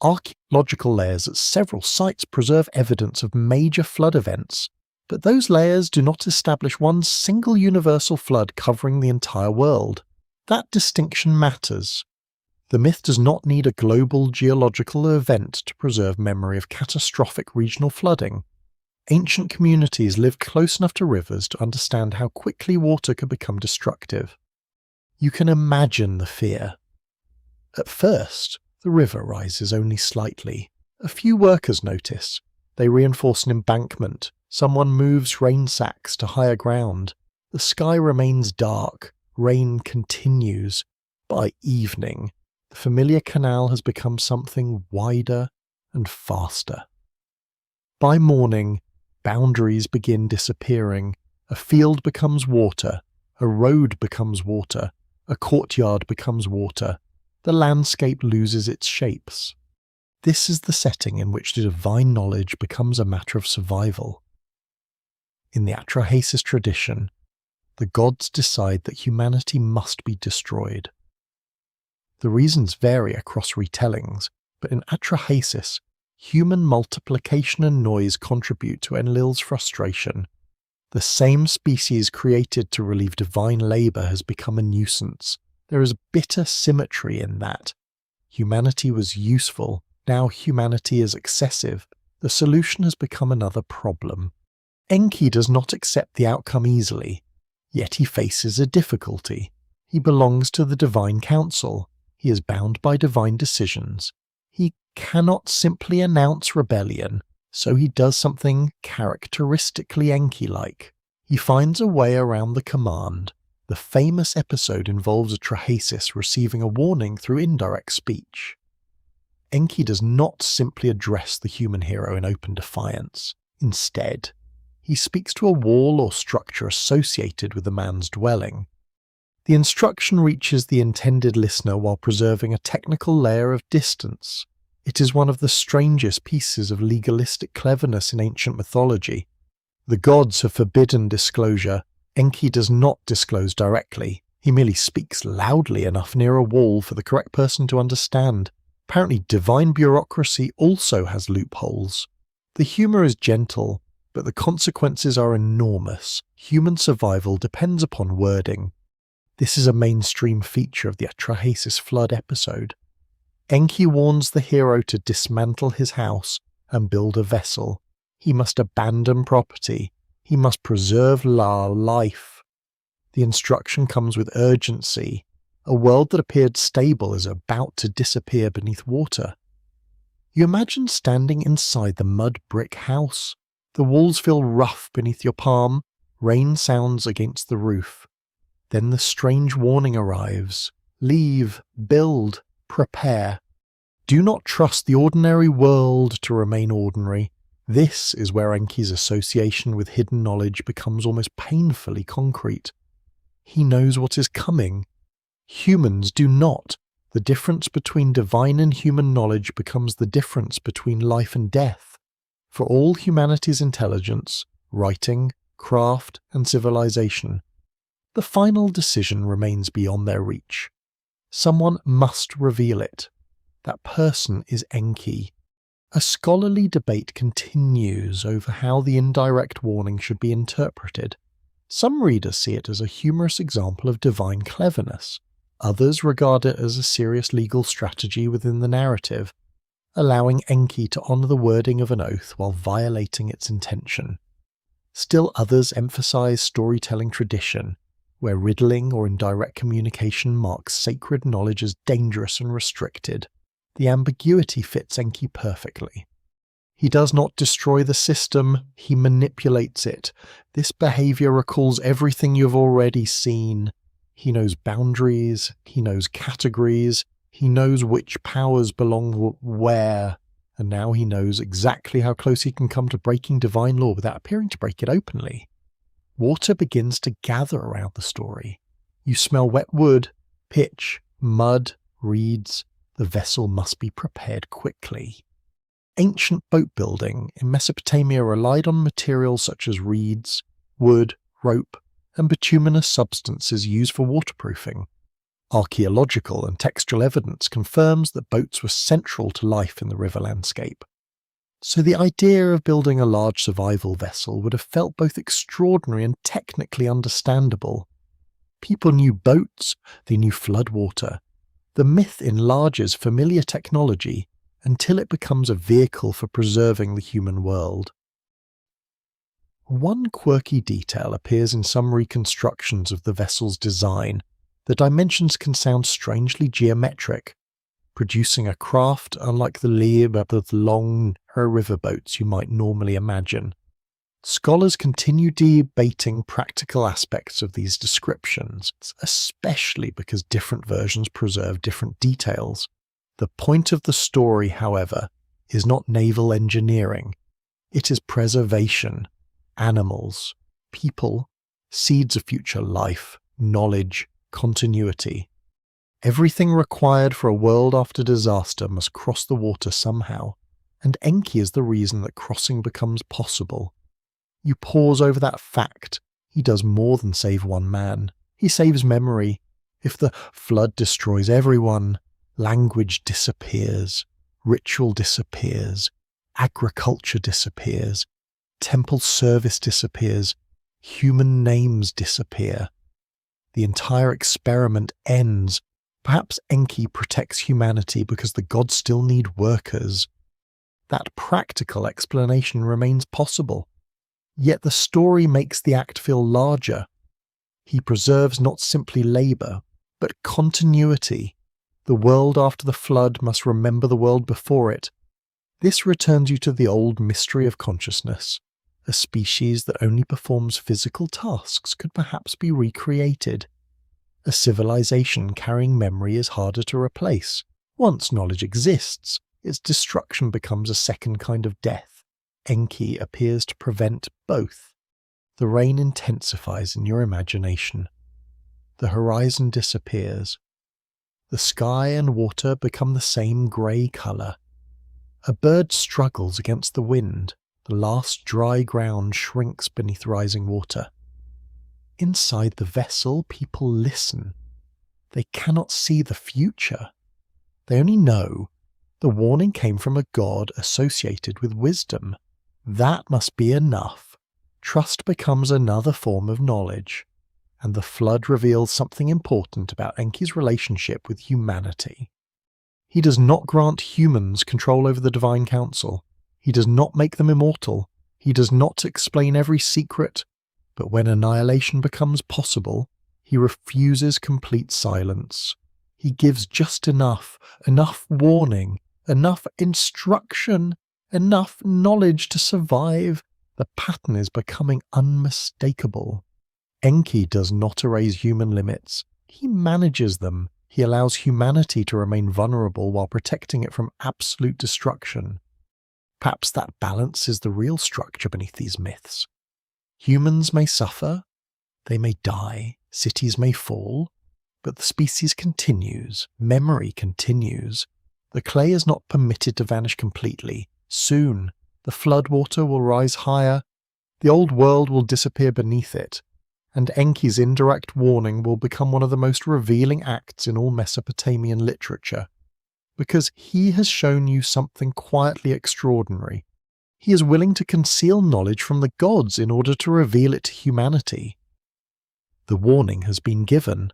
S1: Archaeological layers at several sites preserve evidence of major flood events, but those layers do not establish one single universal flood covering the entire world. That distinction matters. The myth does not need a global geological event to preserve memory of catastrophic regional flooding. Ancient communities lived close enough to rivers to understand how quickly water could become destructive. You can imagine the fear. At first, the river rises only slightly. A few workers notice. They reinforce an embankment. Someone moves rain sacks to higher ground. The sky remains dark. Rain continues. By evening, the familiar canal has become something wider and faster. By morning, boundaries begin disappearing. A field becomes water. A road becomes water. A courtyard becomes water. The landscape loses its shapes. This is the setting in which the divine knowledge becomes a matter of survival. In the Atrahasis tradition, the gods decide that humanity must be destroyed. The reasons vary across retellings, but in Atrahasis, human multiplication and noise contribute to Enlil's frustration. The same species created to relieve divine labour has become a nuisance. There is bitter symmetry in that. Humanity was useful, now humanity is excessive. The solution has become another problem. Enki does not accept the outcome easily, yet he faces a difficulty. He belongs to the divine council. He is bound by divine decisions. He cannot simply announce rebellion, so he does something characteristically Enki-like. He finds a way around the command. The famous episode involves Atrahasis receiving a warning through indirect speech. Enki does not simply address the human hero in open defiance. Instead, he speaks to a wall or structure associated with the man's dwelling. The instruction reaches the intended listener while preserving a technical layer of distance. It is one of the strangest pieces of legalistic cleverness in ancient mythology. The gods have forbidden disclosure. Enki does not disclose directly. He merely speaks loudly enough near a wall for the correct person to understand. Apparently, divine bureaucracy also has loopholes. The humour is gentle, but the consequences are enormous. Human survival depends upon wording. This is a mainstream feature of the Atrahasis flood episode. Enki warns the hero to dismantle his house and build a vessel. He must abandon property. He must preserve life. The instruction comes with urgency. A world that appeared stable is about to disappear beneath water. You imagine standing inside the mud brick house. The walls feel rough beneath your palm. Rain sounds against the roof. Then the strange warning arrives. Leave, build, prepare. Do not trust the ordinary world to remain ordinary. This is where Enki's association with hidden knowledge becomes almost painfully concrete. He knows what is coming. Humans do not. The difference between divine and human knowledge becomes the difference between life and death. For all humanity's intelligence, writing, craft, and civilization, the final decision remains beyond their reach. Someone must reveal it. That person is Enki. A scholarly debate continues over how the indirect warning should be interpreted. Some readers see it as a humorous example of divine cleverness. Others regard it as a serious legal strategy within the narrative, allowing Enki to honour the wording of an oath while violating its intention. Still others emphasise storytelling tradition, where riddling or indirect communication marks sacred knowledge as dangerous and restricted. The ambiguity fits Enki perfectly. He does not destroy the system, he manipulates it. This behaviour recalls everything you've already seen. He knows boundaries, he knows categories, he knows which powers belong where, and now he knows exactly how close he can come to breaking divine law without appearing to break it openly. Water begins to gather around the story. You smell wet wood, pitch, mud, reeds. The vessel must be prepared quickly. Ancient boat building in Mesopotamia relied on materials such as reeds, wood, rope, and bituminous substances used for waterproofing. Archaeological and textual evidence confirms that boats were central to life in the river landscape. So the idea of building a large survival vessel would have felt both extraordinary and technically understandable. People knew boats, they knew floodwater. The myth enlarges familiar technology until it becomes a vehicle for preserving the human world. One quirky detail appears in some reconstructions of the vessel's design. The dimensions can sound strangely geometric, producing a craft unlike the long riverboats you might normally imagine. Scholars continue debating practical aspects of these descriptions, especially because different versions preserve different details. The point of the story, however, is not naval engineering. It is preservation, animals, people, seeds of future life, knowledge, continuity. Everything required for a world after disaster must cross the water somehow, and Enki is the reason that crossing becomes possible. You pause over that fact. He does more than save one man. He saves memory. If the flood destroys everyone, language disappears, ritual disappears, agriculture disappears, temple service disappears, human names disappear. The entire experiment ends. Perhaps Enki protects humanity because the gods still need workers. That practical explanation remains possible. Yet the story makes the act feel larger. He preserves not simply labour, but continuity. The world after the flood must remember the world before it. This returns you to the old mystery of consciousness. A species that only performs physical tasks could perhaps be recreated. A civilization carrying memory is harder to replace. Once knowledge exists, its destruction becomes a second kind of death. Enki appears to prevent both. The rain intensifies in your imagination. The horizon disappears. The sky and water become the same grey colour. A bird struggles against the wind. The last dry ground shrinks beneath rising water. Inside the vessel, people listen. They cannot see the future. They only know the warning came from a god associated with wisdom. That must be enough. Trust becomes another form of knowledge, and the flood reveals something important about Enki's relationship with humanity. He does not grant humans control over the divine council. He does not make them immortal. He does not explain every secret. But when annihilation becomes possible, he refuses complete silence. He gives just enough warning, enough instruction, enough knowledge to survive. The pattern is becoming unmistakable. Enki does not erase human limits. He manages them. He allows humanity to remain vulnerable while protecting it from absolute destruction. Perhaps that balance is the real structure beneath these myths. Humans may suffer, they may die, cities may fall, but the species continues, memory continues. The clay is not permitted to vanish completely. Soon, the floodwater will rise higher, the old world will disappear beneath it, and Enki's indirect warning will become one of the most revealing acts in all Mesopotamian literature, because he has shown you something quietly extraordinary. He is willing to conceal knowledge from the gods in order to reveal it to humanity. The warning has been given,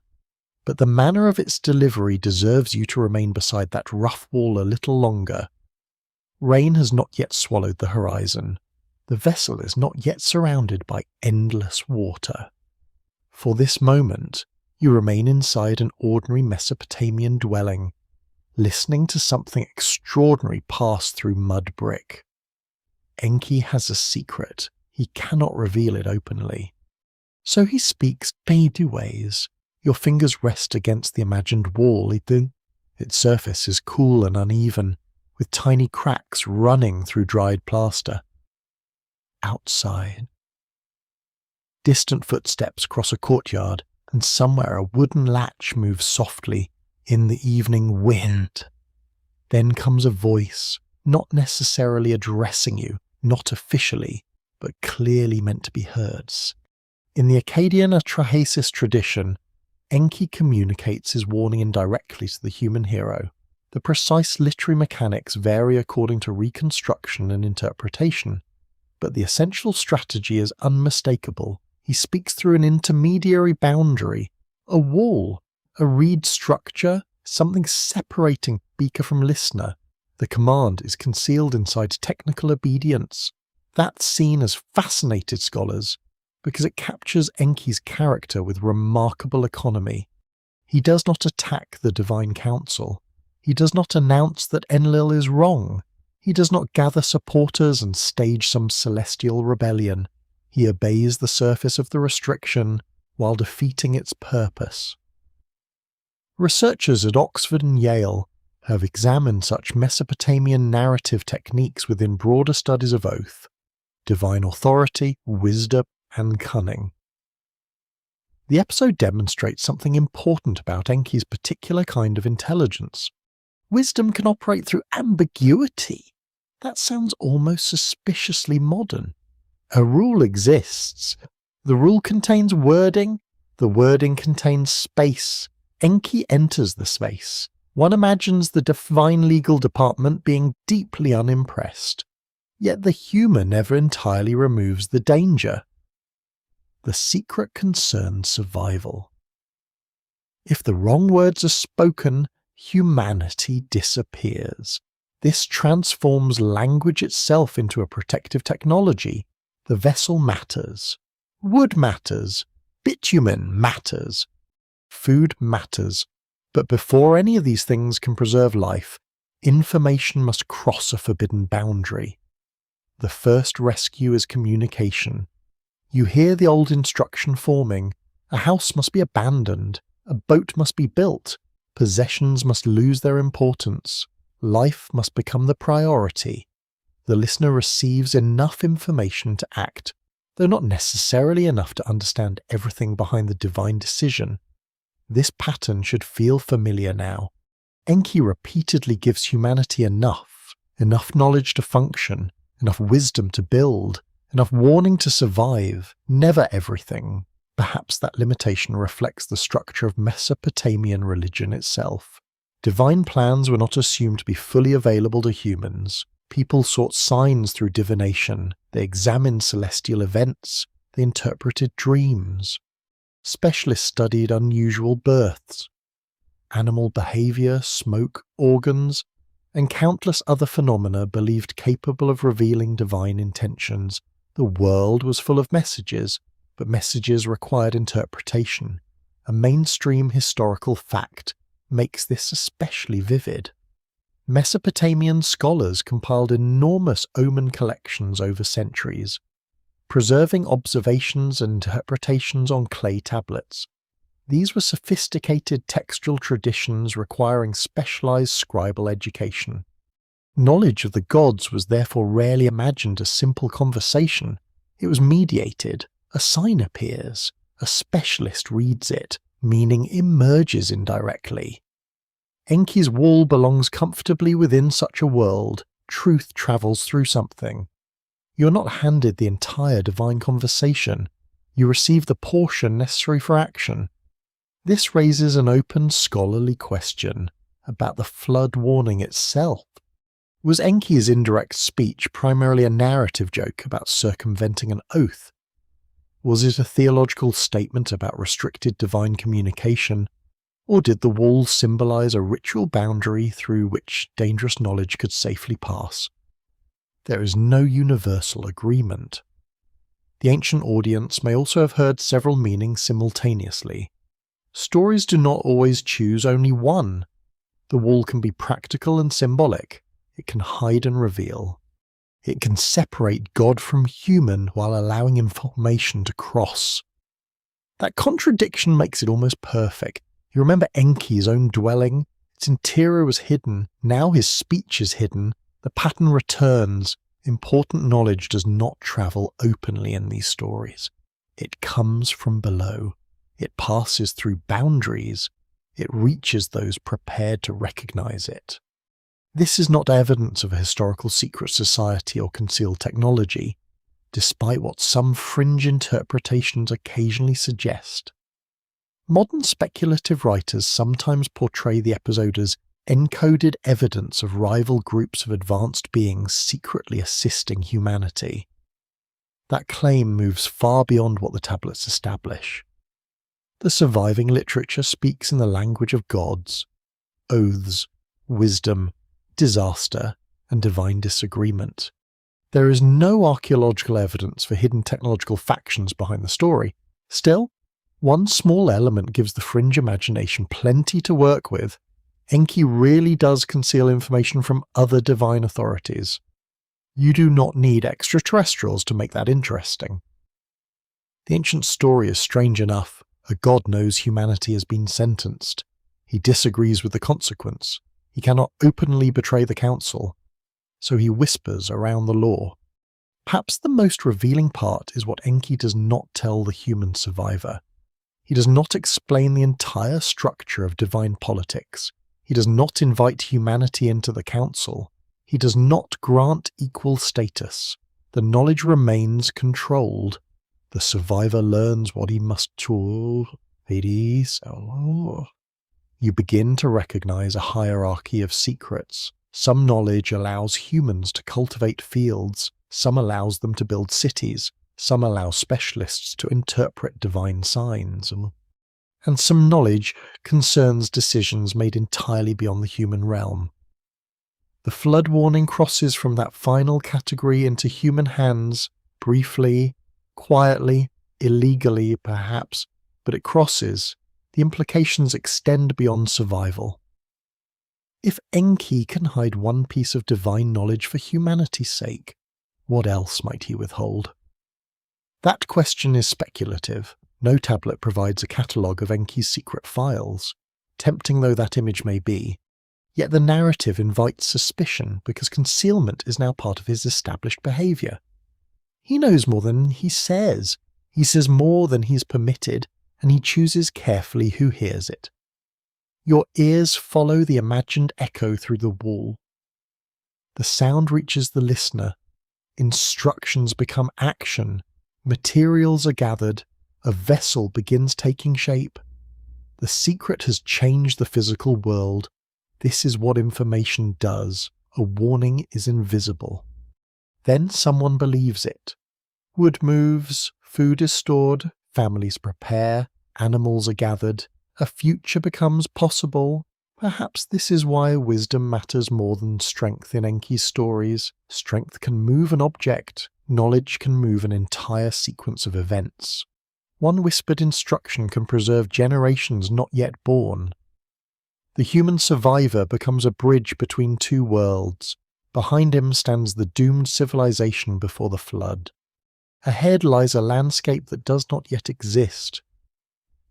S1: but the manner of its delivery deserves you to remain beside that rough wall a little longer. Rain has not yet swallowed the horizon. The vessel is not yet surrounded by endless water. For this moment, you remain inside an ordinary Mesopotamian dwelling, listening to something extraordinary pass through mud brick. Enki has a secret. He cannot reveal it openly. So he speaks fade ways. Your fingers rest against the imagined wall. Its surface is cool and uneven, with tiny cracks running through dried plaster. Outside. Distant footsteps cross a courtyard, and somewhere a wooden latch moves softly in the evening wind. Then comes a voice, not necessarily addressing you, not officially, but clearly meant to be heard. In the Akkadian Atrahasis tradition, Enki communicates his warning indirectly to the human hero. The precise literary mechanics vary according to reconstruction and interpretation, but the essential strategy is unmistakable. He speaks through an intermediary boundary, a wall, a reed structure, something separating speaker from listener. The command is concealed inside technical obedience. That scene has fascinated scholars because it captures Enki's character with remarkable economy. He does not attack the divine council. He does not announce that Enlil is wrong. He does not gather supporters and stage some celestial rebellion. He obeys the surface of the restriction while defeating its purpose. Researchers at Oxford and Yale have examined such Mesopotamian narrative techniques within broader studies of oath, divine authority, wisdom, and cunning. The episode demonstrates something important about Enki's particular kind of intelligence. Wisdom can operate through ambiguity. That sounds almost suspiciously modern. A rule exists. The rule contains wording. The wording contains space. Enki enters the space. One imagines the divine legal department being deeply unimpressed. Yet the humour never entirely removes the danger. The secret concerns survival. If the wrong words are spoken, humanity disappears. This transforms language itself into a protective technology. The vessel matters. Wood matters. Bitumen matters. Food matters. But before any of these things can preserve life, information must cross a forbidden boundary. The first rescue is communication. You hear the old instruction forming. A house must be abandoned. A boat must be built. Possessions must lose their importance. Life must become the priority. The listener receives enough information to act, though not necessarily enough to understand everything behind the divine decision. This pattern should feel familiar now. Enki repeatedly gives humanity enough knowledge to function, enough wisdom to build, enough warning to survive, never everything. Perhaps that limitation reflects the structure of Mesopotamian religion itself. Divine plans were not assumed to be fully available to humans. People sought signs through divination, they examined celestial events, they interpreted dreams. Specialists studied unusual births, animal behavior, smoke, organs, and countless other phenomena believed capable of revealing divine intentions. The world was full of messages, but messages required interpretation. A mainstream historical fact makes this especially vivid. Mesopotamian scholars compiled enormous omen collections over centuries, preserving observations and interpretations on clay tablets. These were sophisticated textual traditions requiring specialized scribal education. Knowledge of the gods was therefore rarely imagined as simple conversation. It was mediated. A sign appears. A specialist reads it. Meaning emerges indirectly. Enki's wall belongs comfortably within such a world. Truth travels through something. You're not handed the entire divine conversation. You receive the portion necessary for action. This raises an open scholarly question about the flood warning itself. Was Enki's indirect speech primarily a narrative joke about circumventing an oath? Was it a theological statement about restricted divine communication? Or did the wall symbolize a ritual boundary through which dangerous knowledge could safely pass? There is no universal agreement. The ancient audience may also have heard several meanings simultaneously. Stories do not always choose only one. The wall can be practical and symbolic. It can hide and reveal. It can separate God from human while allowing information to cross. That contradiction makes it almost perfect. You remember Enki's own dwelling? Its interior was hidden. Now his speech is hidden. The pattern returns. Important knowledge does not travel openly in these stories. It comes from below. It passes through boundaries. It reaches those prepared to recognize it. This is not evidence of a historical secret society or concealed technology, despite what some fringe interpretations occasionally suggest. Modern speculative writers sometimes portray the episode as encoded evidence of rival groups of advanced beings secretly assisting humanity. That claim moves far beyond what the tablets establish. The surviving literature speaks in the language of gods, oaths, wisdom, disaster, and divine disagreement. There is no archaeological evidence for hidden technological factions behind the story. Still, one small element gives the fringe imagination plenty to work with. Enki really does conceal information from other divine authorities. You do not need extraterrestrials to make that interesting. The ancient story is strange enough. A god knows humanity has been sentenced. He disagrees with the consequence. He cannot openly betray the council, so he whispers around the law. Perhaps the most revealing part is what Enki does not tell the human survivor. He does not explain the entire structure of divine politics. He does not invite humanity into the council. He does not grant equal status. The knowledge remains controlled. The survivor learns what he must do. You begin to recognize a hierarchy of secrets. Some knowledge allows humans to cultivate fields, some allows them to build cities, some allow specialists to interpret divine signs, and some knowledge concerns decisions made entirely beyond the human realm. The flood warning crosses from that final category into human hands, briefly, quietly, illegally perhaps, but it crosses. The implications extend beyond survival. If Enki can hide one piece of divine knowledge for humanity's sake, what else might he withhold? That question is speculative. No tablet provides a catalogue of Enki's secret files. Tempting though that image may be, yet the narrative invites suspicion because concealment is now part of his established behaviour. He knows more than he says. He says more than he's permitted, and he chooses carefully who hears it. Your ears follow the imagined echo through the wall. The sound reaches the listener. Instructions become action. Materials are gathered. A vessel begins taking shape. The secret has changed the physical world. This is what information does. A warning is invisible. Then someone believes it. Wood moves, food is stored, families prepare, animals are gathered, a future becomes possible. Perhaps this is why wisdom matters more than strength in Enki's stories. Strength can move an object, knowledge can move an entire sequence of events. One whispered instruction can preserve generations not yet born. The human survivor becomes a bridge between two worlds. Behind him stands the doomed civilization before the flood. Ahead lies a landscape that does not yet exist.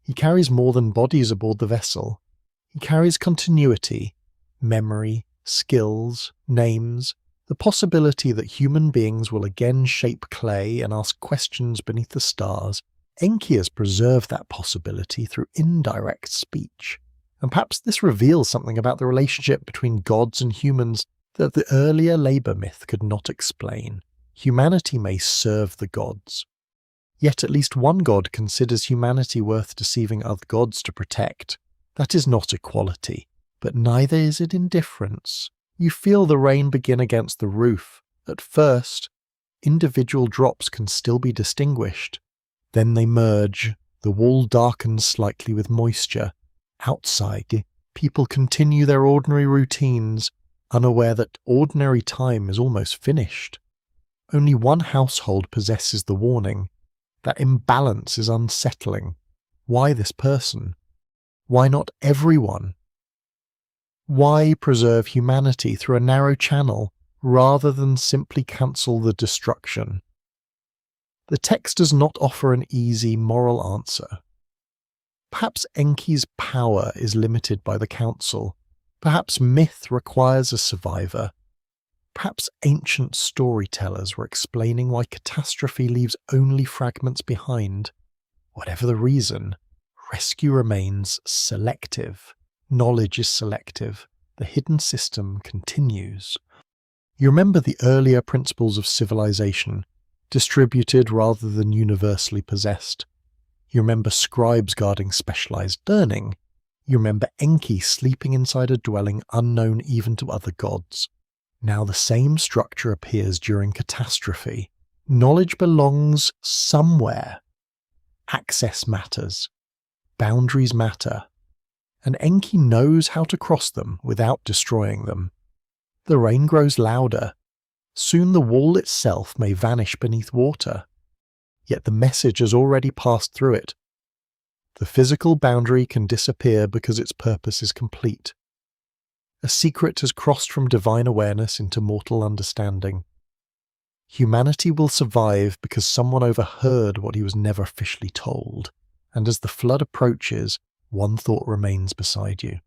S1: He carries more than bodies aboard the vessel. He carries continuity, memory, skills, names, the possibility that human beings will again shape clay and ask questions beneath the stars. Enki has preserved that possibility through indirect speech. And perhaps this reveals something about the relationship between gods and humans that the earlier labour myth could not explain. Humanity may serve the gods. Yet at least one god considers humanity worth deceiving other gods to protect. That is not equality, but neither is it indifference. You feel the rain begin against the roof. At first, individual drops can still be distinguished. Then they merge. The wall darkens slightly with moisture. Outside, people continue their ordinary routines, unaware that ordinary time is almost finished. Only one household possesses the warning. That imbalance is unsettling. Why this person? Why not everyone? Why preserve humanity through a narrow channel rather than simply cancel the destruction? The text does not offer an easy moral answer. Perhaps Enki's power is limited by the council. Perhaps myth requires a survivor. Perhaps ancient storytellers were explaining why catastrophe leaves only fragments behind. Whatever the reason, rescue remains selective. Knowledge is selective. The hidden system continues. You remember the earlier principles of civilization, distributed rather than universally possessed. You remember scribes guarding specialized learning. You remember Enki sleeping inside a dwelling unknown even to other gods. Now the same structure appears during catastrophe. Knowledge belongs somewhere. Access matters. Boundaries matter. And Enki knows how to cross them without destroying them. The rain grows louder. Soon the wall itself may vanish beneath water. Yet the message has already passed through it. The physical boundary can disappear because its purpose is complete. A secret has crossed from divine awareness into mortal understanding. Humanity will survive because someone overheard what he was never officially told, and as the flood approaches, one thought remains beside you.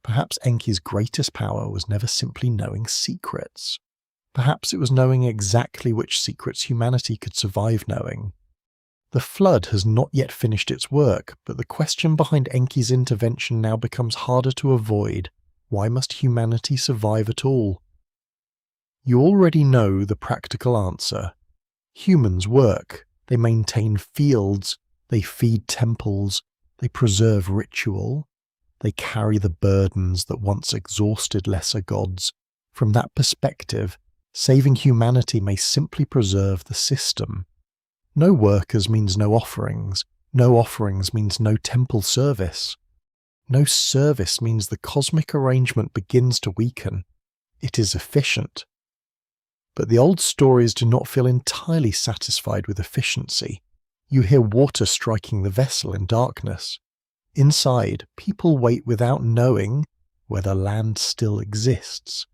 S1: Perhaps Enki's greatest power was never simply knowing secrets. Perhaps it was knowing exactly which secrets humanity could survive knowing. The flood has not yet finished its work, but the question behind Enki's intervention now becomes harder to avoid. Why must humanity survive at all? You already know the practical answer. Humans work. They maintain fields. They feed temples. They preserve ritual. They carry the burdens that once exhausted lesser gods. From that perspective, saving humanity may simply preserve the system. No workers means no offerings. No offerings means no temple service. No service means the cosmic arrangement begins to weaken. It is efficient. But the old stories do not feel entirely satisfied with efficiency. You hear water striking the vessel in darkness. Inside, people wait without knowing whether land still exists.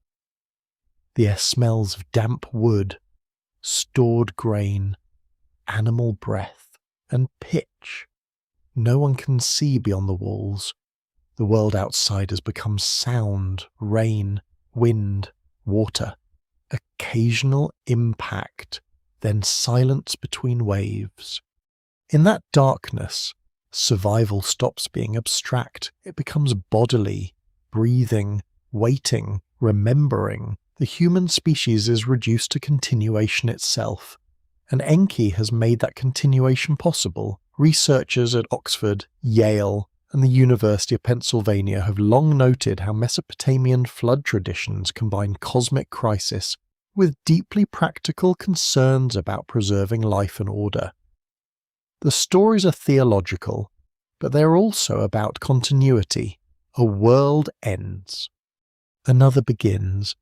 S1: The air smells of damp wood, stored grain, animal breath, and pitch. No one can see beyond the walls. The world outside has become sound, rain, wind, water. Occasional impact, then silence between waves. In that darkness, survival stops being abstract. It becomes bodily, breathing, waiting, remembering. The human species is reduced to continuation itself. and Enki has made that continuation possible. Researchers at Oxford, Yale, and the University of Pennsylvania have long noted how Mesopotamian flood traditions combine cosmic crisis with deeply practical concerns about preserving life and order. The stories are theological, but they're also about continuity. A world ends. Another begins.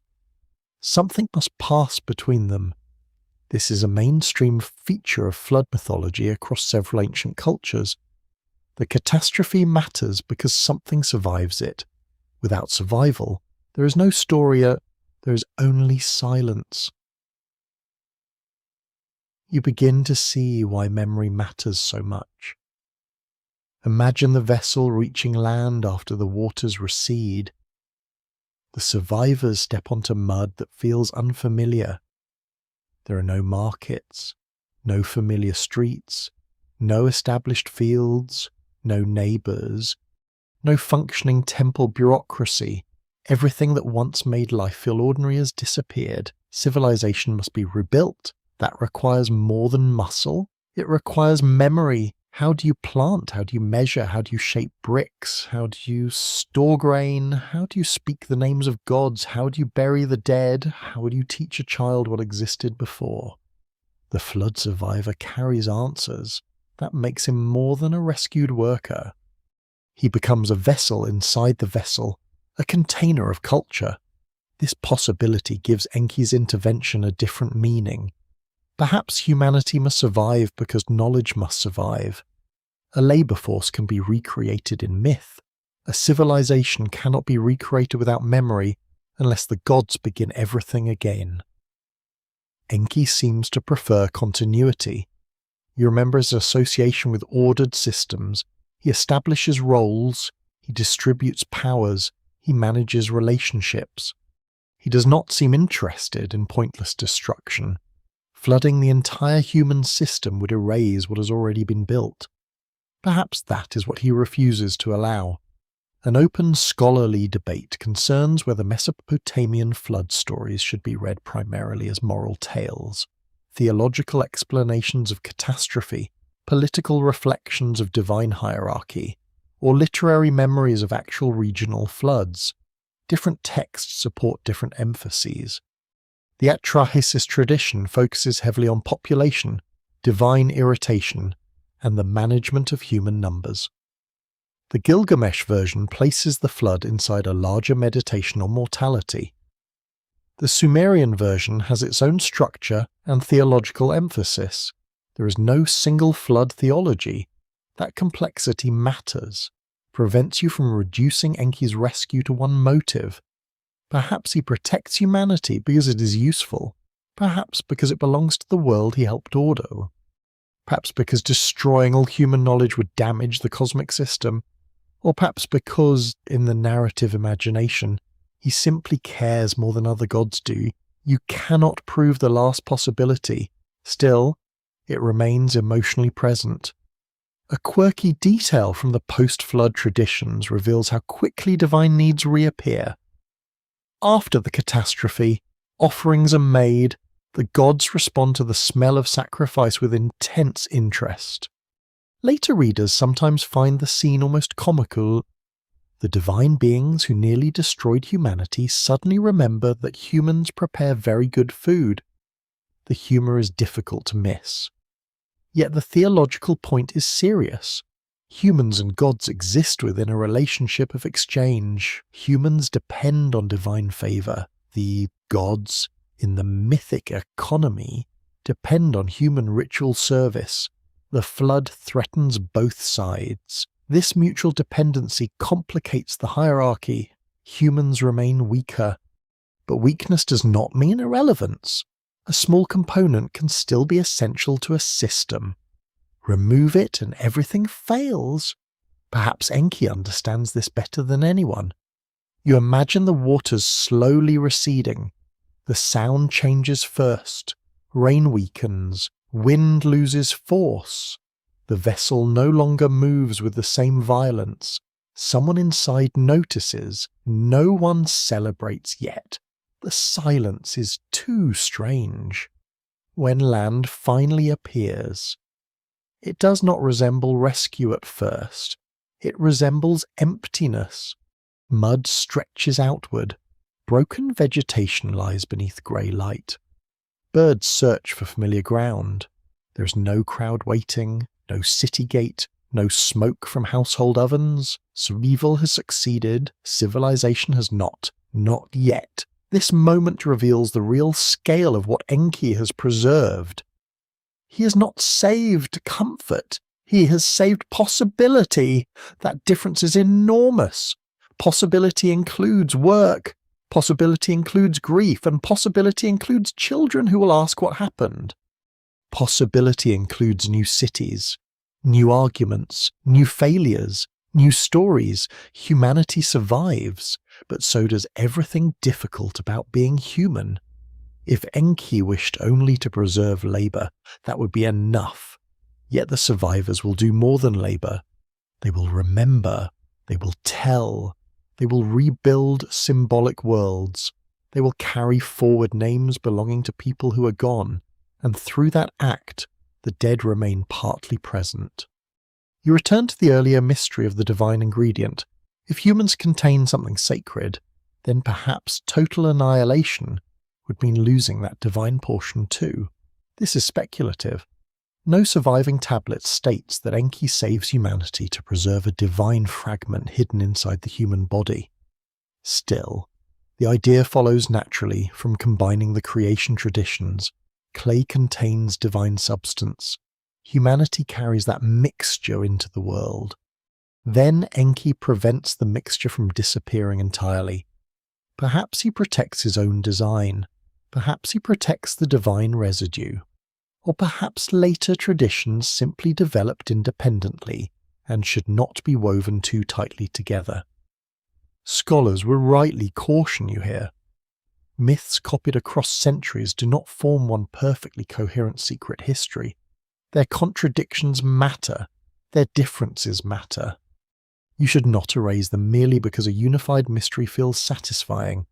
S1: Something must pass between them. This is a mainstream feature of flood mythology across several ancient cultures. The catastrophe matters because something survives it. Without survival, there is no story, there is only silence. You begin to see why memory matters so much. Imagine the vessel reaching land after the waters recede. The survivors step onto mud that feels unfamiliar. There are no markets, no familiar streets, no established fields, no neighbours, no functioning temple bureaucracy. Everything that once made life feel ordinary has disappeared. Civilization must be rebuilt. That requires more than muscle. It requires memory. How do you plant? How do you measure? How do you shape bricks? How do you store grain? How do you speak the names of gods? How do you bury the dead? How do you teach a child what existed before? The flood survivor carries answers. That makes him more than a rescued worker. He becomes a vessel inside the vessel, a container of culture. This possibility gives Enki's intervention a different meaning. Perhaps humanity must survive because knowledge must survive. A labour force can be recreated in myth. A civilization cannot be recreated without memory unless the gods begin everything again. Enki seems to prefer continuity. You remember his association with ordered systems. He establishes roles, he distributes powers, he manages relationships. He does not seem interested in pointless destruction. Flooding the entire human system would erase what has already been built. Perhaps that is what he refuses to allow. An open scholarly debate concerns whether Mesopotamian flood stories should be read primarily as moral tales, theological explanations of catastrophe, political reflections of divine hierarchy, or literary memories of actual regional floods. Different texts support different emphases. The Atrahasis tradition focuses heavily on population, divine irritation, and the management of human numbers. The Gilgamesh version places the flood inside a larger meditation on mortality. The Sumerian version has its own structure and theological emphasis. There is no single flood theology. That complexity matters, prevents you from reducing Enki's rescue to one motive. Perhaps he protects humanity because it is useful, perhaps because it belongs to the world he helped order, perhaps because destroying all human knowledge would damage the cosmic system, or perhaps because, in the narrative imagination, he simply cares more than other gods do. You cannot prove the last possibility. Still, it remains emotionally present. A quirky detail from the post-flood traditions reveals how quickly divine needs reappear. After the catastrophe, offerings are made. The gods respond to the smell of sacrifice with intense interest. Later readers sometimes find the scene almost comical. The divine beings who nearly destroyed humanity suddenly remember that humans prepare very good food. The humour is difficult to miss. Yet the theological point is serious. Humans and gods exist within a relationship of exchange. Humans depend on divine favour. The gods, in the mythic economy, depend on human ritual service. The flood threatens both sides. This mutual dependency complicates the hierarchy. Humans remain weaker. But weakness does not mean irrelevance. A small component can still be essential to a system. Remove it and everything fails. Perhaps Enki understands this better than anyone. You imagine the waters slowly receding. The sound changes first. Rain weakens. Wind loses force. The vessel no longer moves with the same violence. Someone inside notices. No one celebrates yet. The silence is too strange. when land finally appears. It does not resemble rescue at first. It resembles emptiness. Mud stretches outward. Broken vegetation lies beneath grey light. Birds search for familiar ground. There is no crowd waiting, no city gate, no smoke from household ovens. Survival has succeeded, civilization has not. Not yet. This moment reveals the real scale of what Enki has preserved. He has not saved comfort. He has saved possibility. That difference is enormous. Possibility includes work. Possibility includes grief. And possibility includes children who will ask what happened. Possibility includes new cities, new arguments, new failures, new stories. Humanity survives, but so does everything difficult about being human. If Enki wished only to preserve labour, that would be enough. Yet the survivors will do more than labour. They will remember. They will tell. They will rebuild symbolic worlds. They will carry forward names belonging to people who are gone. And through that act, the dead remain partly present. You return to the earlier mystery of the divine ingredient. If humans contain something sacred, then perhaps total annihilation would mean losing that divine portion too. This is speculative. No surviving tablet states that Enki saves humanity to preserve a divine fragment hidden inside the human body. Still, the idea follows naturally from combining the creation traditions. Clay contains divine substance. Humanity carries that mixture into the world. Then Enki prevents the mixture from disappearing entirely. Perhaps he protects his own design. Perhaps he protects the divine residue. Or perhaps later traditions simply developed independently and should not be woven too tightly together. Scholars will rightly caution you here. Myths copied across centuries do not form one perfectly coherent secret history. Their contradictions matter. Their differences matter. You should not erase them merely because a unified mystery feels satisfying.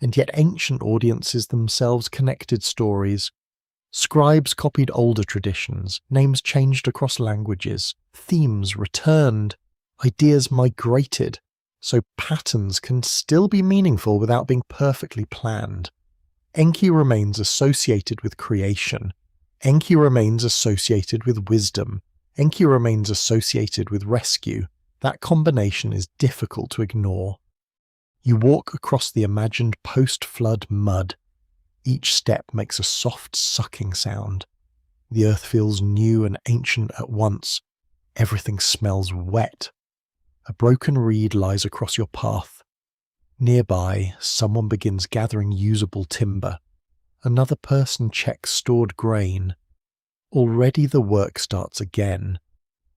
S1: And yet ancient audiences themselves connected stories. Scribes copied older traditions, names changed across languages, themes returned, ideas migrated, so patterns can still be meaningful without being perfectly planned. Enki remains associated with creation. Enki remains associated with wisdom. Enki remains associated with rescue. That combination is difficult to ignore. You walk across the imagined post-flood mud. Each step makes a soft sucking sound. The earth feels new and ancient at once. Everything smells wet. A broken reed lies across your path. Nearby, someone begins gathering usable timber. Another person checks stored grain. Already the work starts again.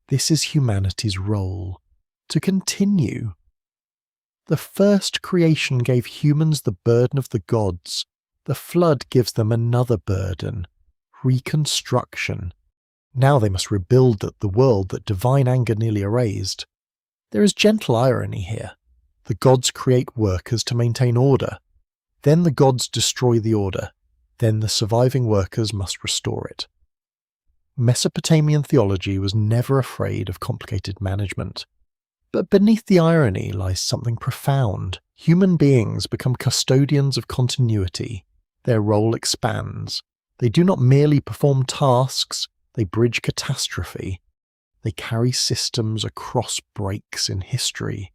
S1: This is humanity's role. To continue. The first creation gave humans the burden of the gods. The flood gives them another burden, reconstruction. Now they must rebuild the world that divine anger nearly erased. There is gentle irony here. The gods create workers to maintain order. Then the gods destroy the order. Then the surviving workers must restore it. Mesopotamian theology was never afraid of complicated management. But beneath the irony lies something profound. Human beings become custodians of continuity. Their role expands. They do not merely perform tasks, they bridge catastrophe. They carry systems across breaks in history.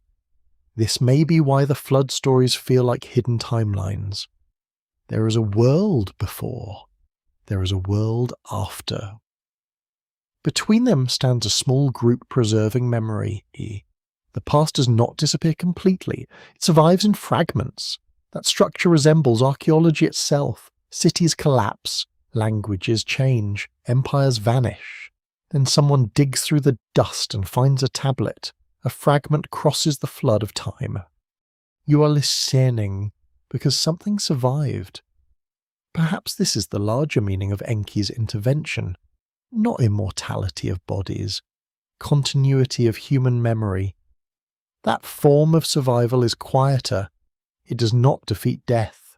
S1: This may be why the flood stories feel like hidden timelines. There is a world before. There is a world after. Between them stands a small group preserving memory. The past does not disappear completely. It survives in fragments. That structure resembles archaeology itself. Cities collapse, languages change, empires vanish. Then someone digs through the dust and finds a tablet. A fragment crosses the flood of time. You are listening because something survived. Perhaps this is the larger meaning of Enki's intervention. Not immortality of bodies, continuity of human memory. That form of survival is quieter. It does not defeat death.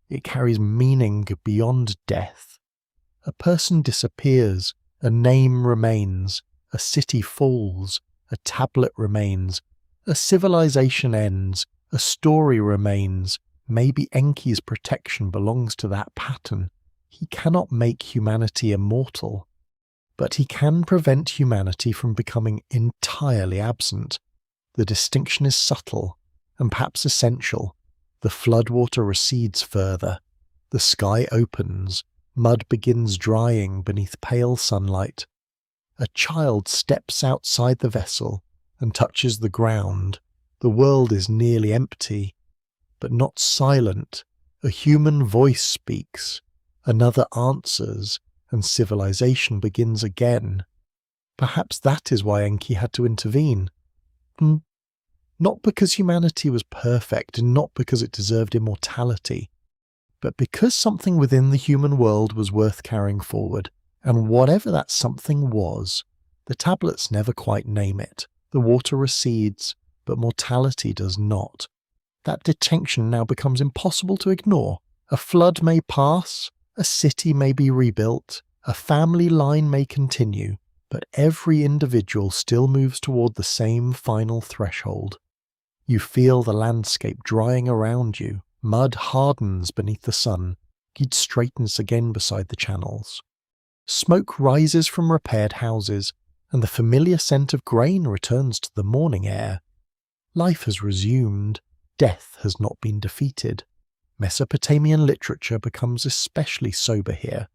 S1: It carries meaning beyond death. A person disappears, a name remains, a city falls, a tablet remains, a civilization ends, a story remains. Maybe Enki's protection belongs to that pattern. He cannot make humanity immortal, but he can prevent humanity from becoming entirely absent. The distinction is subtle, and perhaps essential. The floodwater recedes further. The sky opens. Mud begins drying beneath pale sunlight. A child steps outside the vessel and touches the ground. The world is nearly empty, but not silent. A human voice speaks. Another answers, and civilization begins again. Perhaps that is why Enki had to intervene. Not because humanity was perfect and not because it deserved immortality, but because something within the human world was worth carrying forward, and whatever that something was, the tablets never quite name it. The water recedes, but mortality does not. That distinction now becomes impossible to ignore. A flood may pass, a city may be rebuilt, a family line may continue, but every individual still moves toward the same final threshold. You feel the landscape drying around you. Mud hardens beneath the sun. It straightens again beside the channels. Smoke rises from repaired houses, and the familiar scent of grain returns to the morning air. Life has resumed. Death has not been defeated. Mesopotamian literature becomes especially sober here.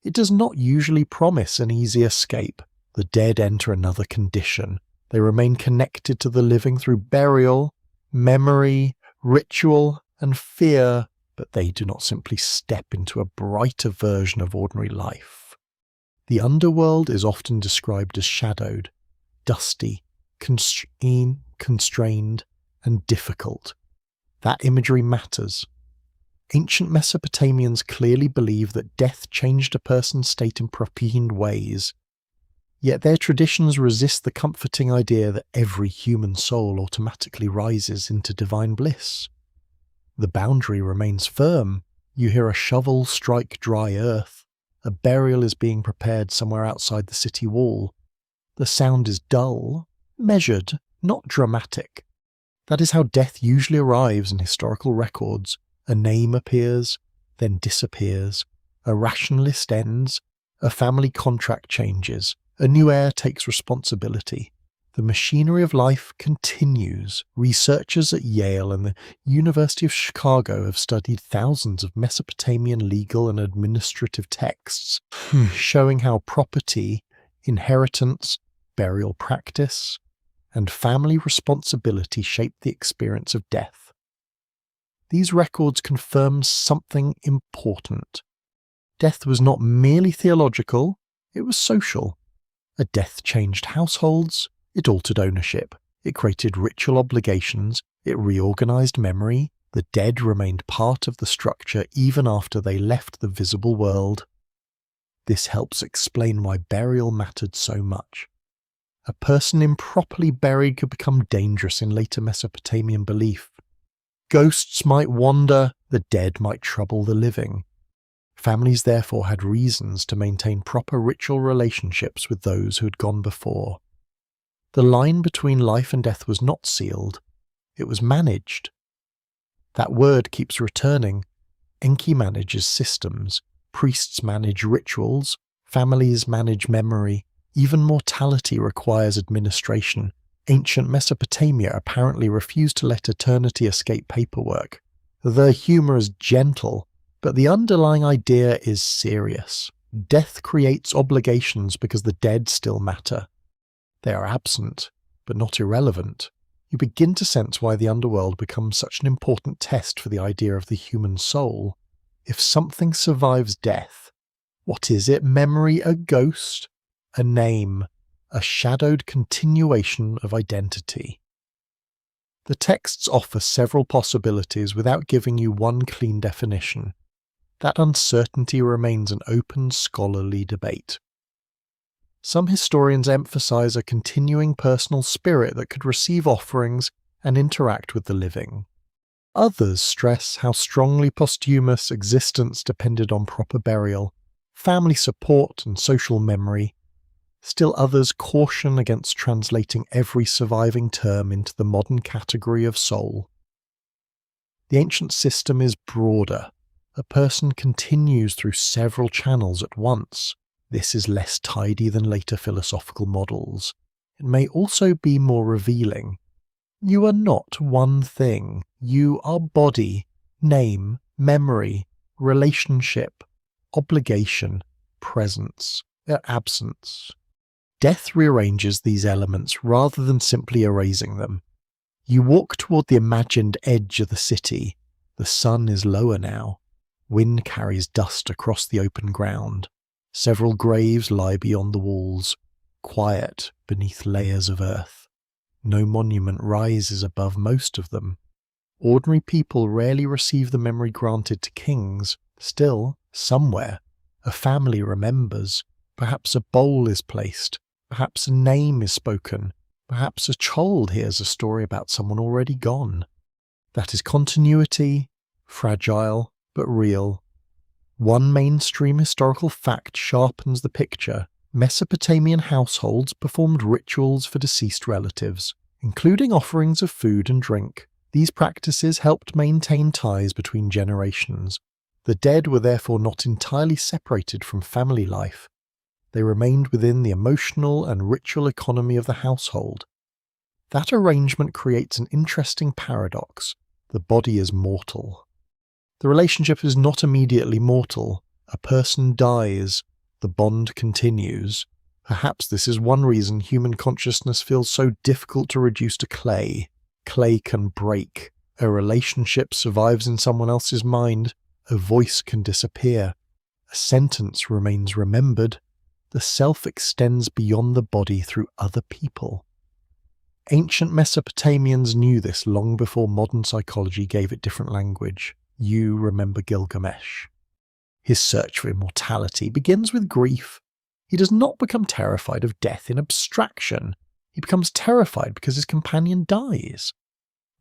S1: It does not usually promise an easy escape. The dead enter another condition. They remain connected to the living through burial, memory, ritual, and fear, but they do not simply step into a brighter version of ordinary life. The underworld is often described as shadowed, dusty, constrained, and difficult. That imagery matters. Ancient Mesopotamians clearly believed that death changed a person's state in profound ways. Yet their traditions resist the comforting idea that every human soul automatically rises into divine bliss. The boundary remains firm. You hear a shovel strike dry earth. A burial is being prepared somewhere outside the city wall. The sound is dull, measured, not dramatic. That is how death usually arrives in historical records. A name appears, then disappears. A rationalist ends. A family contract changes. A new heir takes responsibility. The machinery of life continues. Researchers at Yale and the University of Chicago have studied thousands of Mesopotamian legal and administrative texts, showing how property, inheritance, burial practice, and family responsibility shape the experience of death. These records confirm something important. Death was not merely theological, it was social. A death changed households, it altered ownership, it created ritual obligations, it reorganized memory. The dead remained part of the structure even after they left the visible world. This helps explain why burial mattered so much. A person improperly buried could become dangerous in later Mesopotamian belief. Ghosts might wander, the dead might trouble the living. Families therefore had reasons to maintain proper ritual relationships with those who had gone before. The line between life and death was not sealed, it was managed. That word keeps returning. Enki manages systems, priests manage rituals, families manage memory, even mortality requires administration. Ancient Mesopotamia apparently refused to let eternity escape paperwork. The humour is gentle, but the underlying idea is serious. Death creates obligations because the dead still matter. They are absent, but not irrelevant. You begin to sense why the underworld becomes such an important test for the idea of the human soul. If something survives death, what is it? Memory, a ghost? A name, a shadowed continuation of identity. The texts offer several possibilities without giving you one clean definition. That uncertainty remains an open scholarly debate. Some historians emphasize a continuing personal spirit that could receive offerings and interact with the living. Others stress how strongly posthumous existence depended on proper burial. family support and social memory. Still others caution against translating every surviving term into the modern category of soul. The ancient system is broader. A person continues through several channels at once. This is less tidy than later philosophical models. It may also be more revealing. You are not one thing. You are body, name, memory, relationship, obligation, presence, absence. Death rearranges these elements rather than simply erasing them. You walk toward the imagined edge of the city. The sun is lower now. Wind carries dust across the open ground. Several graves lie beyond the walls, quiet beneath layers of earth. No monument rises above most of them. Ordinary people rarely receive the memory granted to kings. Still, somewhere, a family remembers. Perhaps a bowl is placed. Perhaps a name is spoken. Perhaps a child hears a story about someone already gone. That is continuity, fragile but real. One mainstream historical fact sharpens the picture. Mesopotamian households performed rituals for deceased relatives, including offerings of food and drink. These practices helped maintain ties between generations. The dead were therefore not entirely separated from family life. They remained within the emotional and ritual economy of the household. That arrangement creates an interesting paradox. The body is mortal. The relationship is not immediately mortal. A person dies. The bond continues. Perhaps this is one reason human consciousness feels so difficult to reduce to clay. Clay can break. A relationship survives in someone else's mind. A voice can disappear. A sentence remains remembered. The self extends beyond the body through other people. Ancient Mesopotamians knew this long before modern psychology gave it different language. You remember Gilgamesh. His search for immortality begins with grief. He does not become terrified of death in abstraction. He becomes terrified because his companion dies.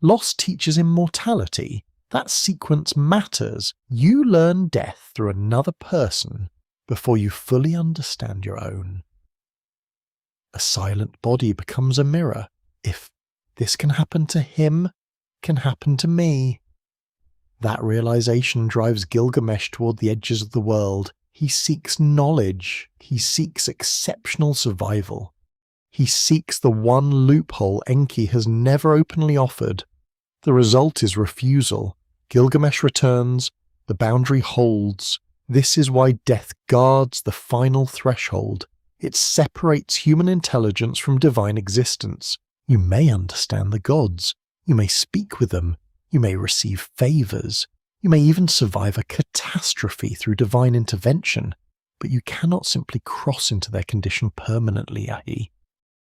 S1: Loss teaches immortality. That sequence matters. You learn death through another person before you fully understand your own. A silent body becomes a mirror. If this can happen to him, it can happen to me. That realization drives Gilgamesh toward the edges of the world. He seeks knowledge. He seeks exceptional survival. He seeks the one loophole Enki has never openly offered. The result is refusal. Gilgamesh returns. The boundary holds. This is why death guards the final threshold. It separates human intelligence from divine existence. You may understand the gods. You may speak with them. You may receive favors. You may even survive a catastrophe through divine intervention, but you cannot simply cross into their condition permanently, Ahi.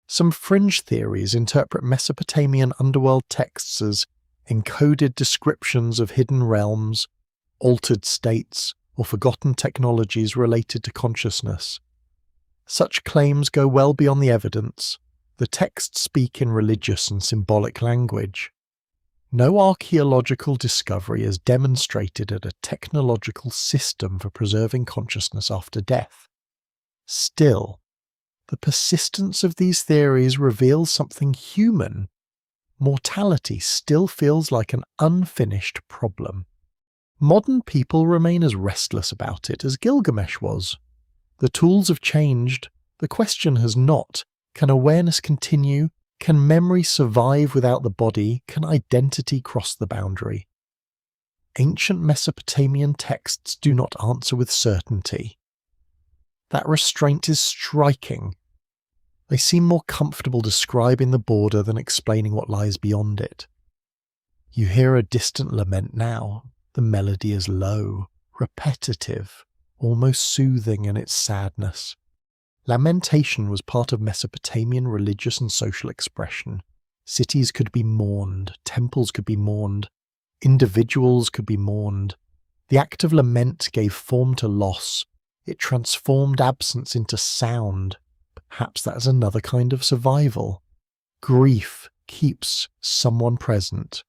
S1: Some fringe theories interpret Mesopotamian underworld texts as encoded descriptions of hidden realms, altered states, or forgotten technologies related to consciousness. Such claims go well beyond the evidence. The texts speak in religious and symbolic language. No archaeological discovery has demonstrated a technological system for preserving consciousness after death. Still, the persistence of these theories reveals something human. Mortality still feels like an unfinished problem. Modern people remain as restless about it as Gilgamesh was. The tools have changed. The question has not. Can awareness continue? Can memory survive without the body? Can identity cross the boundary? Ancient Mesopotamian texts do not answer with certainty. That restraint is striking. They seem more comfortable describing the border than explaining what lies beyond it. You hear a distant lament now. The melody is low, repetitive, almost soothing in its sadness. Lamentation was part of Mesopotamian religious and social expression. Cities could be mourned, temples could be mourned, individuals could be mourned. The act of lament gave form to loss. It transformed absence into sound. Perhaps that is another kind of survival. Grief keeps someone present.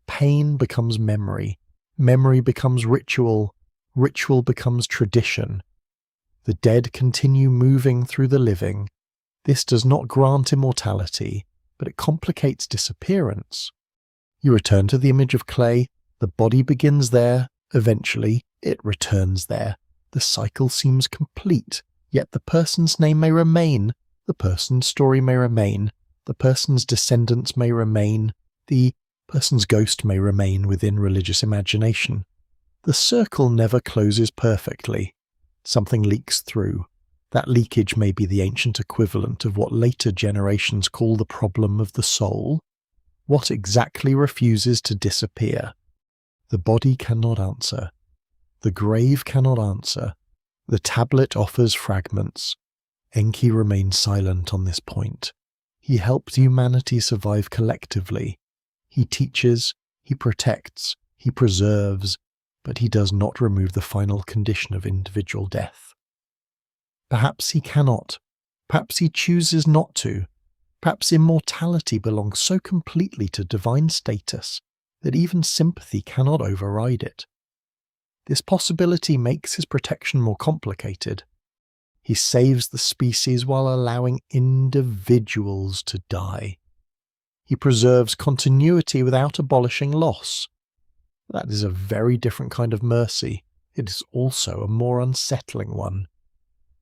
S1: Pain becomes memory. Memory becomes ritual. Ritual becomes tradition. The dead continue moving through the living. This does not grant immortality, but it complicates disappearance. You return to the image of clay, the body begins there, eventually it returns there. The cycle seems complete, yet the person's name may remain, the person's story may remain, the person's descendants may remain, the person's ghost may remain within religious imagination. The circle never closes perfectly. Something leaks through. That leakage may be the ancient equivalent of what later generations call the problem of the soul. What exactly refuses to disappear? The body cannot answer. The grave cannot answer. The tablet offers fragments. Enki remains silent on this point. He helped humanity survive collectively. He teaches, he protects, he preserves, but he does not remove the final condition of individual death. Perhaps he cannot. Perhaps he chooses not to. Perhaps immortality belongs so completely to divine status that even sympathy cannot override it. This possibility makes his protection more complicated. He saves the species while allowing individuals to die. He preserves continuity without abolishing loss. That is a very different kind of mercy. It is also a more unsettling one.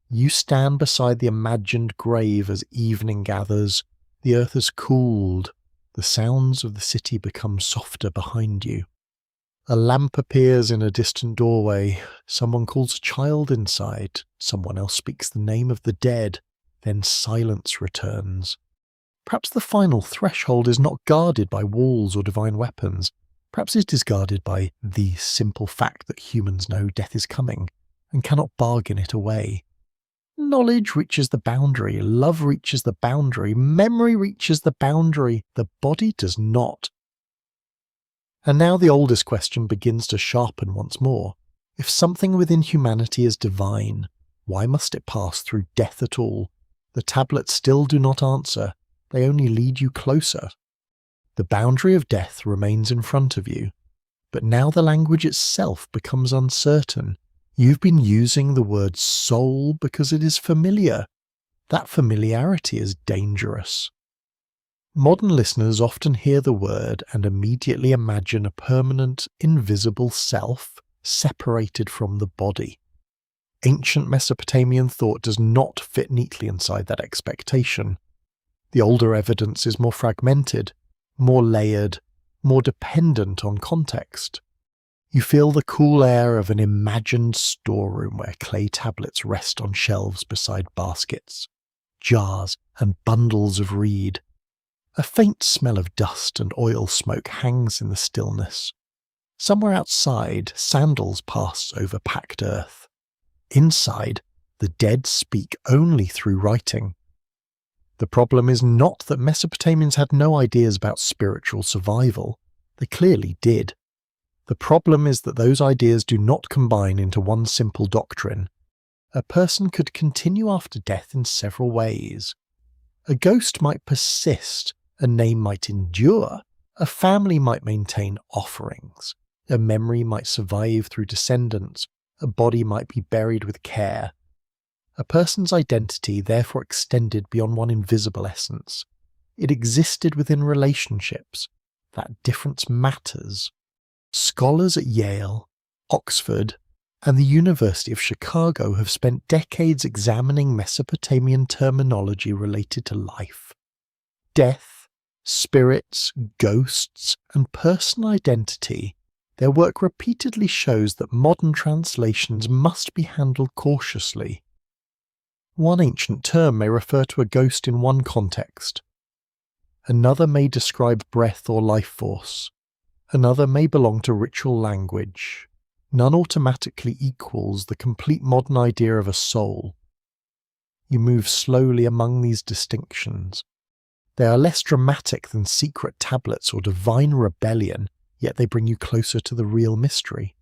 S1: You stand beside the imagined grave as evening gathers. The earth has cooled. The sounds of the city become softer behind you. A lamp appears in a distant doorway. Someone calls a child inside. Someone else speaks the name of the dead. Then silence returns. Perhaps the final threshold is not guarded by walls or divine weapons. Perhaps it is guarded by the simple fact that humans know death is coming and cannot bargain it away. Knowledge reaches the boundary, love reaches the boundary, memory reaches the boundary, the body does not. And now the oldest question begins to sharpen once more. If something within humanity is divine, why must it pass through death at all? The tablets still do not answer, they only lead you closer. The boundary of death remains in front of you, but now the language itself becomes uncertain. You've been using the word soul because it is familiar. That familiarity is dangerous. Modern listeners often hear the word and immediately imagine a permanent, invisible self separated from the body. Ancient Mesopotamian thought does not fit neatly inside that expectation. The older evidence is more fragmented, more layered, more dependent on context. You feel the cool air of an imagined storeroom where clay tablets rest on shelves beside baskets, jars, and bundles of reed. A faint smell of dust and oil smoke hangs in the stillness. Somewhere outside, sandals pass over packed earth. Inside, the dead speak only through writing. The problem is not that Mesopotamians had no ideas about spiritual survival. They clearly did. The problem is that those ideas do not combine into one simple doctrine. A person could continue after death in several ways. A ghost might persist, a name might endure, a family might maintain offerings, a memory might survive through descendants, a body might be buried with care. A person's identity therefore extended beyond one invisible essence. It existed within relationships. That difference matters. Scholars at Yale, Oxford, and the University of Chicago have spent decades examining Mesopotamian terminology related to life. Death, spirits, ghosts, and personal identity. Their work repeatedly shows that modern translations must be handled cautiously. One ancient term may refer to a ghost in one context. Another may describe breath or life force. Another may belong to ritual language. None automatically equals the complete modern idea of a soul. You move slowly among these distinctions. They are less dramatic than secret tablets or divine rebellion, yet they bring you closer to the real mystery.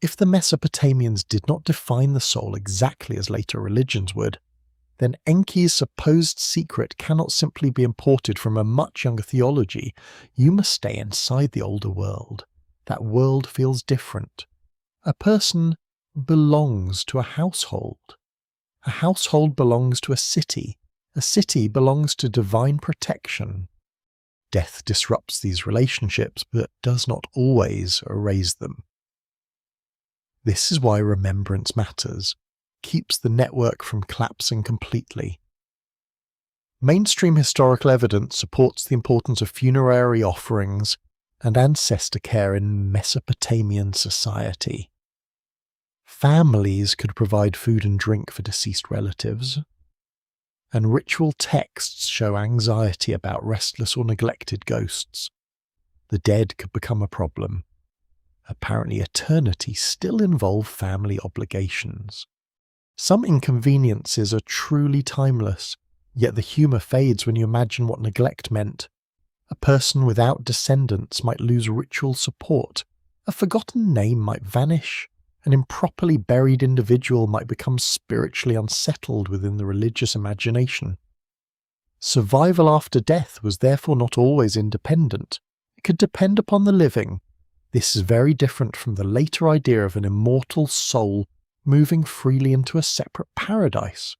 S1: If the Mesopotamians did not define the soul exactly as later religions would, then Enki's supposed secret cannot simply be imported from a much younger theology. You must stay inside the older world. That world feels different. A person belongs to a household. A household belongs to a city belongs to divine protection. Death disrupts these relationships, but does not always erase them. This is why remembrance matters, keeps the network from collapsing completely. Mainstream historical evidence supports the importance of funerary offerings and ancestor care in Mesopotamian society. Families could provide food and drink for deceased relatives, and ritual texts show anxiety about restless or neglected ghosts. The dead could become a problem. Apparently, eternity still involve family obligations. Some inconveniences are truly timeless, yet the humour fades when you imagine what neglect meant. A person without descendants might lose ritual support, a forgotten name might vanish, an improperly buried individual might become spiritually unsettled within the religious imagination. Survival after death was therefore not always independent. It could depend upon the living. This is very different from the later idea of an immortal soul moving freely into a separate paradise.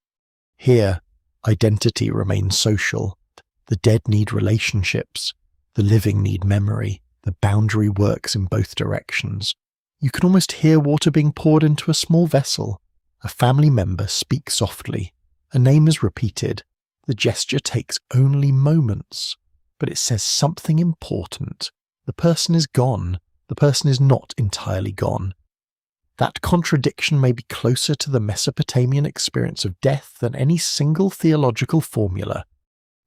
S1: Here, identity remains social. The dead need relationships. The living need memory. The boundary works in both directions. You can almost hear water being poured into a small vessel. A family member speaks softly. A name is repeated. The gesture takes only moments, but it says something important. The person is gone. The person is not entirely gone. That contradiction may be closer to the Mesopotamian experience of death than any single theological formula.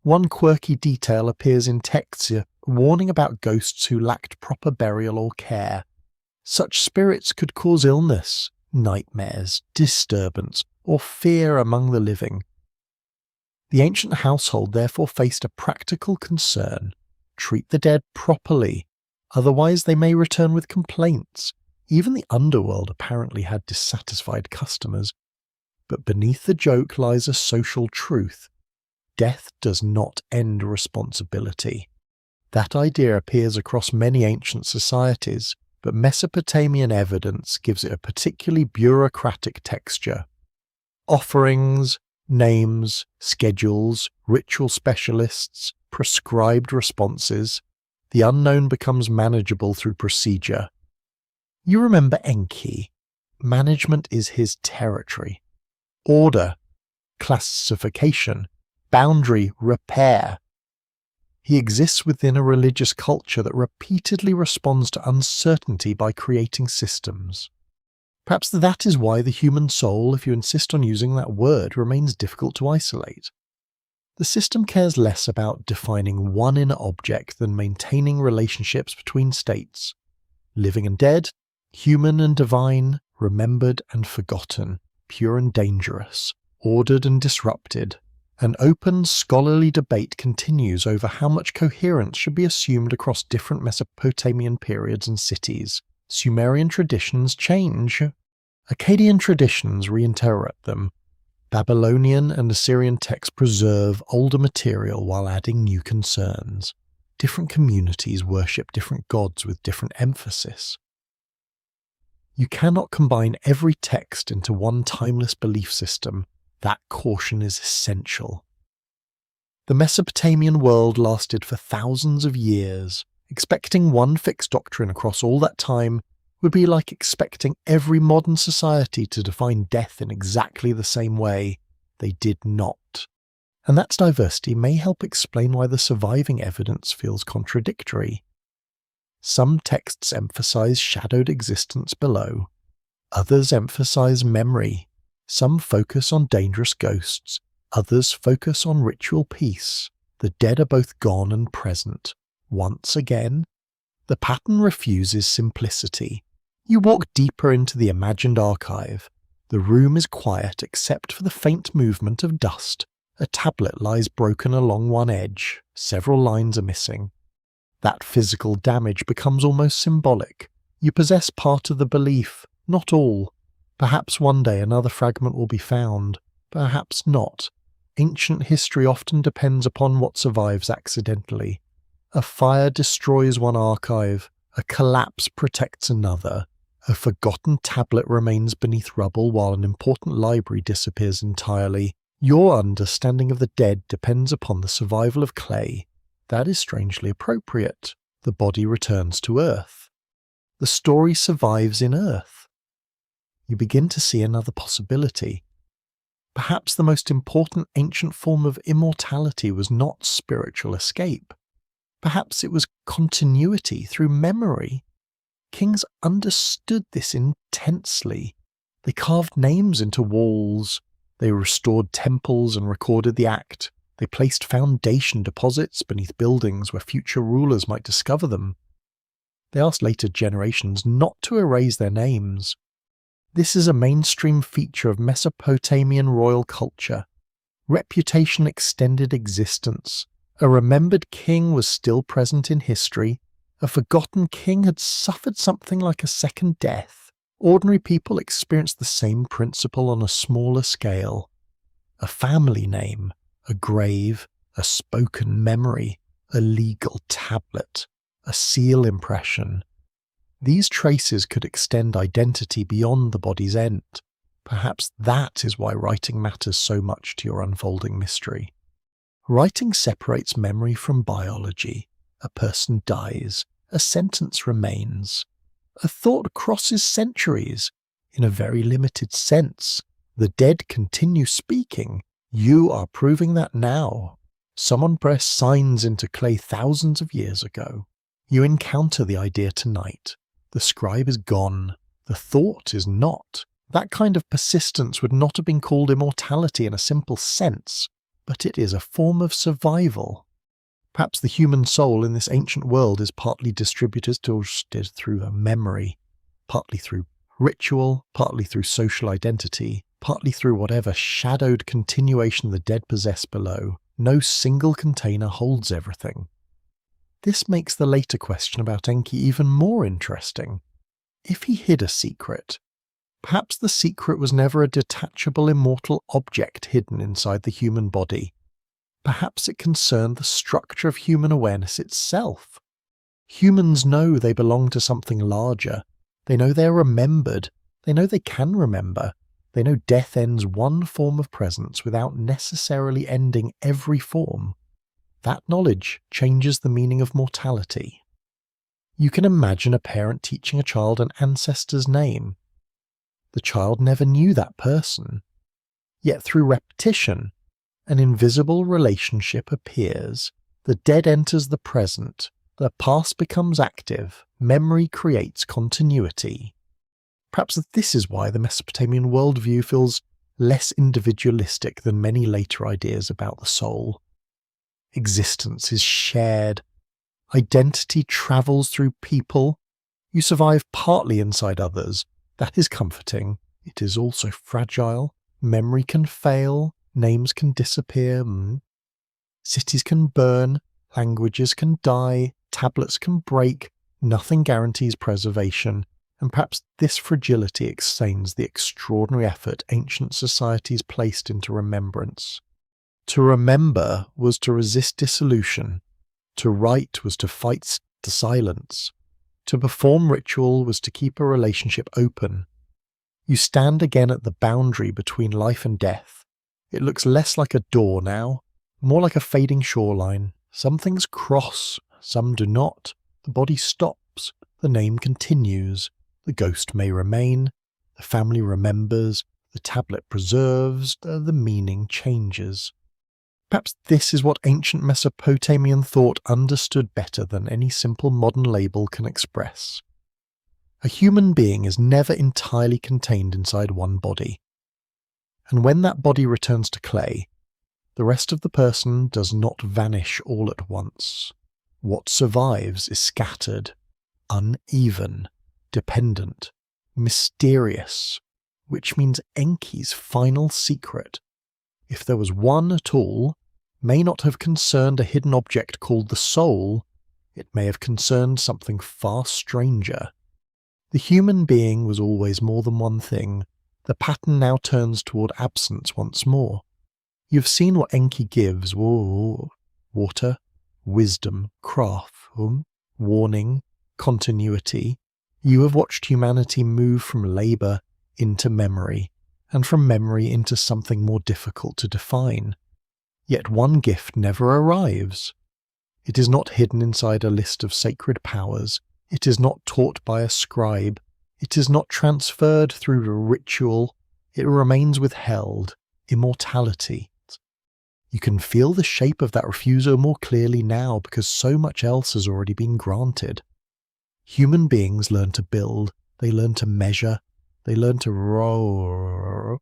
S1: One quirky detail appears in texts warning about ghosts who lacked proper burial or care. Such spirits could cause illness, nightmares, disturbance, or fear among the living. The ancient household therefore faced a practical concern: treat the dead properly, otherwise they may return with complaints. Even the underworld apparently had dissatisfied customers. But beneath the joke lies a social truth. Death does not end responsibility. That idea appears across many ancient societies, but Mesopotamian evidence gives it a particularly bureaucratic texture. Offerings, names, schedules, ritual specialists, prescribed responses. The unknown becomes manageable through procedure. You remember Enki. Management is his territory. Order, classification, boundary, repair. He exists within a religious culture that repeatedly responds to uncertainty by creating systems. Perhaps that is why the human soul, if you insist on using that word, remains difficult to isolate. The system cares less about defining one inner object than maintaining relationships between states. Living and dead, human and divine, remembered and forgotten, pure and dangerous, ordered and disrupted. An open, scholarly debate continues over how much coherence should be assumed across different Mesopotamian periods and cities. Sumerian traditions change. Akkadian traditions reinterpret them. Babylonian and Assyrian texts preserve older material while adding new concerns. Different communities worship different gods with different emphasis. You cannot combine every text into one timeless belief system. That caution is essential. The Mesopotamian world lasted for thousands of years. Expecting one fixed doctrine across all that time would be like expecting every modern society to define death in exactly the same way. They did not. And that diversity may help explain why the surviving evidence feels contradictory. Some texts emphasize shadowed existence below. Others emphasize memory. Some focus on dangerous ghosts. Others focus on ritual peace. The dead are both gone and present. Once again, the pattern refuses simplicity. You walk deeper into the imagined archive. The room is quiet except for the faint movement of dust. A tablet lies broken along one edge. Several lines are missing. That physical damage becomes almost symbolic. You possess part of the belief, not all. Perhaps one day another fragment will be found. Perhaps not. Ancient history often depends upon what survives accidentally. A fire destroys one archive. A collapse protects another. A forgotten tablet remains beneath rubble while an important library disappears entirely. Your understanding of the dead depends upon the survival of clay. That is strangely appropriate. The body returns to Earth. The story survives in Earth. You begin to see another possibility. Perhaps the most important ancient form of immortality was not spiritual escape. Perhaps it was continuity through memory. Kings understood this intensely. They carved names into walls. They restored temples and recorded the act. They placed foundation deposits beneath buildings where future rulers might discover them. They asked later generations not to erase their names. This is a mainstream feature of Mesopotamian royal culture. Reputation extended existence. A remembered king was still present in history. A forgotten king had suffered something like a second death. Ordinary people experienced the same principle on a smaller scale. A family name, a grave, a spoken memory, a legal tablet, a seal impression. These traces could extend identity beyond the body's end. Perhaps that is why writing matters so much to your unfolding mystery. Writing separates memory from biology. A person dies. A sentence remains. A thought crosses centuries. In a very limited sense, the dead continue speaking. You are proving that now. Someone pressed signs into clay thousands of years ago. You encounter the idea tonight. The scribe is gone. The thought is not. That kind of persistence would not have been called immortality in a simple sense, but it is a form of survival. Perhaps the human soul in this ancient world is partly distributed through a memory, partly through ritual, partly through social identity, partly through whatever shadowed continuation the dead possess below. No single container holds everything. This makes the later question about Enki even more interesting. If he hid a secret, perhaps the secret was never a detachable immortal object hidden inside the human body. Perhaps it concerned the structure of human awareness itself. Humans know they belong to something larger. They know they are remembered. They know they can remember. They know death ends one form of presence without necessarily ending every form. That knowledge changes the meaning of mortality. You can imagine a parent teaching a child an ancestor's name. The child never knew that person. Yet through repetition, an invisible relationship appears. The dead enters the present. The past becomes active. Memory creates continuity. Perhaps this is why the Mesopotamian worldview feels less individualistic than many later ideas about the soul. Existence is shared. Identity travels through people. You survive partly inside others. That is comforting. It is also fragile. Memory can fail. Names can disappear. Cities can burn. Languages can die. Tablets can break. Nothing guarantees preservation. And perhaps this fragility explains the extraordinary effort ancient societies placed into remembrance. To remember was to resist dissolution. To write was to fight silence. To perform ritual was to keep a relationship open. You stand again at the boundary between life and death. It looks less like a door now, more like a fading shoreline. Some things cross, some do not. The body stops, the name continues. The ghost may remain, the family remembers, the tablet preserves, the meaning changes. Perhaps this is what ancient Mesopotamian thought understood better than any simple modern label can express. A human being is never entirely contained inside one body. And when that body returns to clay, the rest of the person does not vanish all at once. What survives is scattered, uneven, dependent, mysterious, which means Enki's final secret, if there was one at all, may not have concerned a hidden object called the soul. It may have concerned something far stranger. The human being was always more than one thing. The pattern now turns toward absence once more. You've seen what Enki gives: water, wisdom, craft, warning, continuity. You have watched humanity move from labour into memory, and from memory into something more difficult to define. Yet one gift never arrives. It is not hidden inside a list of sacred powers. It is not taught by a scribe. It is not transferred through a ritual. It remains withheld. Immortality. You can feel the shape of that refusal more clearly now because so much else has already been granted. Human beings learn to build. They learn to measure. They learn to roar.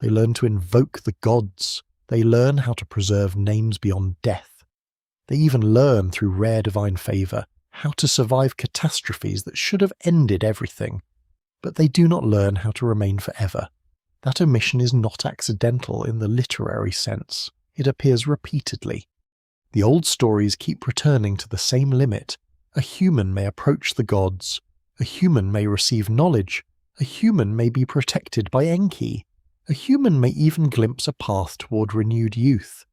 S1: They learn to invoke the gods. They learn how to preserve names beyond death. They even learn, through rare divine favour, how to survive catastrophes that should have ended everything. But they do not learn how to remain forever. That omission is not accidental in the literary sense. It appears repeatedly. The old stories keep returning to the same limit. A human may approach the gods. A human may receive knowledge. A human may be protected by Enki. A human may even glimpse a path toward renewed youth.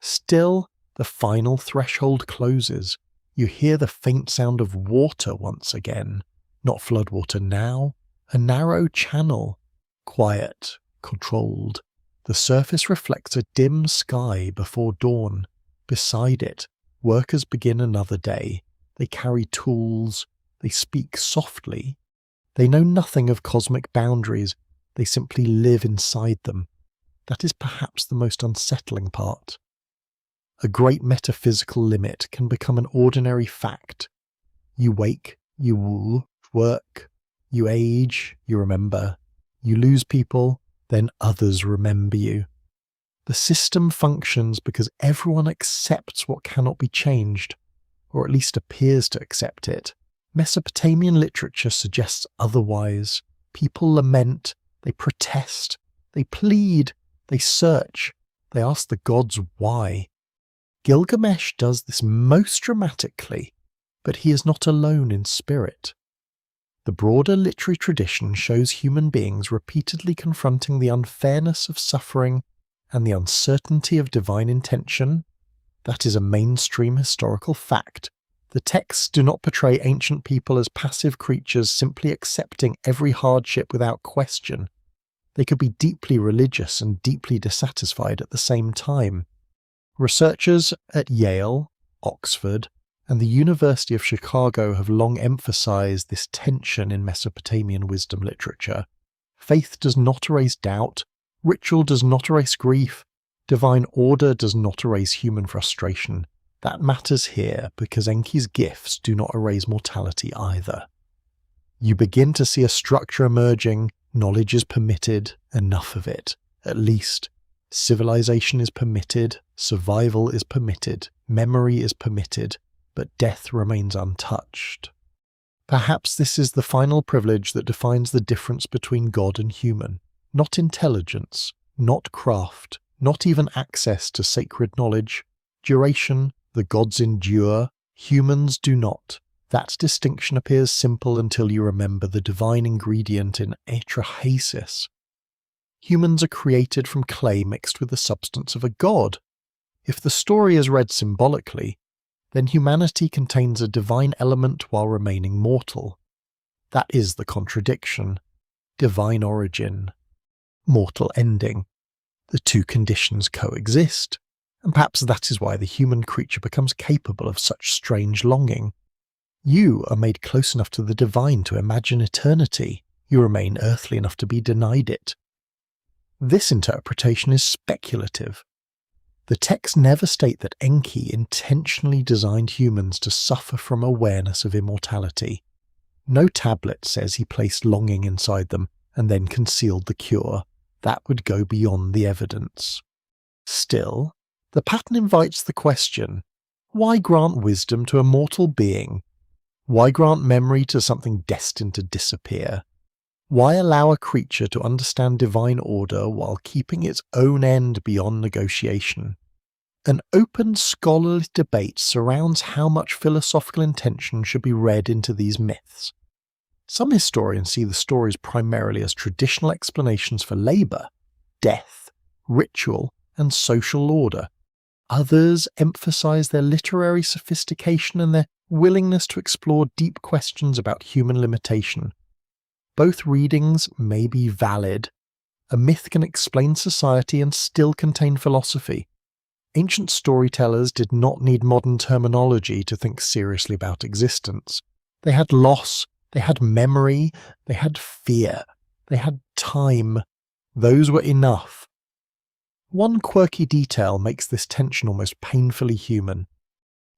S1: Still, the final threshold closes. You hear the faint sound of water once again. Not floodwater now. A narrow channel. Quiet, controlled. The surface reflects a dim sky before dawn. Beside it, workers begin another day. They carry tools. They speak softly. They know nothing of cosmic boundaries. They simply live inside them. That is perhaps the most unsettling part. A great metaphysical limit can become an ordinary fact. You wake, you work, you age, you remember. You lose people, then others remember you. The system functions because everyone accepts what cannot be changed, or at least appears to accept it. Mesopotamian literature suggests otherwise. People lament, they protest, they plead, they search, they ask the gods why. Gilgamesh does this most dramatically, but he is not alone in spirit. The broader literary tradition shows human beings repeatedly confronting the unfairness of suffering and the uncertainty of divine intention. That is a mainstream historical fact. The texts do not portray ancient people as passive creatures simply accepting every hardship without question. They could be deeply religious and deeply dissatisfied at the same time. Researchers at Yale, Oxford, and the University of Chicago have long emphasized this tension in Mesopotamian wisdom literature. Faith does not erase doubt, ritual does not erase grief, divine order does not erase human frustration. That matters here because Enki's gifts do not erase mortality either. You begin to see a structure emerging. Knowledge is permitted, enough of it, at least. Civilization is permitted, survival is permitted, memory is permitted, but death remains untouched. Perhaps this is the final privilege that defines the difference between God and human. Not intelligence, not craft, not even access to sacred knowledge. Duration, the gods endure, humans do not. That distinction appears simple until you remember the divine ingredient in atrahasis. Humans are created from clay mixed with the substance of a god. If the story is read symbolically, then humanity contains a divine element while remaining mortal. That is the contradiction. Divine origin. Mortal ending. The two conditions coexist, and perhaps that is why the human creature becomes capable of such strange longing. You are made close enough to the divine to imagine eternity. You remain earthly enough to be denied it. This interpretation is speculative. The texts never state that Enki intentionally designed humans to suffer from awareness of immortality. No tablet says he placed longing inside them and then concealed the cure. That would go beyond the evidence. Still, the pattern invites the question, why grant wisdom to a mortal being? Why grant memory to something destined to disappear? Why allow a creature to understand divine order while keeping its own end beyond negotiation? An open scholarly debate surrounds how much philosophical intention should be read into these myths. Some historians see the stories primarily as traditional explanations for labour, death, ritual, and social order. Others emphasize their literary sophistication and their willingness to explore deep questions about human limitation. Both readings may be valid. A myth can explain society and still contain philosophy. Ancient storytellers did not need modern terminology to think seriously about existence. They had loss, they had memory, they had fear, they had time. Those were enough. One quirky detail makes this tension almost painfully human.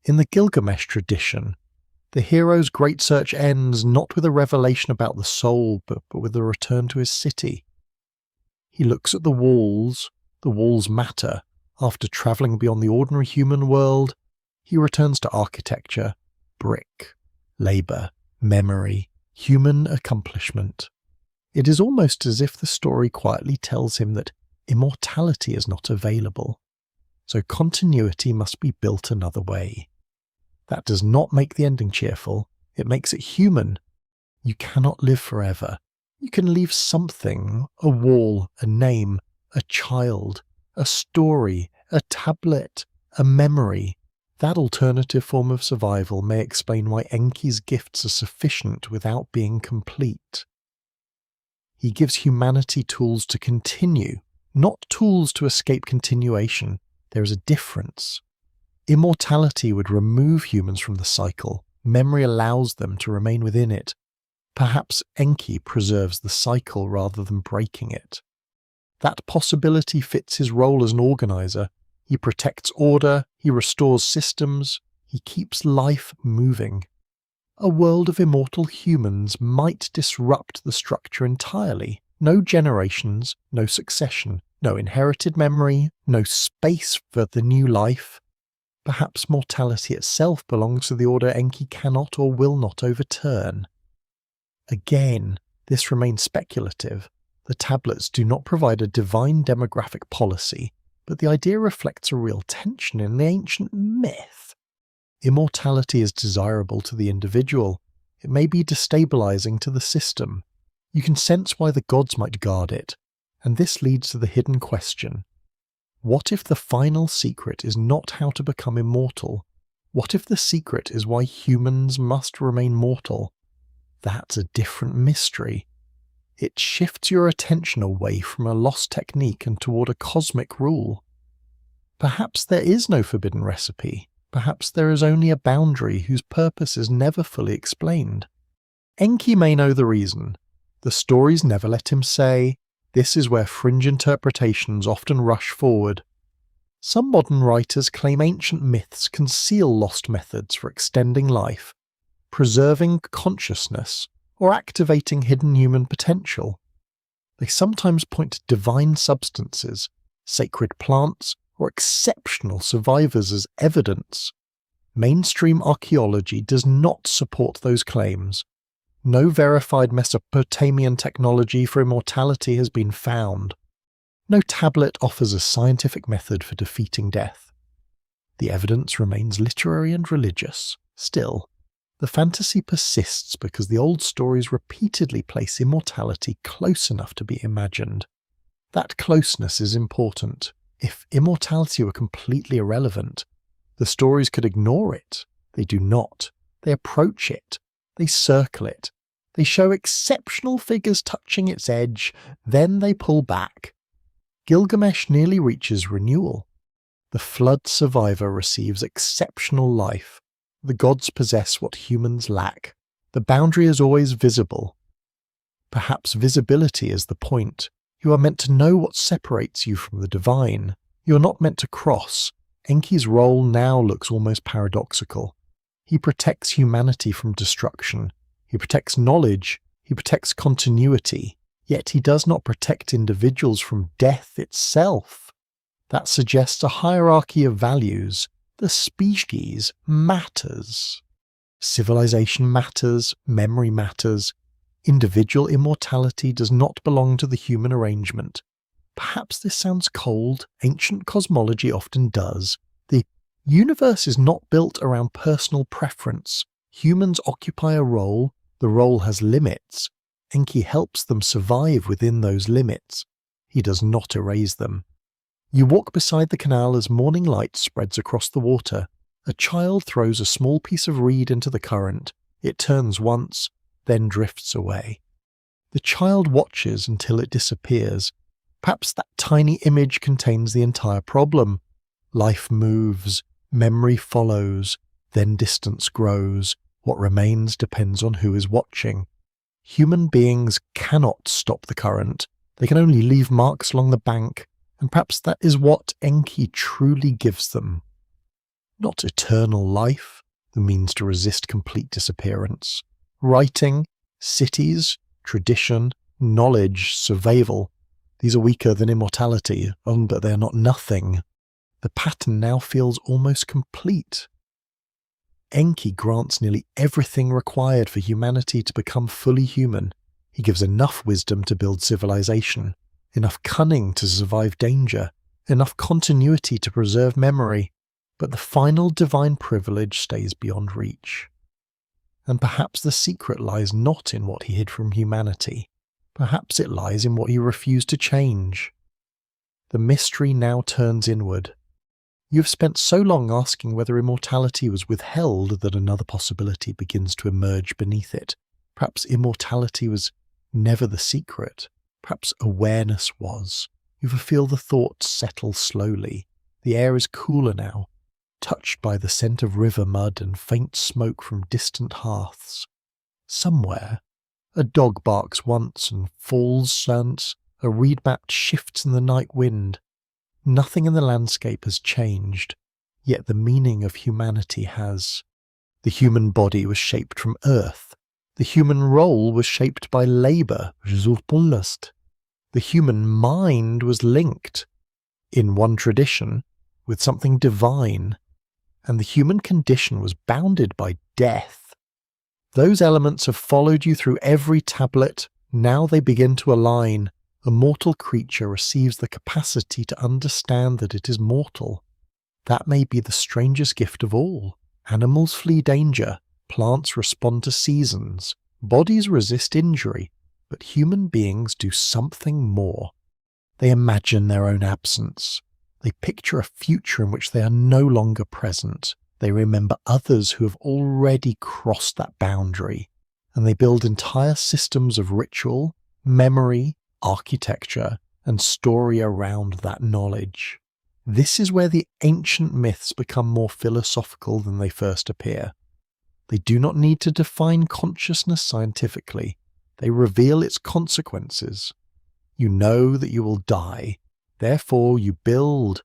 S1: In the Gilgamesh tradition, the hero's great search ends not with a revelation about the soul, but with a return to his city. He looks at the walls matter. After travelling beyond the ordinary human world, he returns to architecture, brick, labour, memory, human accomplishment. It is almost as if the story quietly tells him that immortality is not available, so continuity must be built another way. That does not make the ending cheerful, it makes it human. You cannot live forever. You can leave something, a wall, a name, a child, a story, a tablet, a memory. That alternative form of survival may explain why Enki's gifts are sufficient without being complete. He gives humanity tools to continue, not tools to escape continuation. There is a difference. Immortality would remove humans from the cycle. Memory allows them to remain within it. Perhaps Enki preserves the cycle rather than breaking it. That possibility fits his role as an organizer. He protects order, he restores systems, he keeps life moving. A world of immortal humans might disrupt the structure entirely. No generations, no succession, no inherited memory, no space for the new life. Perhaps mortality itself belongs to the order Enki cannot or will not overturn. Again, this remains speculative. The tablets do not provide a divine demographic policy, but the idea reflects a real tension in the ancient myth. Immortality is desirable to the individual. It may be destabilizing to the system. You can sense why the gods might guard it, and this leads to the hidden question. What if the final secret is not how to become immortal? What if the secret is why humans must remain mortal? That's a different mystery. It shifts your attention away from a lost technique and toward a cosmic rule. Perhaps there is no forbidden recipe. Perhaps there is only a boundary whose purpose is never fully explained. Enki may know the reason. The stories never let him say. This is where fringe interpretations often rush forward. Some modern writers claim ancient myths conceal lost methods for extending life, preserving consciousness, or activating hidden human potential. They sometimes point to divine substances, sacred plants, or exceptional survivors as evidence. Mainstream archaeology does not support those claims. No verified Mesopotamian technology for immortality has been found. No tablet offers a scientific method for defeating death. The evidence remains literary and religious. Still, the fantasy persists because the old stories repeatedly place immortality close enough to be imagined. That closeness is important. If immortality were completely irrelevant, the stories could ignore it. They do not. They approach it. They circle it. They show exceptional figures touching its edge, then they pull back. Gilgamesh nearly reaches renewal. The flood survivor receives exceptional life. The gods possess what humans lack. The boundary is always visible. Perhaps visibility is the point. You are meant to know what separates you from the divine. You are not meant to cross. Enki's role now looks almost paradoxical. He protects humanity from destruction. He protects knowledge. He protects continuity. Yet he does not protect individuals from death itself. That suggests a hierarchy of values. The species matters. Civilization matters. Memory matters. Individual immortality does not belong to the human arrangement. Perhaps this sounds cold. Ancient cosmology often does. The universe is not built around personal preference. Humans occupy a role. The role has limits. Enki helps them survive within those limits. He does not erase them. You walk beside the canal as morning light spreads across the water. A child throws a small piece of reed into the current. It turns once, then drifts away. The child watches until it disappears. Perhaps that tiny image contains the entire problem. Life moves, memory follows, then distance grows. What remains depends on who is watching. Human beings cannot stop the current. They can only leave marks along the bank, and perhaps that is what Enki truly gives them. Not eternal life, the means to resist complete disappearance. Writing, cities, tradition, knowledge, survival. These are weaker than immortality, but they are not nothing. The pattern now feels almost complete. Enki grants nearly everything required for humanity to become fully human. He gives enough wisdom to build civilization, enough cunning to survive danger, enough continuity to preserve memory, but the final divine privilege stays beyond reach. And perhaps the secret lies not in what he hid from humanity. Perhaps it lies in what he refused to change. The mystery now turns inward. You have spent so long asking whether immortality was withheld that another possibility begins to emerge beneath it. Perhaps immortality was never the secret. Perhaps awareness was. You feel the thoughts settle slowly. The air is cooler now, touched by the scent of river mud and faint smoke from distant hearths. Somewhere, a dog barks once and falls once. A reed mat shifts in the night wind. Nothing in the landscape has changed, yet the meaning of humanity has. The human body was shaped from earth. The human role was shaped by labour. The human mind was linked, in one tradition, with something divine, and the human condition was bounded by death. Those elements have followed you through every tablet. Now they begin to align. A mortal creature receives the capacity to understand that it is mortal. That may be the strangest gift of all. Animals flee danger, plants respond to seasons, bodies resist injury, but human beings do something more. They imagine their own absence. They picture a future in which they are no longer present. They remember others who have already crossed that boundary, and they build entire systems of ritual, memory, architecture, and story around that knowledge. This is where the ancient myths become more philosophical than they first appear. They do not need to define consciousness scientifically. They reveal its consequences. You know that you will die, therefore you build.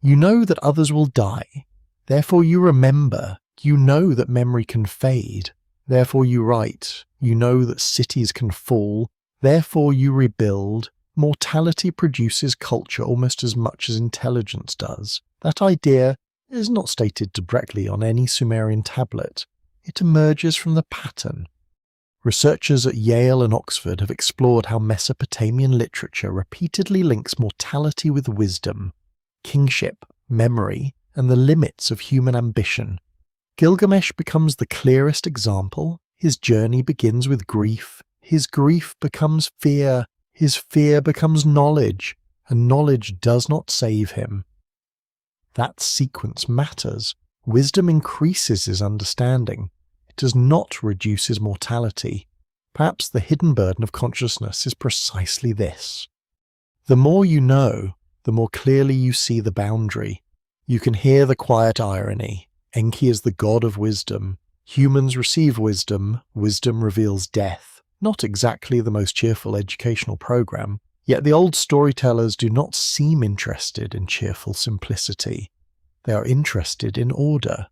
S1: You know that others will die, therefore you remember. You know that memory can fade, therefore you write. You know that cities can fall, therefore you rebuild. Mortality produces culture almost as much as intelligence does. That idea is not stated directly on any Sumerian tablet. It emerges from the pattern. Researchers at Yale and Oxford have explored how Mesopotamian literature repeatedly links mortality with wisdom, kingship, memory, and the limits of human ambition. Gilgamesh becomes the clearest example. His journey begins with grief. His grief becomes fear. His fear becomes knowledge, and knowledge does not save him. That sequence matters. Wisdom increases his understanding. It does not reduce his mortality. Perhaps the hidden burden of consciousness is precisely this. The more you know, the more clearly you see the boundary. You can hear the quiet irony. Enki is the god of wisdom. Humans receive wisdom. Wisdom reveals death. Not exactly the most cheerful educational program, yet the old storytellers do not seem interested in cheerful simplicity. They are interested in order,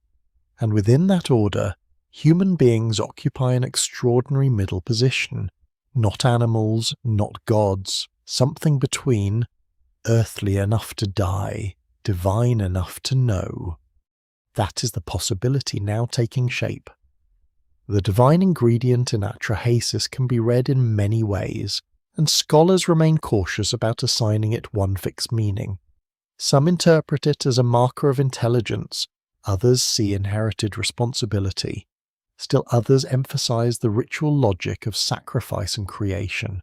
S1: and within that order, human beings occupy an extraordinary middle position. Not animals, not gods, something between, earthly enough to die, divine enough to know. That is the possibility now taking shape. The divine ingredient in atrahasis can be read in many ways, and scholars remain cautious about assigning it one fixed meaning. Some interpret it as a marker of intelligence, others see inherited responsibility. Still others emphasize the ritual logic of sacrifice and creation.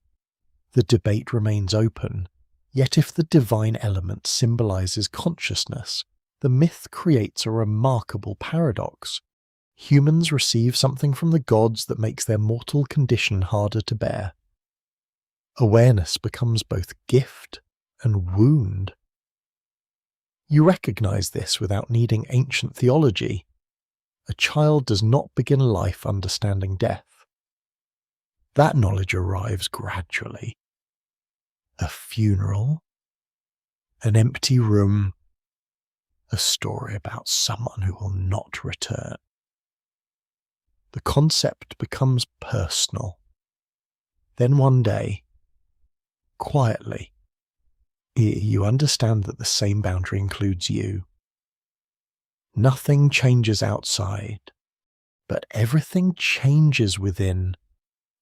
S1: The debate remains open, Yet if the divine element symbolizes consciousness, the myth creates a remarkable paradox. Humans receive something from the gods that makes their mortal condition harder to bear. Awareness becomes both gift and wound. You recognize this without needing ancient theology. A child does not begin life understanding death. That knowledge arrives gradually. A funeral, an empty room, a story about someone who will not return. The concept becomes personal. Then one day, quietly, you understand that the same boundary includes you. Nothing changes outside, but everything changes within.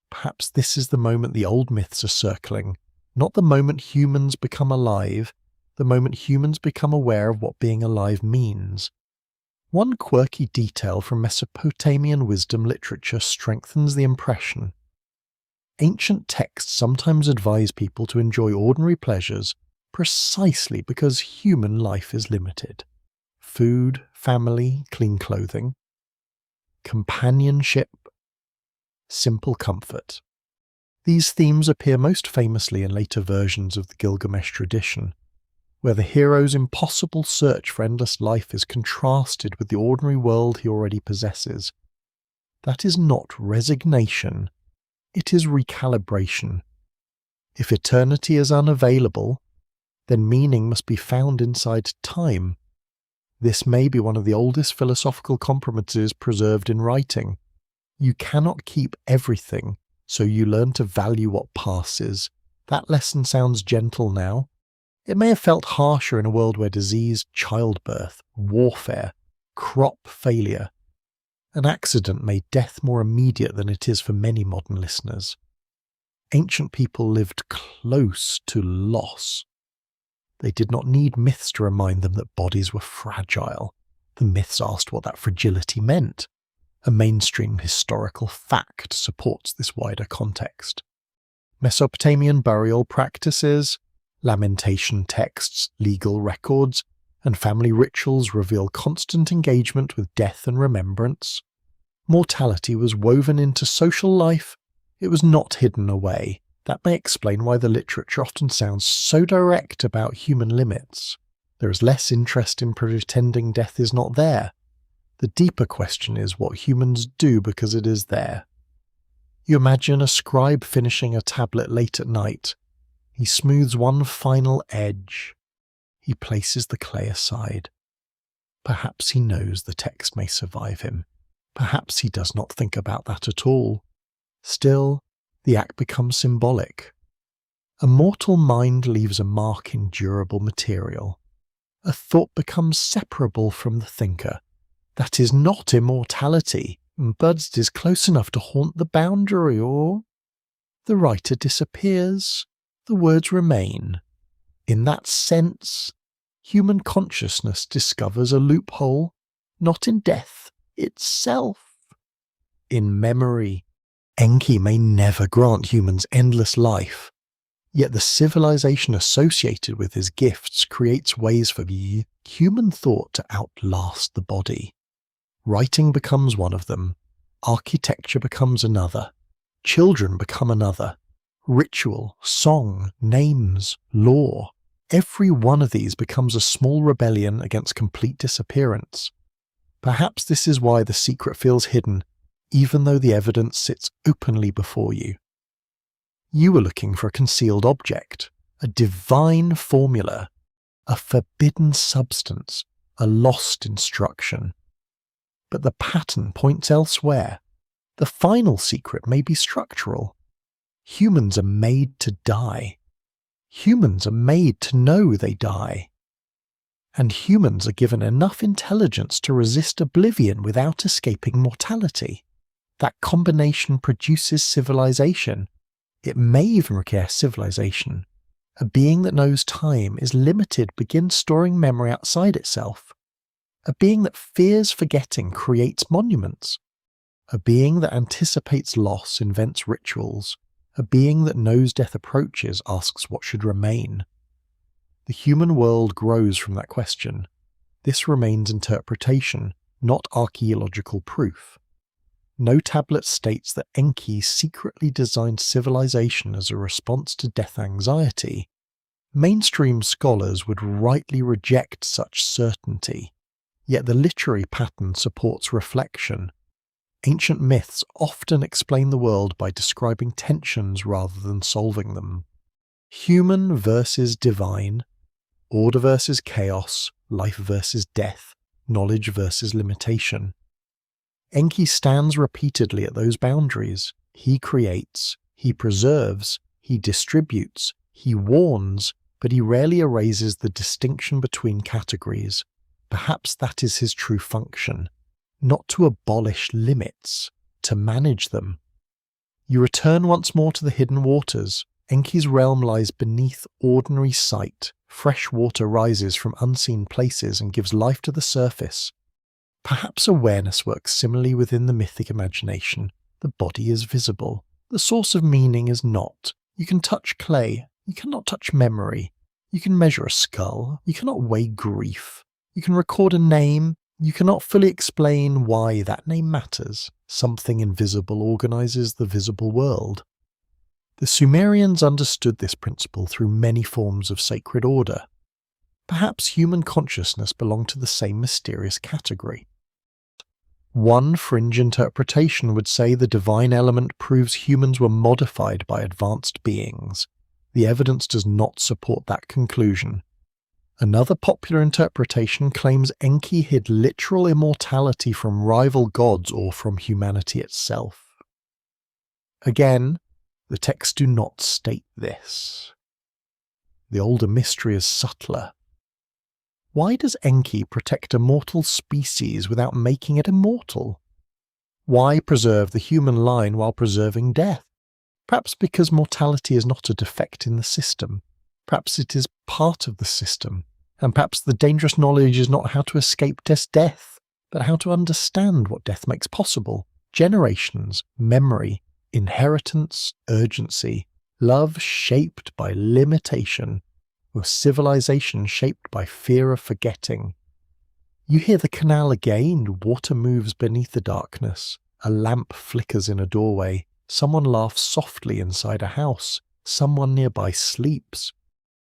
S1: Perhaps this is the moment the old myths are circling, not the moment humans become alive, the moment humans become aware of what being alive means. One quirky detail from Mesopotamian wisdom literature strengthens the impression. Ancient texts sometimes advise people to enjoy ordinary pleasures precisely because human life is limited. Food, family, clean clothing, companionship, simple comfort. These themes appear most famously in later versions of the Gilgamesh tradition, where the hero's impossible search for endless life is contrasted with the ordinary world he already possesses. That is not resignation, it is recalibration. If eternity is unavailable, then meaning must be found inside time. This may be one of the oldest philosophical compromises preserved in writing. You cannot keep everything, so you learn to value what passes. That lesson sounds gentle now. It may have felt harsher in a world where disease, childbirth, warfare, crop failure, an accident made death more immediate than it is for many modern listeners. Ancient people lived close to loss. They did not need myths to remind them that bodies were fragile. The myths asked what that fragility meant. A mainstream historical fact supports this wider context. Mesopotamian burial practices, lamentation texts, legal records, and family rituals reveal constant engagement with death and remembrance. Mortality was woven into social life. It was not hidden away. That may explain why the literature often sounds so direct about human limits. There is less interest in pretending death is not there. The deeper question is what humans do because it is there. You imagine a scribe finishing a tablet late at night. He smooths one final edge. He places the clay aside. Perhaps he knows the text may survive him. Perhaps he does not think about that at all. Still, the act becomes symbolic. A mortal mind leaves a mark in durable material. A thought becomes separable from the thinker. That is not immortality, but it is close enough to haunt the boundary, or the writer disappears, the words remain. In that sense, human consciousness discovers a loophole, not in death itself, in memory. Enki may never grant humans endless life, yet the civilization associated with his gifts creates ways for human thought to outlast the body. Writing becomes one of them, architecture becomes another, children become another, ritual, song, names, law. Every one of these becomes a small rebellion against complete disappearance. Perhaps this is why the secret feels hidden, even though the evidence sits openly before you. You were looking for a concealed object, a divine formula, a forbidden substance, a lost instruction. But the pattern points elsewhere. The final secret may be structural. Humans are made to die. Humans are made to know they die. And humans are given enough intelligence to resist oblivion without escaping mortality. That combination produces civilization. It may even require civilization. A being that knows time is limited begins storing memory outside itself. A being that fears forgetting creates monuments. A being that anticipates loss invents rituals. A being that knows death approaches asks what should remain. The human world grows from that question. This remains interpretation, not archaeological proof. No tablet states that Enki secretly designed civilization as a response to death anxiety. Mainstream scholars would rightly reject such certainty, yet the literary pattern supports reflection. Ancient myths often explain the world by describing tensions rather than solving them. Human versus divine, order versus chaos, life versus death, knowledge versus limitation. Enki stands repeatedly at those boundaries. He creates, he preserves, he distributes, he warns, but he rarely erases the distinction between categories. Perhaps that is his true function, not to abolish limits, to manage them. You return once more to the hidden waters. Enki's realm lies beneath ordinary sight. Fresh water rises from unseen places and gives life to the surface. Perhaps awareness works similarly within the mythic imagination. The body is visible. The source of meaning is not. You can touch clay. You cannot touch memory. You can measure a skull. You cannot weigh grief. You can record a name. You cannot fully explain why that name matters. Something invisible organizes the visible world. The Sumerians understood this principle through many forms of sacred order. Perhaps human consciousness belonged to the same mysterious category. One fringe interpretation would say the divine element proves humans were modified by advanced beings. The evidence does not support that conclusion. Another popular interpretation claims Enki hid literal immortality from rival gods or from humanity itself. Again, the texts do not state this. The older mystery is subtler. Why does Enki protect a mortal species without making it immortal? Why preserve the human line while preserving death? Perhaps because mortality is not a defect in the system. Perhaps it is part of the system. And perhaps the dangerous knowledge is not how to escape death, but how to understand what death makes possible. Generations, memory, inheritance, urgency, love shaped by limitation, or civilization shaped by fear of forgetting. You hear the canal again, water moves beneath the darkness, a lamp flickers in a doorway, someone laughs softly inside a house, someone nearby sleeps,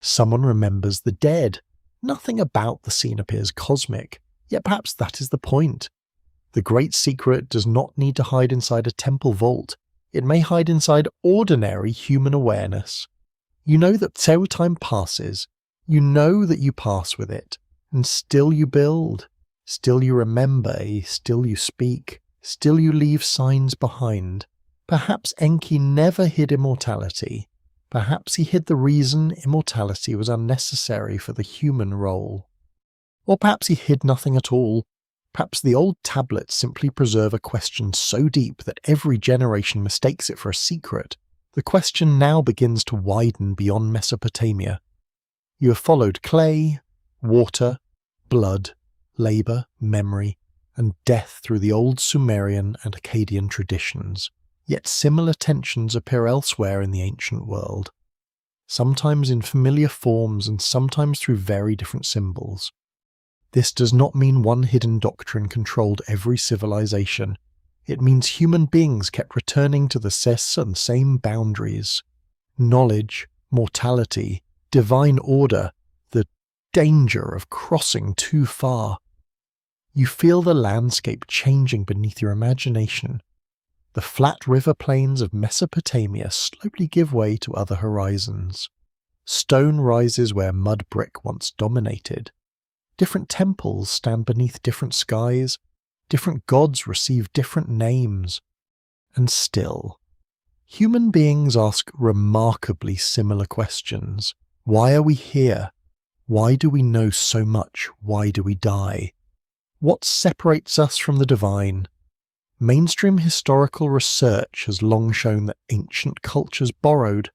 S1: someone remembers the dead. Nothing about the scene appears cosmic, yet perhaps that is the point. The great secret does not need to hide inside a temple vault. It may hide inside ordinary human awareness. You know that so time passes, you know that you pass with it, and still you build, still you remember, still you speak, still you leave signs behind. Perhaps Enki never hid immortality. Perhaps he hid the reason immortality was unnecessary for the human role. Or perhaps he hid nothing at all. Perhaps the old tablets simply preserve a question so deep that every generation mistakes it for a secret. The question now begins to widen beyond Mesopotamia. You have followed clay, water, blood, labour, memory, and death through the old Sumerian and Akkadian traditions. Yet similar tensions appear elsewhere in the ancient world, sometimes in familiar forms and sometimes through very different symbols. This does not mean one hidden doctrine controlled every civilization. It means human beings kept returning to the same boundaries. Knowledge, mortality, divine order, the danger of crossing too far. You feel the landscape changing beneath your imagination. The flat river plains of Mesopotamia slowly give way to other horizons. Stone rises where mud brick once dominated. Different temples stand beneath different skies. Different gods receive different names. And still, human beings ask remarkably similar questions. Why are we here? Why do we know so much? Why do we die? What separates us from the divine? Mainstream historical research has long shown that ancient cultures borrowed,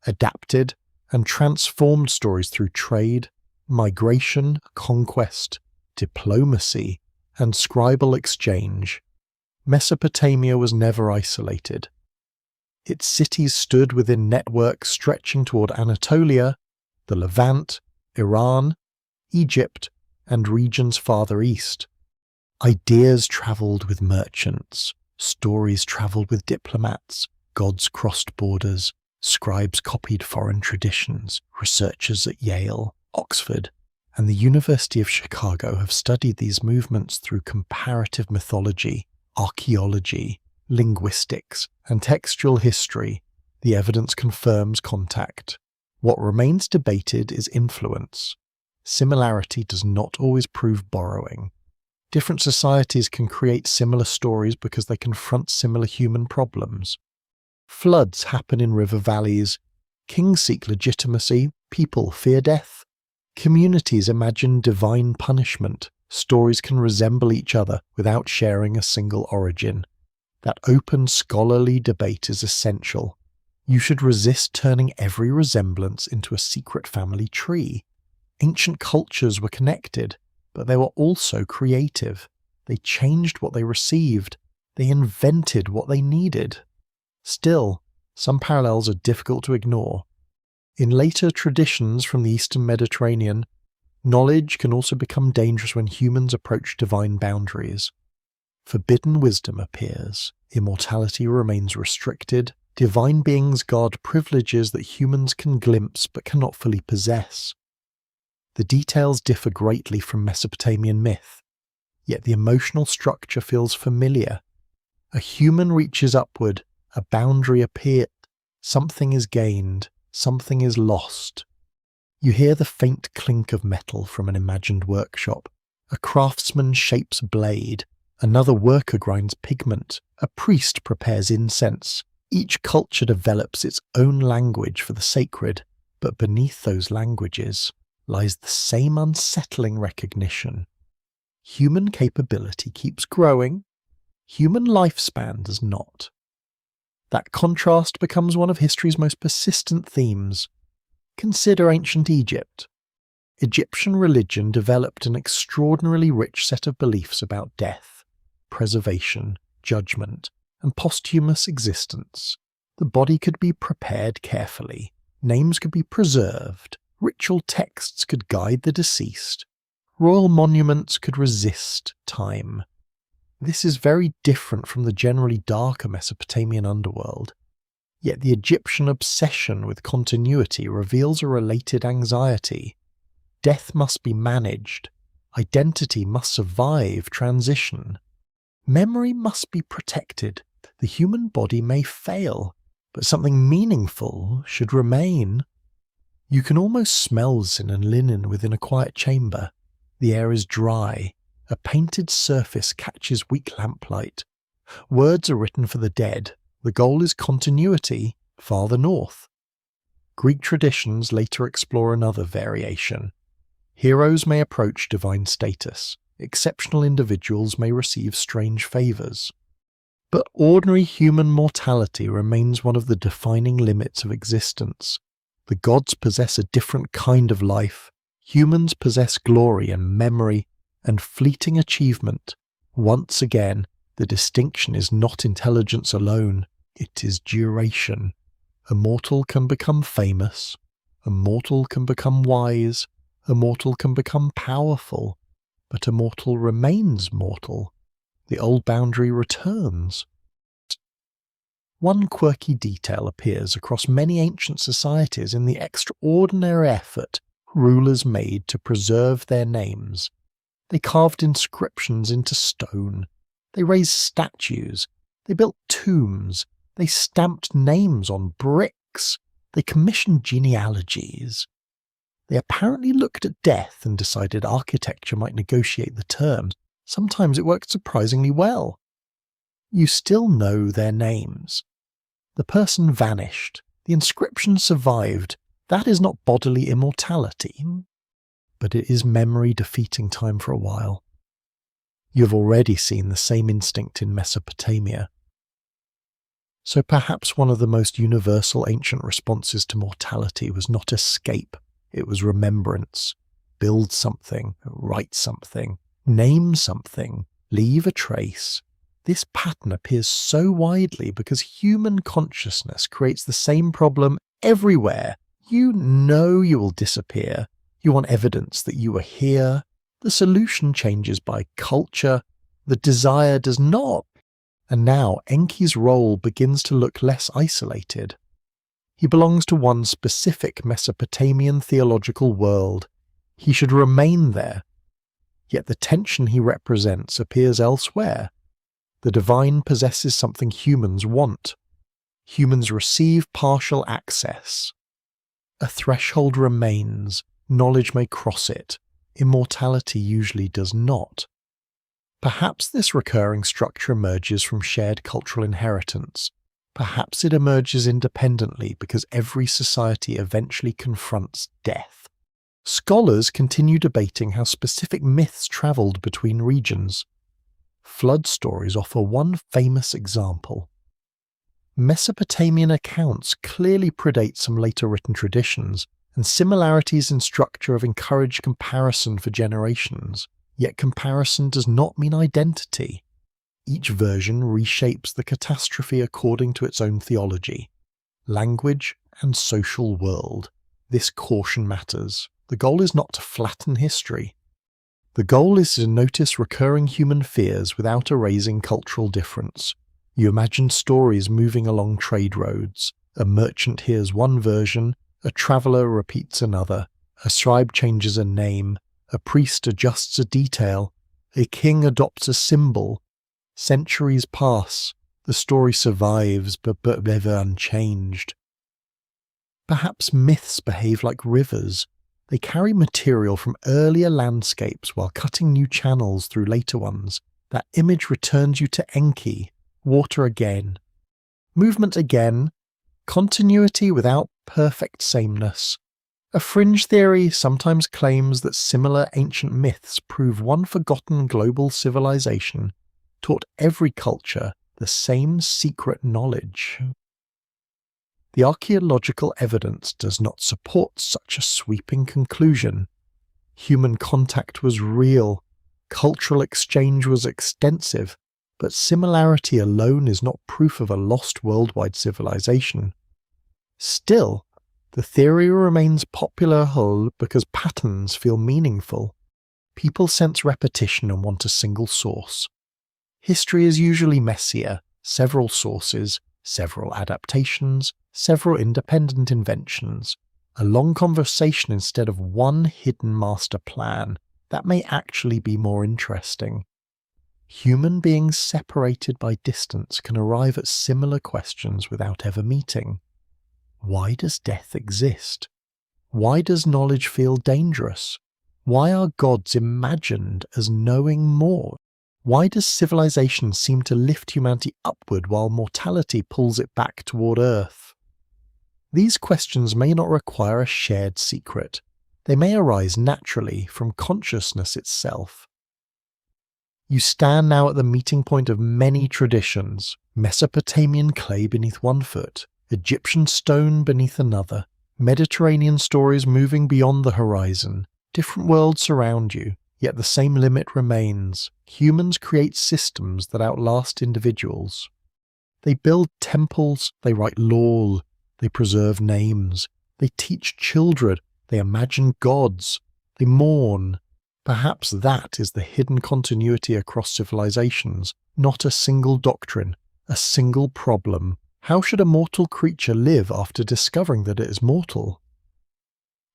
S1: adapted, and transformed stories through trade, migration, conquest, diplomacy, and scribal exchange. Mesopotamia was never isolated. Its cities stood within networks stretching toward Anatolia, the Levant, Iran, Egypt, and regions farther east. Ideas travelled with merchants, stories travelled with diplomats, gods crossed borders, scribes copied foreign traditions, researchers at Yale, Oxford, and the University of Chicago have studied these movements through comparative mythology, archaeology, linguistics, and textual history. The evidence confirms contact. What remains debated is influence. Similarity does not always prove borrowing. Different societies can create similar stories because they confront similar human problems. Floods happen in river valleys. Kings seek legitimacy. People fear death. Communities imagine divine punishment. Stories can resemble each other without sharing a single origin. That open scholarly debate is essential. You should resist turning every resemblance into a secret family tree. Ancient cultures were connected, but they were also creative. They changed what they received. They invented what they needed. Still, some parallels are difficult to ignore. In later traditions from the Eastern Mediterranean, knowledge can also become dangerous when humans approach divine boundaries. Forbidden wisdom appears. Immortality remains restricted. Divine beings guard privileges that humans can glimpse but cannot fully possess. The details differ greatly from Mesopotamian myth, yet the emotional structure feels familiar. A human reaches upward, a boundary appears, something is gained, something is lost. You hear the faint clink of metal from an imagined workshop. A craftsman shapes a blade, another worker grinds pigment, a priest prepares incense. Each culture develops its own language for the sacred, but beneath those languages lies the same unsettling recognition. Human capability keeps growing, human lifespan does not. That contrast becomes one of history's most persistent themes. Consider ancient Egypt. Egyptian religion developed an extraordinarily rich set of beliefs about death, preservation, judgment, and posthumous existence. The body could be prepared carefully, names could be preserved, ritual texts could guide the deceased, royal monuments could resist time. This is very different from the generally darker Mesopotamian underworld, yet the Egyptian obsession with continuity reveals a related anxiety. Death must be managed, identity must survive transition, memory must be protected. The human body may fail, but something meaningful should remain. You can almost smell sin and linen within a quiet chamber. The air is dry. A painted surface catches weak lamplight. Words are written for the dead. The goal is continuity, farther north. Greek traditions later explore another variation. Heroes may approach divine status. Exceptional individuals may receive strange favours. But ordinary human mortality remains one of the defining limits of existence. The gods possess a different kind of life. Humans possess glory and memory and fleeting achievement. Once again, the distinction is not intelligence alone, it is duration. A mortal can become famous, a mortal can become wise, a mortal can become powerful, but a mortal remains mortal. The old boundary returns. One quirky detail appears across many ancient societies in the extraordinary effort rulers made to preserve their names. They carved inscriptions into stone. They raised statues. They built tombs. They stamped names on bricks. They commissioned genealogies. They apparently looked at death and decided architecture might negotiate the terms. Sometimes it worked surprisingly well. You still know their names. The person vanished. The inscription survived. That is not bodily immortality, but it is memory defeating time for a while. You have already seen the same instinct in Mesopotamia. So perhaps one of the most universal ancient responses to mortality was not escape, it was remembrance. Build something, write something, name something, leave a trace. This pattern appears so widely because human consciousness creates the same problem everywhere. You know you will disappear. You want evidence that you were here. The solution changes by culture. The desire does not. And now Enki's role begins to look less isolated. He belongs to one specific Mesopotamian theological world. He should remain there. Yet the tension he represents appears elsewhere. The divine possesses something humans want. Humans receive partial access. A threshold remains. Knowledge may cross it. Immortality usually does not. Perhaps this recurring structure emerges from shared cultural inheritance. Perhaps it emerges independently because every society eventually confronts death. Scholars continue debating how specific myths travelled between regions. Flood stories offer one famous example. Mesopotamian accounts clearly predate some later written traditions, and similarities in structure have encouraged comparison for generations. Yet comparison does not mean identity. Each version reshapes the catastrophe according to its own theology, language, and social world. This caution matters. The goal is not to flatten history. The goal is to notice recurring human fears without erasing cultural difference. You imagine stories moving along trade roads. A merchant hears one version, a traveller repeats another, a scribe changes a name, a priest adjusts a detail, a king adopts a symbol. Centuries pass, the story survives but never unchanged. Perhaps myths behave like rivers. They carry material from earlier landscapes while cutting new channels through later ones. That image returns you to Enki, water again, movement again, continuity without perfect sameness. A fringe theory sometimes claims that similar ancient myths prove one forgotten global civilization taught every culture the same secret knowledge. The archaeological evidence does not support such a sweeping conclusion. Human contact was real, cultural exchange was extensive, but similarity alone is not proof of a lost worldwide civilization. Still, the theory remains popular whole because patterns feel meaningful. People sense repetition and want a single source. History is usually messier, several sources, several adaptations, several independent inventions, a long conversation instead of one hidden master plan. That may actually be more interesting. Human beings separated by distance can arrive at similar questions without ever meeting. Why does death exist? Why does knowledge feel dangerous? Why are gods imagined as knowing more? Why does civilization seem to lift humanity upward while mortality pulls it back toward Earth? These questions may not require a shared secret. They may arise naturally from consciousness itself. You stand now at the meeting point of many traditions, Mesopotamian clay beneath one foot, Egyptian stone beneath another, Mediterranean stories moving beyond the horizon. Different worlds surround you, yet the same limit remains. Humans create systems that outlast individuals. They build temples, they write law, they preserve names, they teach children, they imagine gods, they mourn. Perhaps that is the hidden continuity across civilizations, not a single doctrine, a single problem. How should a mortal creature live after discovering that it is mortal?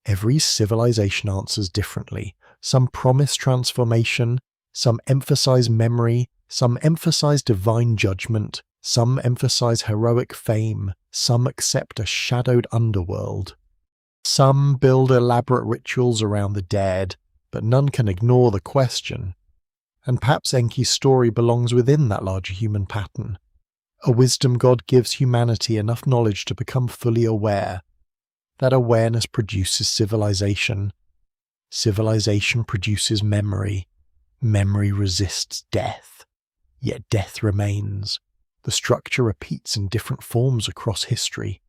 S1: Every civilization answers differently. Some promise transformation, some emphasize memory, some emphasize divine judgment, some emphasize heroic fame, some accept a shadowed underworld. Some build elaborate rituals around the dead, but none can ignore the question. And perhaps Enki's story belongs within that larger human pattern. A wisdom god gives humanity enough knowledge to become fully aware. That awareness produces civilization. Civilization produces memory. Memory resists death. Yet death remains. The structure repeats in different forms across history.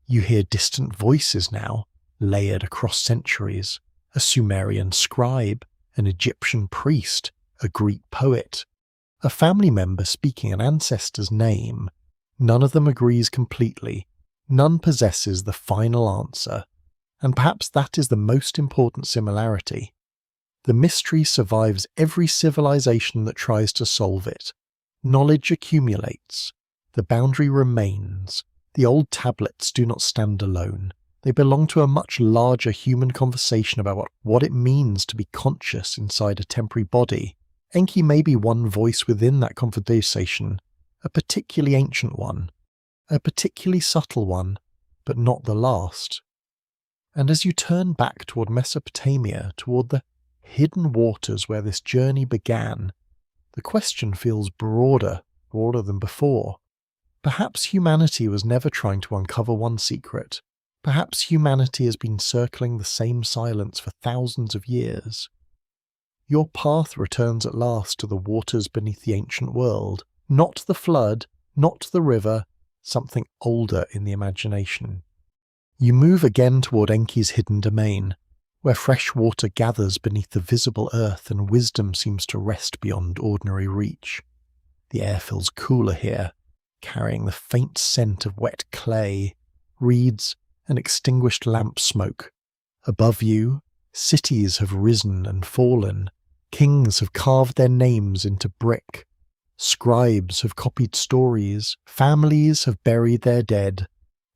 S1: You hear distant voices now, layered across centuries. A Sumerian scribe, an Egyptian priest, a Greek poet, a family member speaking an ancestor's name. None of them agrees completely. None possesses the final answer. And perhaps that is the most important similarity. The mystery survives every civilization that tries to solve it. Knowledge accumulates. The boundary remains. The old tablets do not stand alone. They belong to a much larger human conversation about what it means to be conscious inside a temporary body. Enki may be one voice within that conversation, a particularly ancient one, a particularly subtle one, but not the last. And as you turn back toward Mesopotamia, toward the hidden waters where this journey began, the question feels broader than before. Perhaps humanity was never trying to uncover one secret. Perhaps humanity has been circling the same silence for thousands of years. Your path returns at last to the waters beneath the ancient world, not the flood, not the river, something older in the imagination. You move again toward Enki's hidden domain, where fresh water gathers beneath the visible earth and wisdom seems to rest beyond ordinary reach. The air feels cooler here, carrying the faint scent of wet clay, reeds, and extinguished lamp smoke. Above you, cities have risen and fallen. Kings have carved their names into brick. Scribes have copied stories. Families have buried their dead.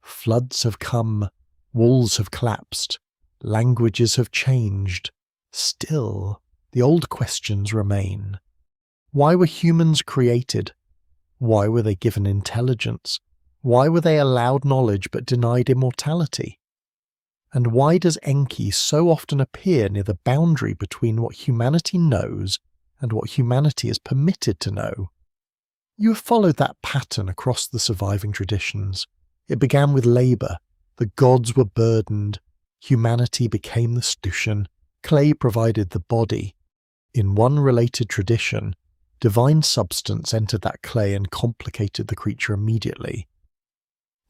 S1: Floods have come. Walls have collapsed. Languages have changed. Still, the old questions remain. Why were humans created? Why were they given intelligence? Why were they allowed knowledge but denied immortality? And why does Enki so often appear near the boundary between what humanity knows and what humanity is permitted to know? You have followed that pattern across the surviving traditions. It began with labour. The gods were burdened. Humanity became the solution. Clay provided the body. In one related tradition, divine substance entered that clay and complicated the creature immediately.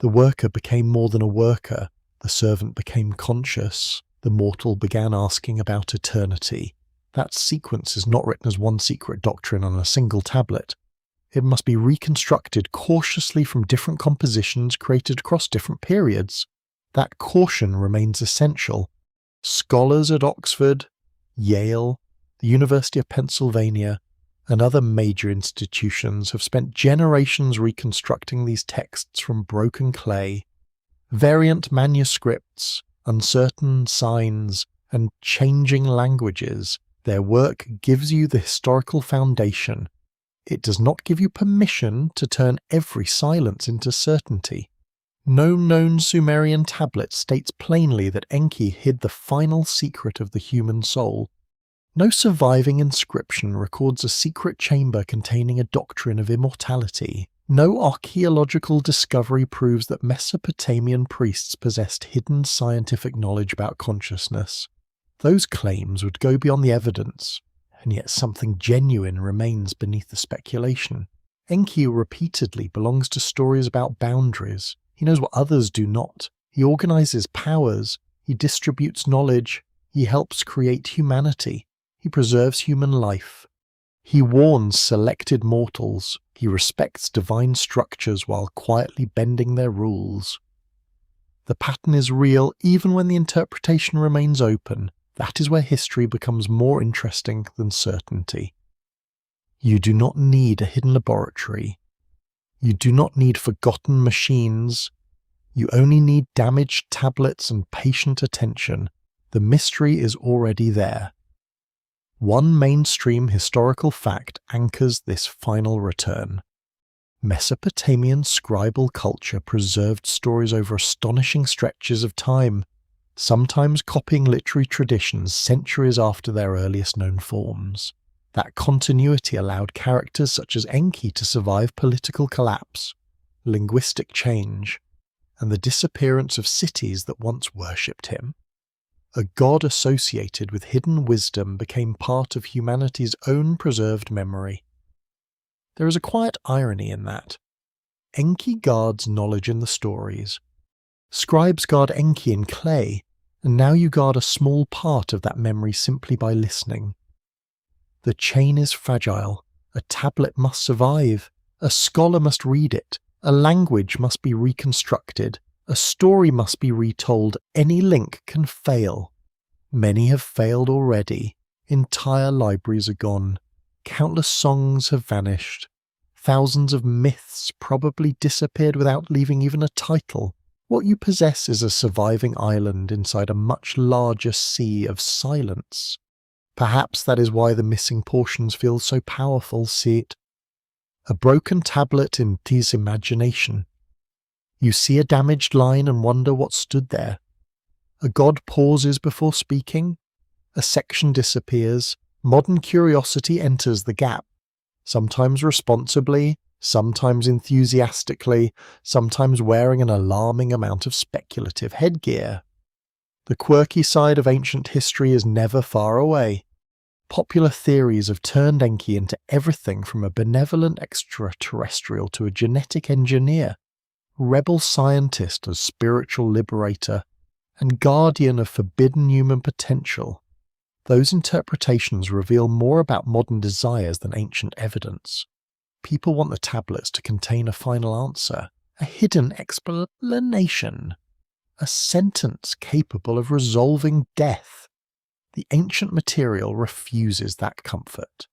S1: The worker became more than a worker. The servant became conscious. The mortal began asking about eternity. That sequence is not written as one secret doctrine on a single tablet. It must be reconstructed cautiously from different compositions created across different periods. That caution remains essential. Scholars at Oxford, Yale, the University of Pennsylvania, and other major institutions have spent generations reconstructing these texts from broken clay. Variant manuscripts, uncertain signs, and changing languages. Their work gives you the historical foundation. It does not give you permission to turn every silence into certainty. No known Sumerian tablet states plainly that Enki hid the final secret of the human soul. No surviving inscription records a secret chamber containing a doctrine of immortality. No archaeological discovery proves that Mesopotamian priests possessed hidden scientific knowledge about consciousness. Those claims would go beyond the evidence, and yet something genuine remains beneath the speculation. Enki repeatedly belongs to stories about boundaries. He knows what others do not. He organizes powers. He distributes knowledge. He helps create humanity. He preserves human life. He warns selected mortals. He respects divine structures while quietly bending their rules. The pattern is real even when the interpretation remains open. That is where history becomes more interesting than certainty. You do not need a hidden laboratory. You do not need forgotten machines. You only need damaged tablets and patient attention. The mystery is already there. One mainstream historical fact anchors this final return. Mesopotamian scribal culture preserved stories over astonishing stretches of time, sometimes copying literary traditions centuries after their earliest known forms. That continuity allowed characters such as Enki to survive political collapse, linguistic change, and the disappearance of cities that once worshipped him. A god associated with hidden wisdom became part of humanity's own preserved memory. There is a quiet irony in that. Enki guards knowledge in the stories. Scribes guard Enki in clay, and now you guard a small part of that memory simply by listening. The chain is fragile. A tablet must survive. A scholar must read it. A language must be reconstructed. A story must be retold. Any link can fail. Many have failed already. Entire libraries are gone. Countless songs have vanished. Thousands of myths probably disappeared without leaving even a title. What you possess is a surviving island inside a much larger sea of silence. Perhaps that is why the missing portions feel so powerful. See it. A broken tablet in his imagination. You see a damaged line and wonder what stood there. A god pauses before speaking. A section disappears. Modern curiosity enters the gap. Sometimes responsibly, sometimes enthusiastically, sometimes wearing an alarming amount of speculative headgear. The quirky side of ancient history is never far away. Popular theories have turned Enki into everything from a benevolent extraterrestrial to a genetic engineer, rebel scientist as spiritual liberator, and guardian of forbidden human potential. Those interpretations reveal more about modern desires than ancient evidence. People want the tablets to contain a final answer, a hidden explanation, a sentence capable of resolving death. The ancient material refuses that comfort.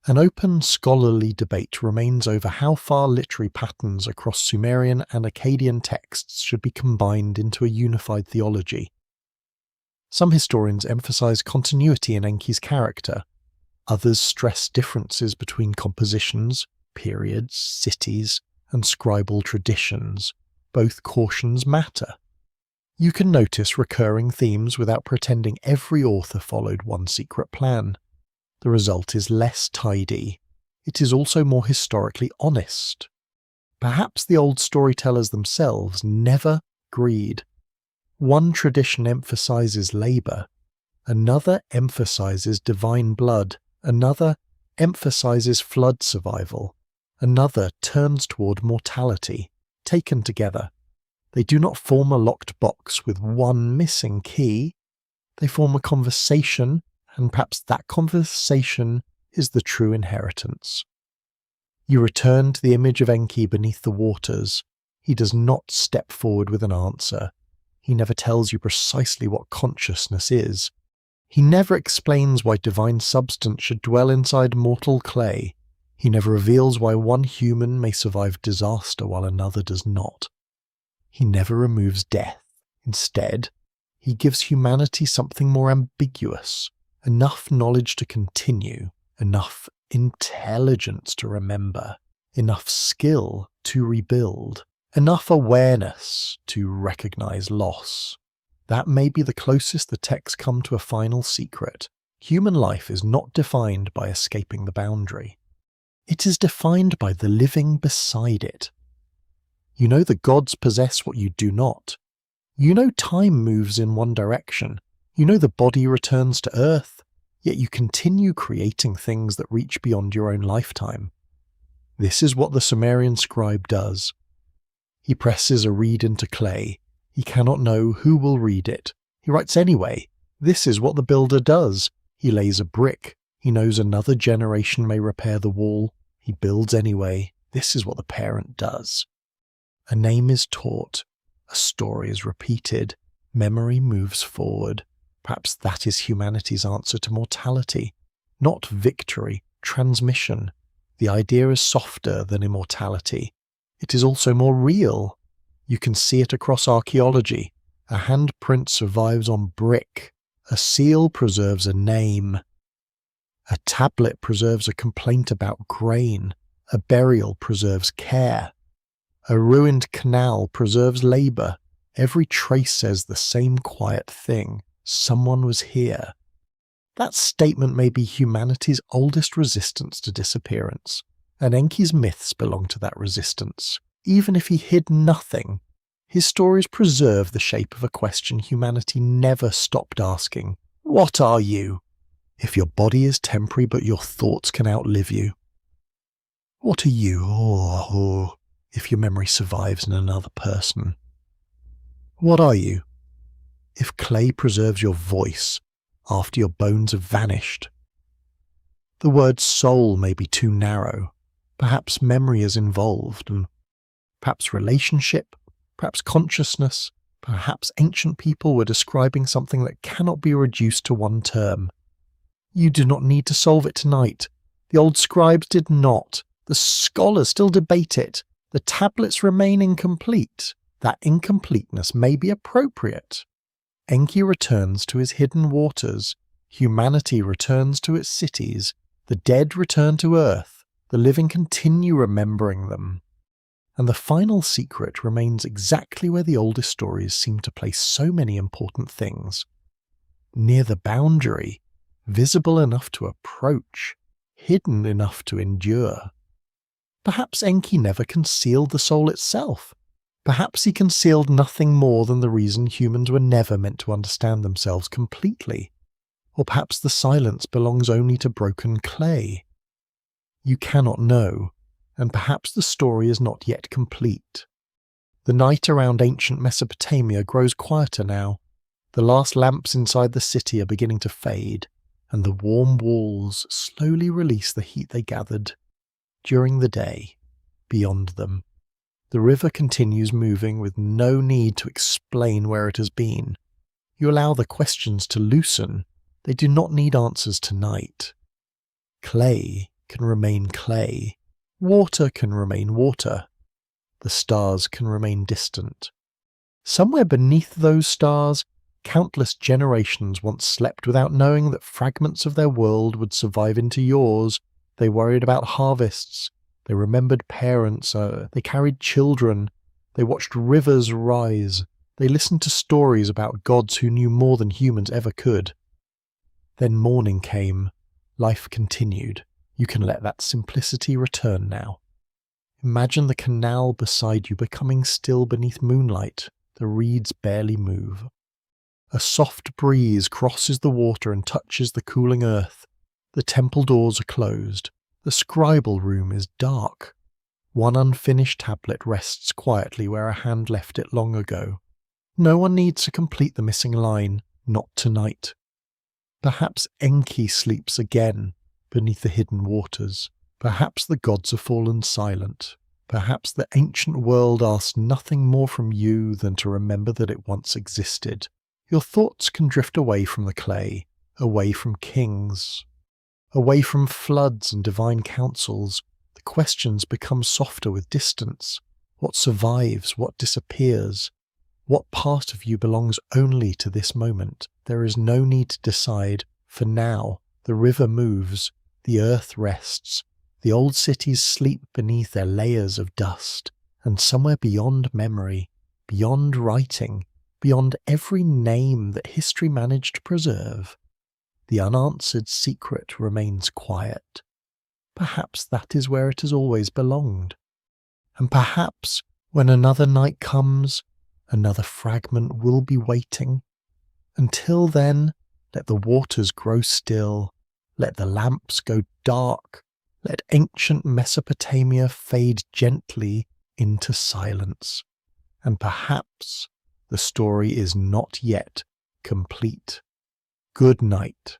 S1: An open scholarly debate remains over how far literary patterns across Sumerian and Akkadian texts should be combined into a unified theology. Some historians emphasize continuity in Enki's character. Others stress differences between compositions, periods, cities, and scribal traditions. Both cautions matter. You can notice recurring themes without pretending every author followed one secret plan. The result is less tidy. It is also more historically honest. Perhaps the old storytellers themselves never agreed. One tradition emphasizes labor, another emphasizes divine blood, another emphasizes flood survival, another turns toward mortality. Taken together, they do not form a locked box with one missing key. They form a conversation, and perhaps that conversation is the true inheritance. You return to the image of Enki beneath the waters. He does not step forward with an answer. He never tells you precisely what consciousness is. He never explains why divine substance should dwell inside mortal clay. He never reveals why one human may survive disaster while another does not. He never removes death. Instead, he gives humanity something more ambiguous, enough knowledge to continue, enough intelligence to remember, enough skill to rebuild, enough awareness to recognize loss. That may be the closest the texts come to a final secret. Human life is not defined by escaping the boundary. It is defined by the living beside it. You know the gods possess what you do not. You know time moves in one direction. You know the body returns to earth, yet you continue creating things that reach beyond your own lifetime. This is what the Sumerian scribe does. He presses a reed into clay. He cannot know who will read it. He writes anyway. This is what the builder does. He lays a brick. He knows another generation may repair the wall. He builds anyway. This is what the parent does. A name is taught. A story is repeated. Memory moves forward. Perhaps that is humanity's answer to mortality. Not victory, transmission. The idea is softer than immortality. It is also more real. You can see it across archaeology. A handprint survives on brick. A seal preserves a name. A tablet preserves a complaint about grain. A burial preserves care. A ruined canal preserves labour. Every trace says the same quiet thing. Someone was here. That statement may be humanity's oldest resistance to disappearance, and Enki's myths belong to that resistance. Even if he hid nothing, his stories preserve the shape of a question humanity never stopped asking. What are you? If your body is temporary but your thoughts can outlive you. What are you? If your memory survives in another person. What are you? If clay preserves your voice after your bones have vanished. The word soul may be too narrow. Perhaps memory is involved, and perhaps relationship, perhaps consciousness, perhaps ancient people were describing something that cannot be reduced to one term. You do not need to solve it tonight. The old scribes did not. The scholars still debate it. The tablets remain incomplete. That incompleteness may be appropriate. Enki returns to his hidden waters. Humanity returns to its cities. The dead return to Earth. The living continue remembering them. And the final secret remains exactly where the oldest stories seem to place so many important things. Near the boundary, visible enough to approach, hidden enough to endure. Perhaps Enki never concealed the soul itself. Perhaps he concealed nothing more than the reason humans were never meant to understand themselves completely. Or perhaps the silence belongs only to broken clay. You cannot know, and perhaps the story is not yet complete. The night around ancient Mesopotamia grows quieter now. The last lamps inside the city are beginning to fade, and the warm walls slowly release the heat they gathered. During the day, beyond them, the river continues moving with no need to explain where it has been. You allow the questions to loosen. They do not need answers tonight. Clay can remain clay. Water can remain water. The stars can remain distant. Somewhere beneath those stars, countless generations once slept without knowing that fragments of their world would survive into yours. They worried about harvests. They remembered parents. They carried children. They watched rivers rise. They listened to stories about gods who knew more than humans ever could. Then morning came. Life continued. You can let that simplicity return now. Imagine the canal beside you becoming still beneath moonlight. The reeds barely move. A soft breeze crosses the water and touches the cooling earth. The temple doors are closed. The scribal room is dark. One unfinished tablet rests quietly where a hand left it long ago. No one needs to complete the missing line, not tonight. Perhaps Enki sleeps again beneath the hidden waters. Perhaps the gods have fallen silent. Perhaps the ancient world asks nothing more from you than to remember that it once existed. Your thoughts can drift away from the clay, away from kings, away from floods and divine councils. The questions become softer with distance. What survives? What disappears? What part of you belongs only to this moment? There is no need to decide. For now, the river moves, the earth rests, the old cities sleep beneath their layers of dust, and somewhere beyond memory, beyond writing, beyond every name that history managed to preserve, the unanswered secret remains quiet. Perhaps that is where it has always belonged. And perhaps when another night comes, another fragment will be waiting. Until then, let the waters grow still, let the lamps go dark, let ancient Mesopotamia fade gently into silence. And perhaps the story is not yet complete. Good night.